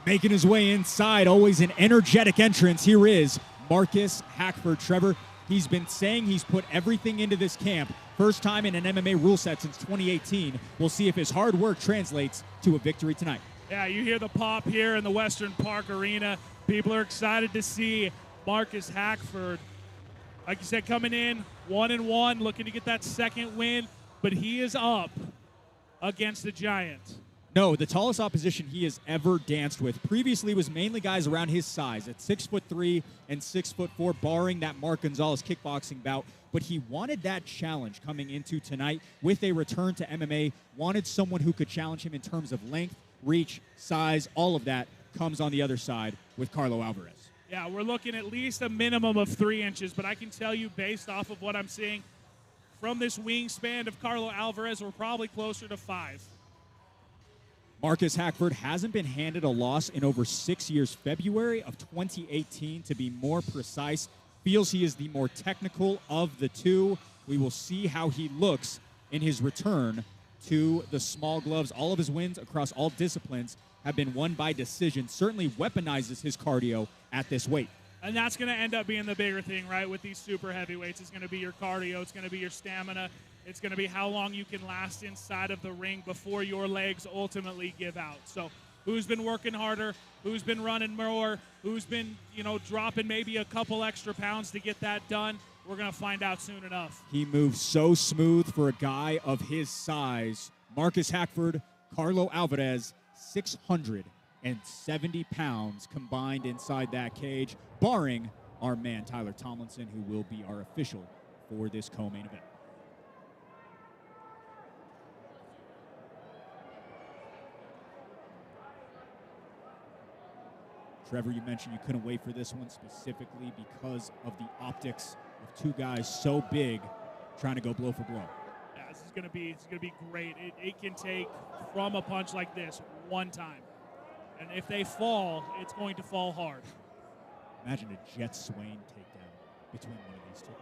Making his way inside, always an energetic entrance. Here is Marcus Hackford. Trevor, he's been saying he's put everything into this camp. First time in an MMA rule set since 2018. We'll see if his hard work translates to a victory tonight. Yeah, you hear the pop here in the Western Park Arena. People are excited to see Marcus Hackford. Like you said, coming in 1-1, looking to get that second win, but he is up against the Giant. No, the tallest opposition he has ever danced with. Previously was mainly guys around his size at 6'3" and 6'4", barring that Mark Gonzalez kickboxing bout. But he wanted that challenge coming into tonight with a return to MMA. Wanted someone who could challenge him in terms of length, reach, size. All of that comes on the other side with Carlo Alverez. Yeah, we're looking at least a minimum of 3 inches, but I can tell you based off of what I'm seeing from this wingspan of Carlo Alverez, we're probably closer to 5. Marcus Hackford hasn't been handed a loss in over 6 years. February of 2018, to be more precise, feels he is the more technical of the two. We will see how he looks in his return to the small gloves. All of his wins across all disciplines have been won by decision. Certainly weaponizes his cardio at this weight. And that's going to end up being the bigger thing, right, with these super heavyweights. It's going to be your cardio. It's going to be your stamina. It's going to be how long you can last inside of the ring before your legs ultimately give out. So who's been working harder, who's been running more, who's been, dropping maybe a couple extra pounds to get that done, we're going to find out soon enough. He moves so smooth for a guy of his size. Marcus Hackford, Carlo Alverez, 670 pounds combined inside that cage, barring our man Tyler Tomlinson, who will be our official for this co-main event. Trevor, you mentioned you couldn't wait for this one specifically because of the optics of two guys so big trying to go blow for blow. Yeah, this is going to be great. It can take from a punch like this one time. And if they fall, it's going to fall hard. Imagine a Jet Swain takedown between one of these two.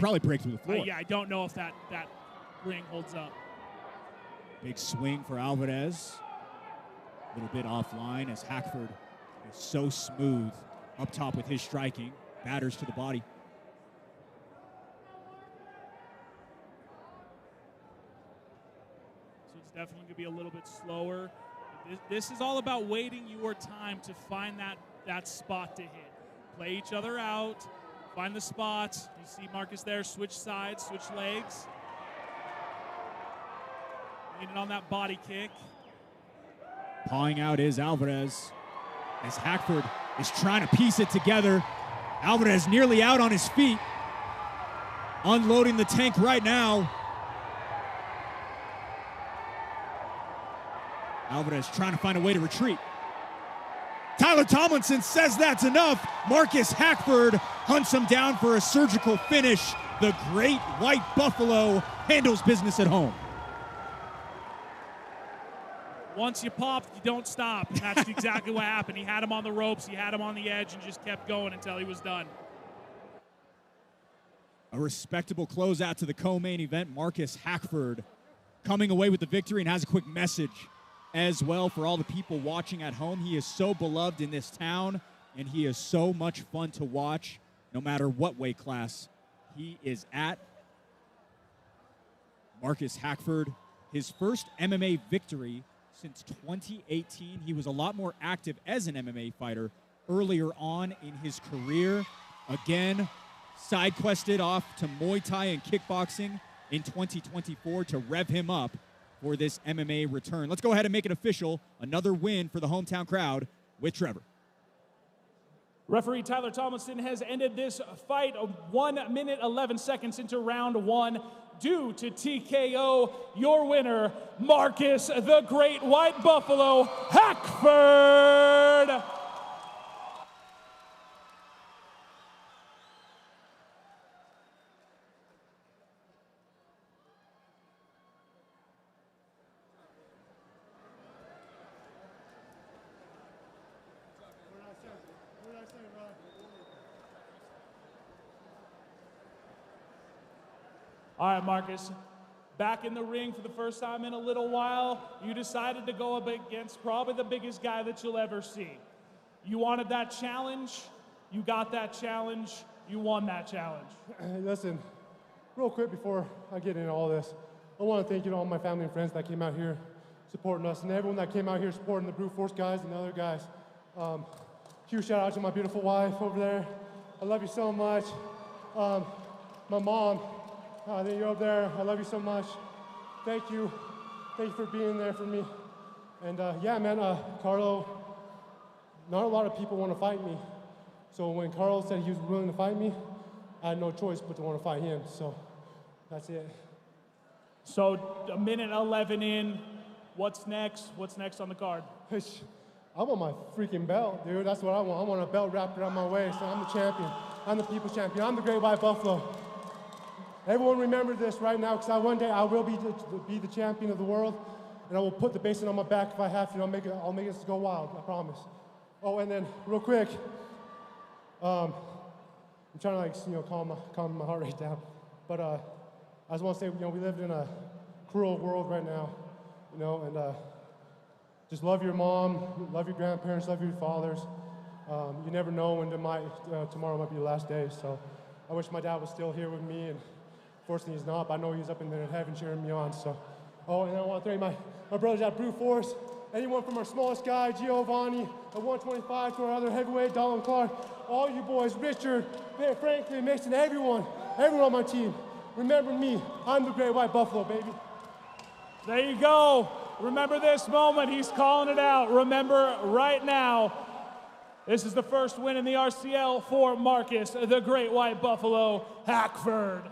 Probably break through the floor. Yeah, I don't know if that ring holds up. Big swing for Alverez. A little bit offline as Hackford is so smooth up top with his striking. Batters to the body. So it's definitely going to be a little bit slower. This is all about waiting your time to find that spot to hit. Play each other out, find the spots. You see Marcus there, switch sides, switch legs. Leaning on that body kick. Pawing out is Alverez as Hackford is trying to piece it together. Alverez nearly out on his feet. Unloading the tank right now. Alverez trying to find a way to retreat. Tyler Tomlinson says that's enough. Marcus Hackford hunts him down for a surgical finish. The great white buffalo handles business at home. Once you pop, you don't stop. And that's exactly what happened. He had him on the ropes. He had him on the edge and just kept going until he was done. A respectable closeout to the co-main event. Marcus Hackford coming away with the victory and has a quick message as well for all the people watching at home. He is so beloved in this town, and he is so much fun to watch no matter what weight class he is at. Marcus Hackford, his first MMA victory since 2018. He was a lot more active as an MMA fighter earlier on in his career. Again, side quested off to Muay Thai and kickboxing in 2024 to rev him up for this MMA return. Let's go ahead and make it official. Another win for the hometown crowd with Trevor. Referee Tyler Tomlinson has ended this fight 1 minute 11 seconds into round 1 due to TKO. Your winner, Marcus the Great White Buffalo Hackford. All right, Marcus, back in the ring for the first time in a little while. You decided to go up against probably the biggest guy that you'll ever see. You wanted that challenge. You got that challenge. You won that challenge. Listen, real quick before I get into all this, I want to thank all my family and friends that came out here supporting us, and everyone that came out here supporting the Brute Force guys and the other guys. Huge shout out to my beautiful wife over there. I love you so much. My mom, that you're up there. I love you so much. Thank you. Thank you for being there for me. And yeah, man, Carlo, not a lot of people want to fight me. So when Carlo said he was willing to fight me, I had no choice but to want to fight him. So that's it. So a minute 11 in, what's next? What's next on the card? I want my freaking belt, dude. That's what I want. I want a belt wrapped around my waist. So I'm the champion. I'm the people's champion. I'm the Great White Buffalo. Everyone remember this right now, because one day I will be the champion of the world, and I will put the basin on my back if I have to. I'll make it go wild. I promise. Oh, and then real quick, I'm trying to calm my heart rate down, but I just want to say, we live in a cruel world right now, and just love your mom, love your grandparents, love your fathers. You never know when tomorrow might be the last day. So I wish my dad was still here with me, and fortunately he's not. But I know he's up in there in heaven cheering me on. So, and I want to thank my brothers at Brute Force. Anyone from our smallest guy, Giovanni, at 125, to our other heavyweight, Dillon Clark, all you boys, Richard, Franklin, Mason, everyone on my team. Remember me. I'm the Great White Buffalo, baby. There you go. Remember this moment. He's calling it out. Remember right now. This is the first win in the RCL for Marcus, the Great White Buffalo, Hackford.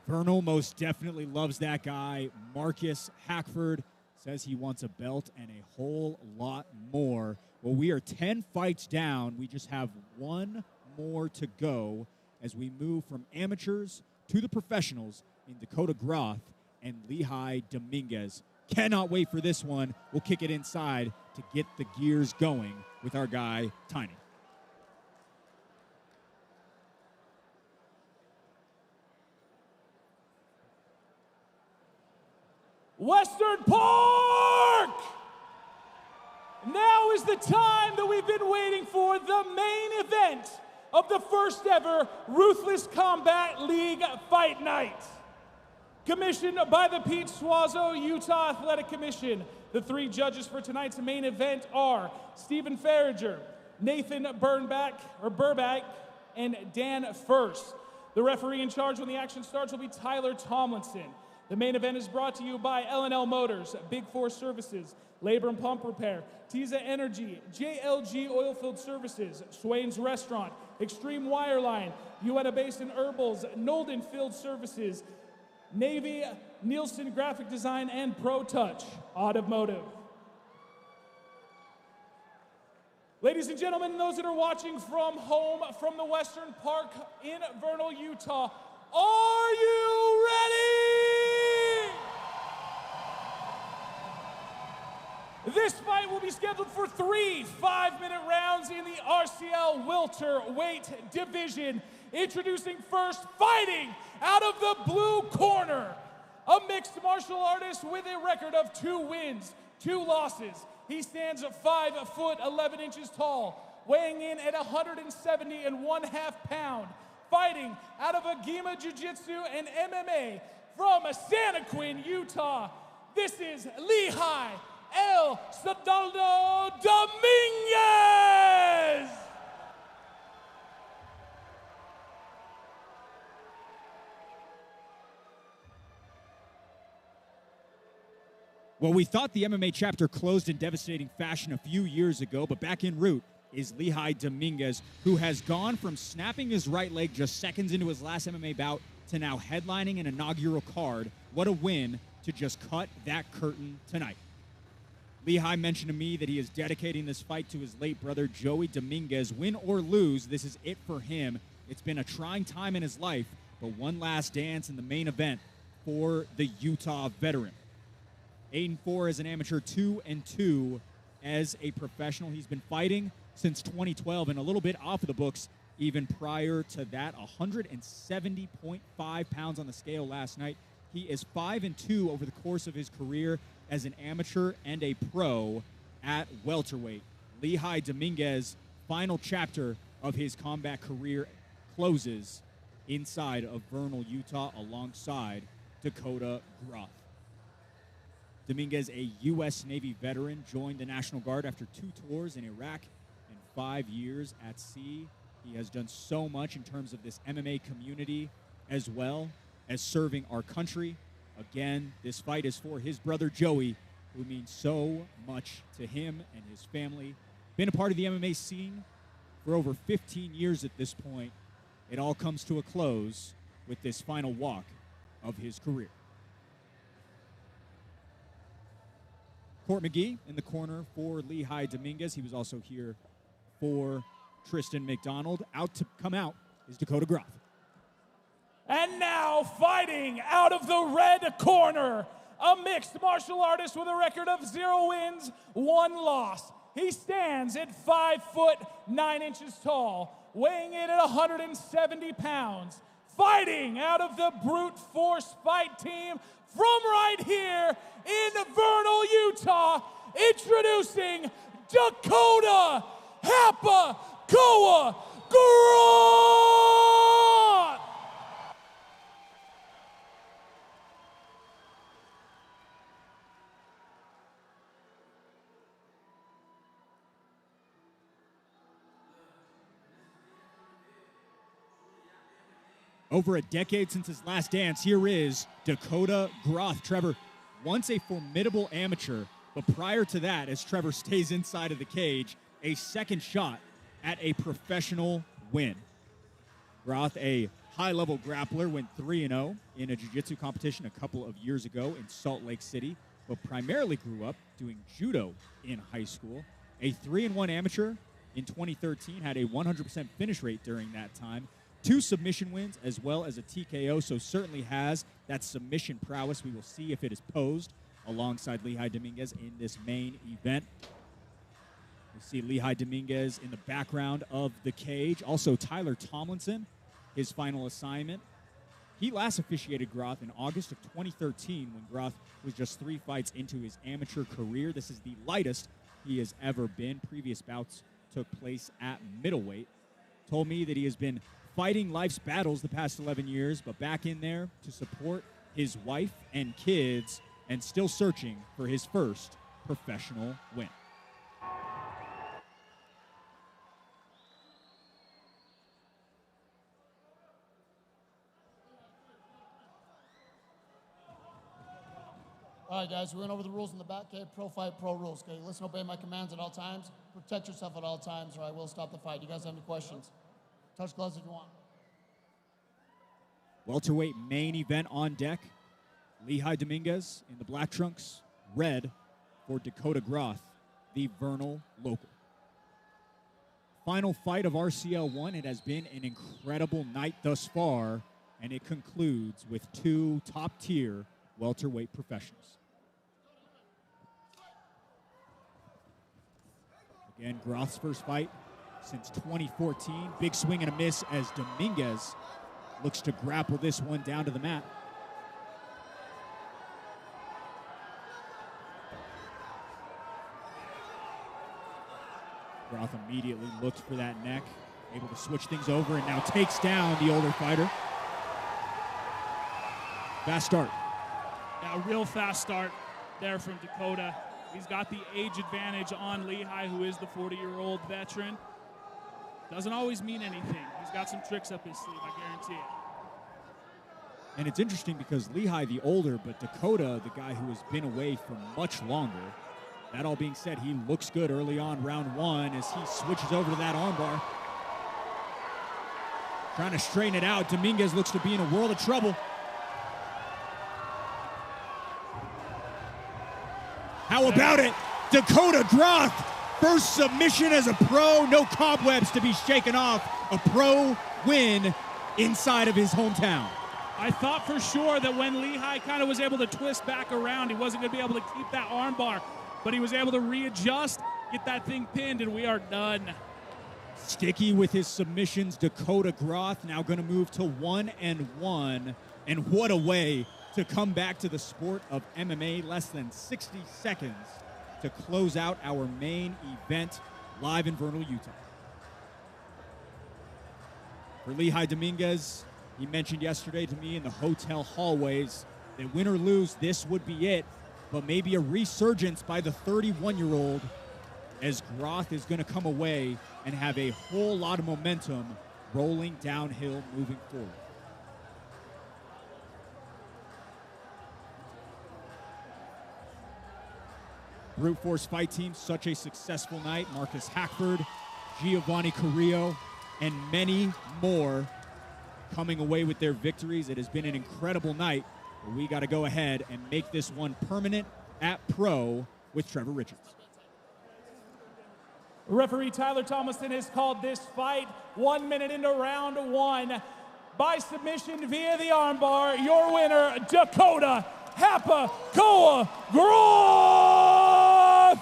Vernal most definitely loves that guy. Marcus Hackford says he wants a belt and a whole lot more. Well, we are 10 fights down. We just have one more to go as we move from amateurs to the professionals in Dakota Groth and Lehigh Dominguez. Cannot wait for this one. We'll kick it inside to get the gears going with our guy, Tiny. Western Park! Now is the time that we've been waiting for, the main event of the first ever Ruthless Combat League Fight Night. Commissioned by the Pete Suazo Utah Athletic Commission, the three judges for tonight's main event are Stephen Farriger, Nathan Burback, and Dan First. The referee in charge when the action starts will be Tyler Tomlinson. The main event is brought to you by L&L Motors, Big Four Services, Labor and Pump Repair, Tisa Energy, JLG Oilfield Services, Swain's Restaurant, Extreme Wireline, Uinta Basin Herbals, Nolden Field Services, Navy, Nielsen Graphic Design, and Pro Touch Automotive. Ladies and gentlemen, those that are watching from home from the Western Park in Vernal, Utah, are you ready? This fight will be scheduled for 3 5-minute rounds in the RCL welterweight division. Introducing first, fighting out of the blue corner, a mixed martial artist with a record of 2 wins, 2 losses. He stands at 5 foot 11 inches tall, weighing in at 170.5 pounds. Fighting out of Agima Jiu-Jitsu and MMA from Santaquin, Utah. This is Lehigh El Soldado Dominguez! Well, we thought the MMA chapter closed in devastating fashion a few years ago, but back en route is Lehigh Dominguez, who has gone from snapping his right leg just seconds into his last MMA bout to now headlining an inaugural card. What a win to just cut that curtain tonight. Lehigh mentioned to me that he is dedicating this fight to his late brother, Joey Dominguez. Win or lose, this is it for him. It's been a trying time in his life, but one last dance in the main event for the Utah veteran. 8-4 as an amateur, 2-2 as a professional. He's been fighting since 2012 and a little bit off of the books even prior to that. 170.5 pounds on the scale last night. He is 5-2 over the course of his career as an amateur and a pro at welterweight. Lehigh Dominguez, final chapter of his combat career, closes inside of Vernal, Utah, alongside Dakota Groth. Dominguez, a U.S. Navy veteran, joined the National Guard after 2 tours in Iraq and 5 years at sea. He has done so much in terms of this MMA community as well as serving our country. Again, this fight is for his brother Joey, who means so much to him and his family. Been a part of the MMA scene for over 15 years at this point. It all comes to a close with this final walk of his career. Court McGee in the corner for Lehigh Dominguez. He was also here for Tristan Mcdonald. Out to come out is Dakota Groth. And now fighting out of the red corner, a mixed martial artist with a record of 0 wins, 1 loss. He stands at 5'9" tall, weighing in at 170 pounds. Fighting out of the Brute Force Fight team from right here in Vernal, Utah, introducing Dakota Groth! Over a decade since his last dance, here is Dakota Groth. Trevor, once a formidable amateur, but prior to that, as Trevor stays inside of the cage, a second shot at a professional win. Groth, a high-level grappler, went 3-0 in a jiu-jitsu competition a couple of years ago in Salt Lake City, but primarily grew up doing judo in high school. A 3-1 amateur in 2013, had a 100% finish rate during that time. 2 submission wins as well as a TKO, so certainly has that submission prowess. We will see if it is posed alongside Lehigh Dominguez in this main event. We see Lehigh Dominguez in the background of the cage. Also Tyler Tomlinson, his final assignment. He last officiated Groth in August of 2013 when Groth was just 3 fights into his amateur career. This is the lightest he has ever been. Previous bouts took place at middleweight. Told me that he has been fighting life's battles the past 11 years, but back in there to support his wife and kids and still searching for his first professional win. All right, guys, we went over the rules in the back. Okay, pro fight, pro rules. Okay, listen, obey my commands at all times. Protect yourself at all times, or I will stop the fight. You guys have any questions? Touch gloves if you want. Welterweight main event on deck. Lehigh Dominguez in the black trunks, red for Dakota Groth, the Vernal local. Final fight of RCL 1. It has been an incredible night thus far, and it concludes with 2 top-tier welterweight professionals. Again, Groth's first fight since 2014. Big swing and a miss as Dominguez looks to grapple this one down to the mat. Groth immediately looked for that neck, able to switch things over, and now takes down the older fighter. Fast start. Yeah, a real fast start there from Dakota. He's got the age advantage on Lehigh, who is the 40-year-old veteran. Doesn't always mean anything. He's got some tricks up his sleeve, I guarantee it. And it's interesting because Lehigh, the older, but Dakota, the guy who has been away for much longer. That all being said, he looks good early on round 1 as he switches over to that armbar. Trying to straighten it out. Dominguez looks to be in a world of trouble. How about it? Dakota Groth, first submission as a pro. No cobwebs to be shaken off. A pro win inside of his hometown. I thought for sure that when Lehigh kind of was able to twist back around, he wasn't going to be able to keep that arm bar, but he was able to readjust, get that thing pinned, and we are done. Sticky with his submissions, Dakota Groth now going to move to 1-1. And what a way to come back to the sport of MMA. Less than 60 seconds to close out our main event live in Vernal, Utah. For Lehigh Dominguez, he mentioned yesterday to me in the hotel hallways that win or lose, this would be it. But maybe a resurgence by the 31-year-old as Groth is going to come away and have a whole lot of momentum rolling downhill moving forward. Brute Force Fight Team, such a successful night. Marcus Hackford, Giovanni Carrillo, and many more coming away with their victories. It has been an incredible night, but we got to go ahead and make this one permanent at pro with Trevor Richards. Referee Tyler Thomason has called this fight 1 minute into round 1. By submission via the armbar, your winner, Dakota Hapakoa Groth!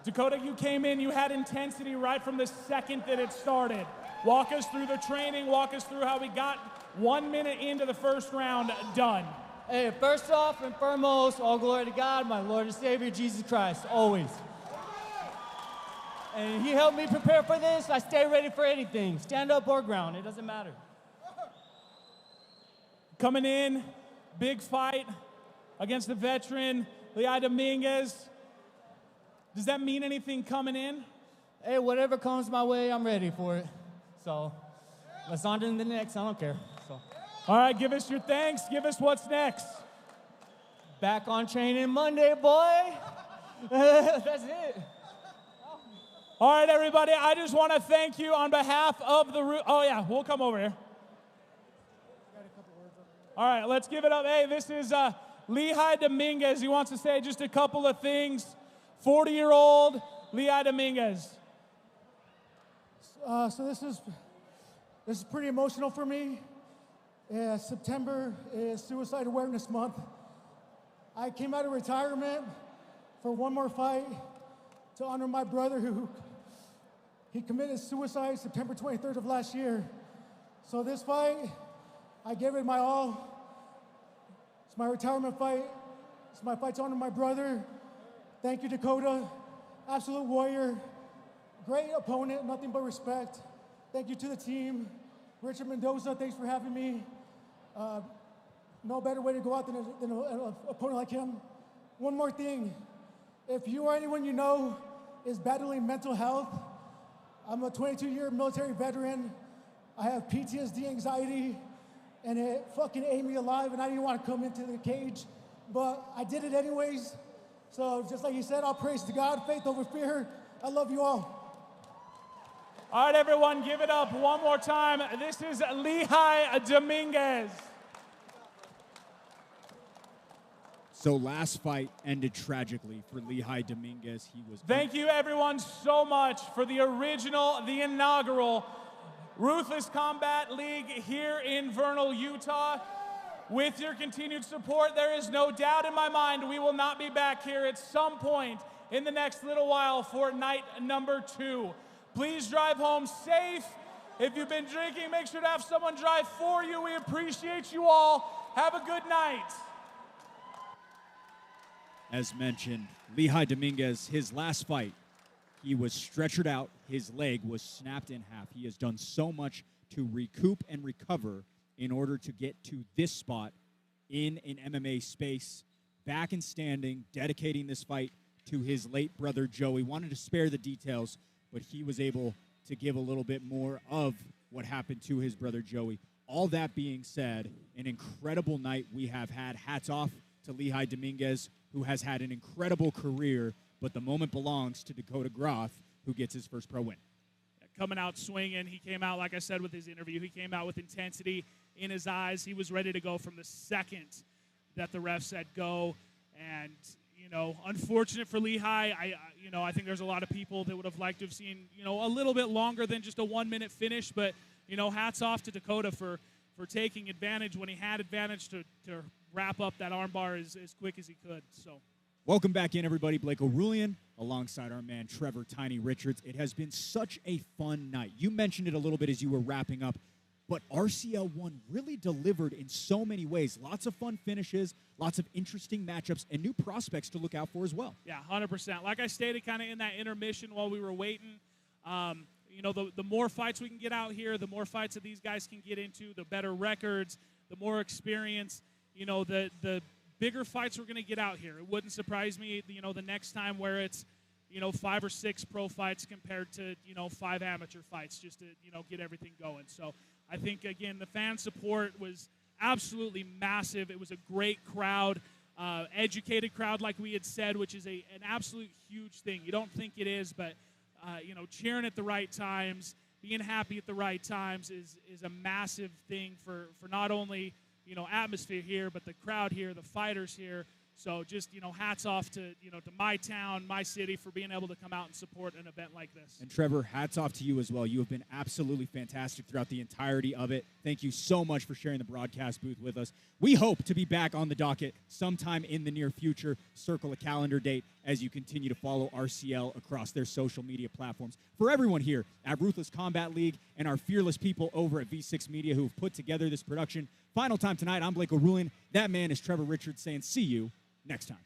Dakota, you came in, you had intensity right from the second that it started. Walk us through the training, walk us through how we got 1 minute into the first round done. Hey, first off and foremost, all glory to God, my Lord and Savior, Jesus Christ, always. And he helped me prepare for this. I stay ready for anything, stand up or ground, it doesn't matter. Coming in, big fight against the veteran, Lehigh Dominguez. Does that mean anything coming in? Hey, whatever comes my way, I'm ready for it. So, let's on to the next, I don't care. So. All right, give us your thanks. Give us what's next. Back on training Monday, boy. That's it. All right, everybody, I just want to thank you on behalf of the... Oh, yeah, we'll come over here. All right, let's give it up. Hey, this is Lehigh Dominguez. He wants to say just a couple of things. 40-year-old Lehigh Dominguez. So this is pretty emotional for me. September is Suicide Awareness Month. I came out of retirement for one more fight to honor my brother who he committed suicide September 23rd of last year. So this fight, I gave it my all. It's my retirement fight. It's my fight to honor my brother. Thank you, Dakota. Absolute warrior. Great opponent, nothing but respect. Thank you to the team. Richard Mendoza, thanks for having me. No better way to go out than an opponent like him. One more thing. If you or anyone you know is battling mental health, I'm a 22-year military veteran. I have PTSD, anxiety, and it fucking ate me alive, and I didn't want to come into the cage, but I did it anyways. So just like you said, I'll praise to God, faith over fear. I love you all. All right, everyone, give it up one more time. This is Lehigh Dominguez. So last fight ended tragically for Lehigh Dominguez. He was... Thank you, everyone, so much for the original, the inaugural Ruthless Combat League here in Vernal, Utah. With your continued support, there is no doubt in my mind we will not be back here at some point in the next little while for night number 2. Please drive home safe. If you've been drinking, make sure to have someone drive for you. We appreciate you all. Have a good night. As mentioned, Lehigh Dominguez, his last fight, he was stretchered out. His leg was snapped in half. He has done so much to recoup and recover in order to get to this spot in an MMA space, back and standing, dedicating this fight to his late brother, Joey. Wanted to spare the details, but he was able to give a little bit more of what happened to his brother, Joey. all that being said, an incredible night we have had. Hats off to Lehigh Dominguez, who has had an incredible career, but the moment belongs to Dakota Groth, who gets his first pro win. Coming out swinging. He came out, like I said with his interview, he came out with intensity in his eyes. He was ready to go from the second that the ref said go. And, you know, unfortunate for Lehigh. I think there's a lot of people that would have liked to have seen, you know, a little bit longer than just a 1-minute finish. But, you know, hats off to Dakota for taking advantage when he had advantage to wrap up that armbar as quick as he could. So. Welcome back in, everybody. Blake O'Rulian alongside our man Trevor Tiny Richards. It has been such a fun night. You mentioned it a little bit as you were wrapping up, but RCL 1 really delivered in so many ways. Lots of fun finishes, lots of interesting matchups, and new prospects to look out for as well. Yeah, 100%. Like I stated kind of in that intermission while we were waiting, you know, the more fights we can get out here, the more fights that these guys can get into, the better records, the more experience, you know, the bigger fights we're going to get out here. It wouldn't surprise me, you know, the next time where it's, you know, 5 or 6 pro fights compared to, you know, 5 amateur fights just to, you know, get everything going. So I think, again, the fan support was absolutely massive. It was a great crowd, educated crowd like we had said, which is an absolute huge thing. You don't think it is, but, you know, cheering at the right times, being happy at the right times is a massive thing for not only – you know, atmosphere here, but the crowd here, the fighters here. So just, you know, hats off to, you know, to my town, my city for being able to come out and support an event like this. And Trevor, hats off to you as well. You have been absolutely fantastic throughout the entirety of it. Thank you so much for sharing the broadcast booth with us. We hope to be back on the docket sometime in the near future. Circle a calendar date as you continue to follow RCL across their social media platforms. For everyone here at Ruthless Combat League and our fearless people over at V6 Media who have put together this production, final time tonight, I'm Blake O'Rulian. That man is Trevor Richards saying see you next time.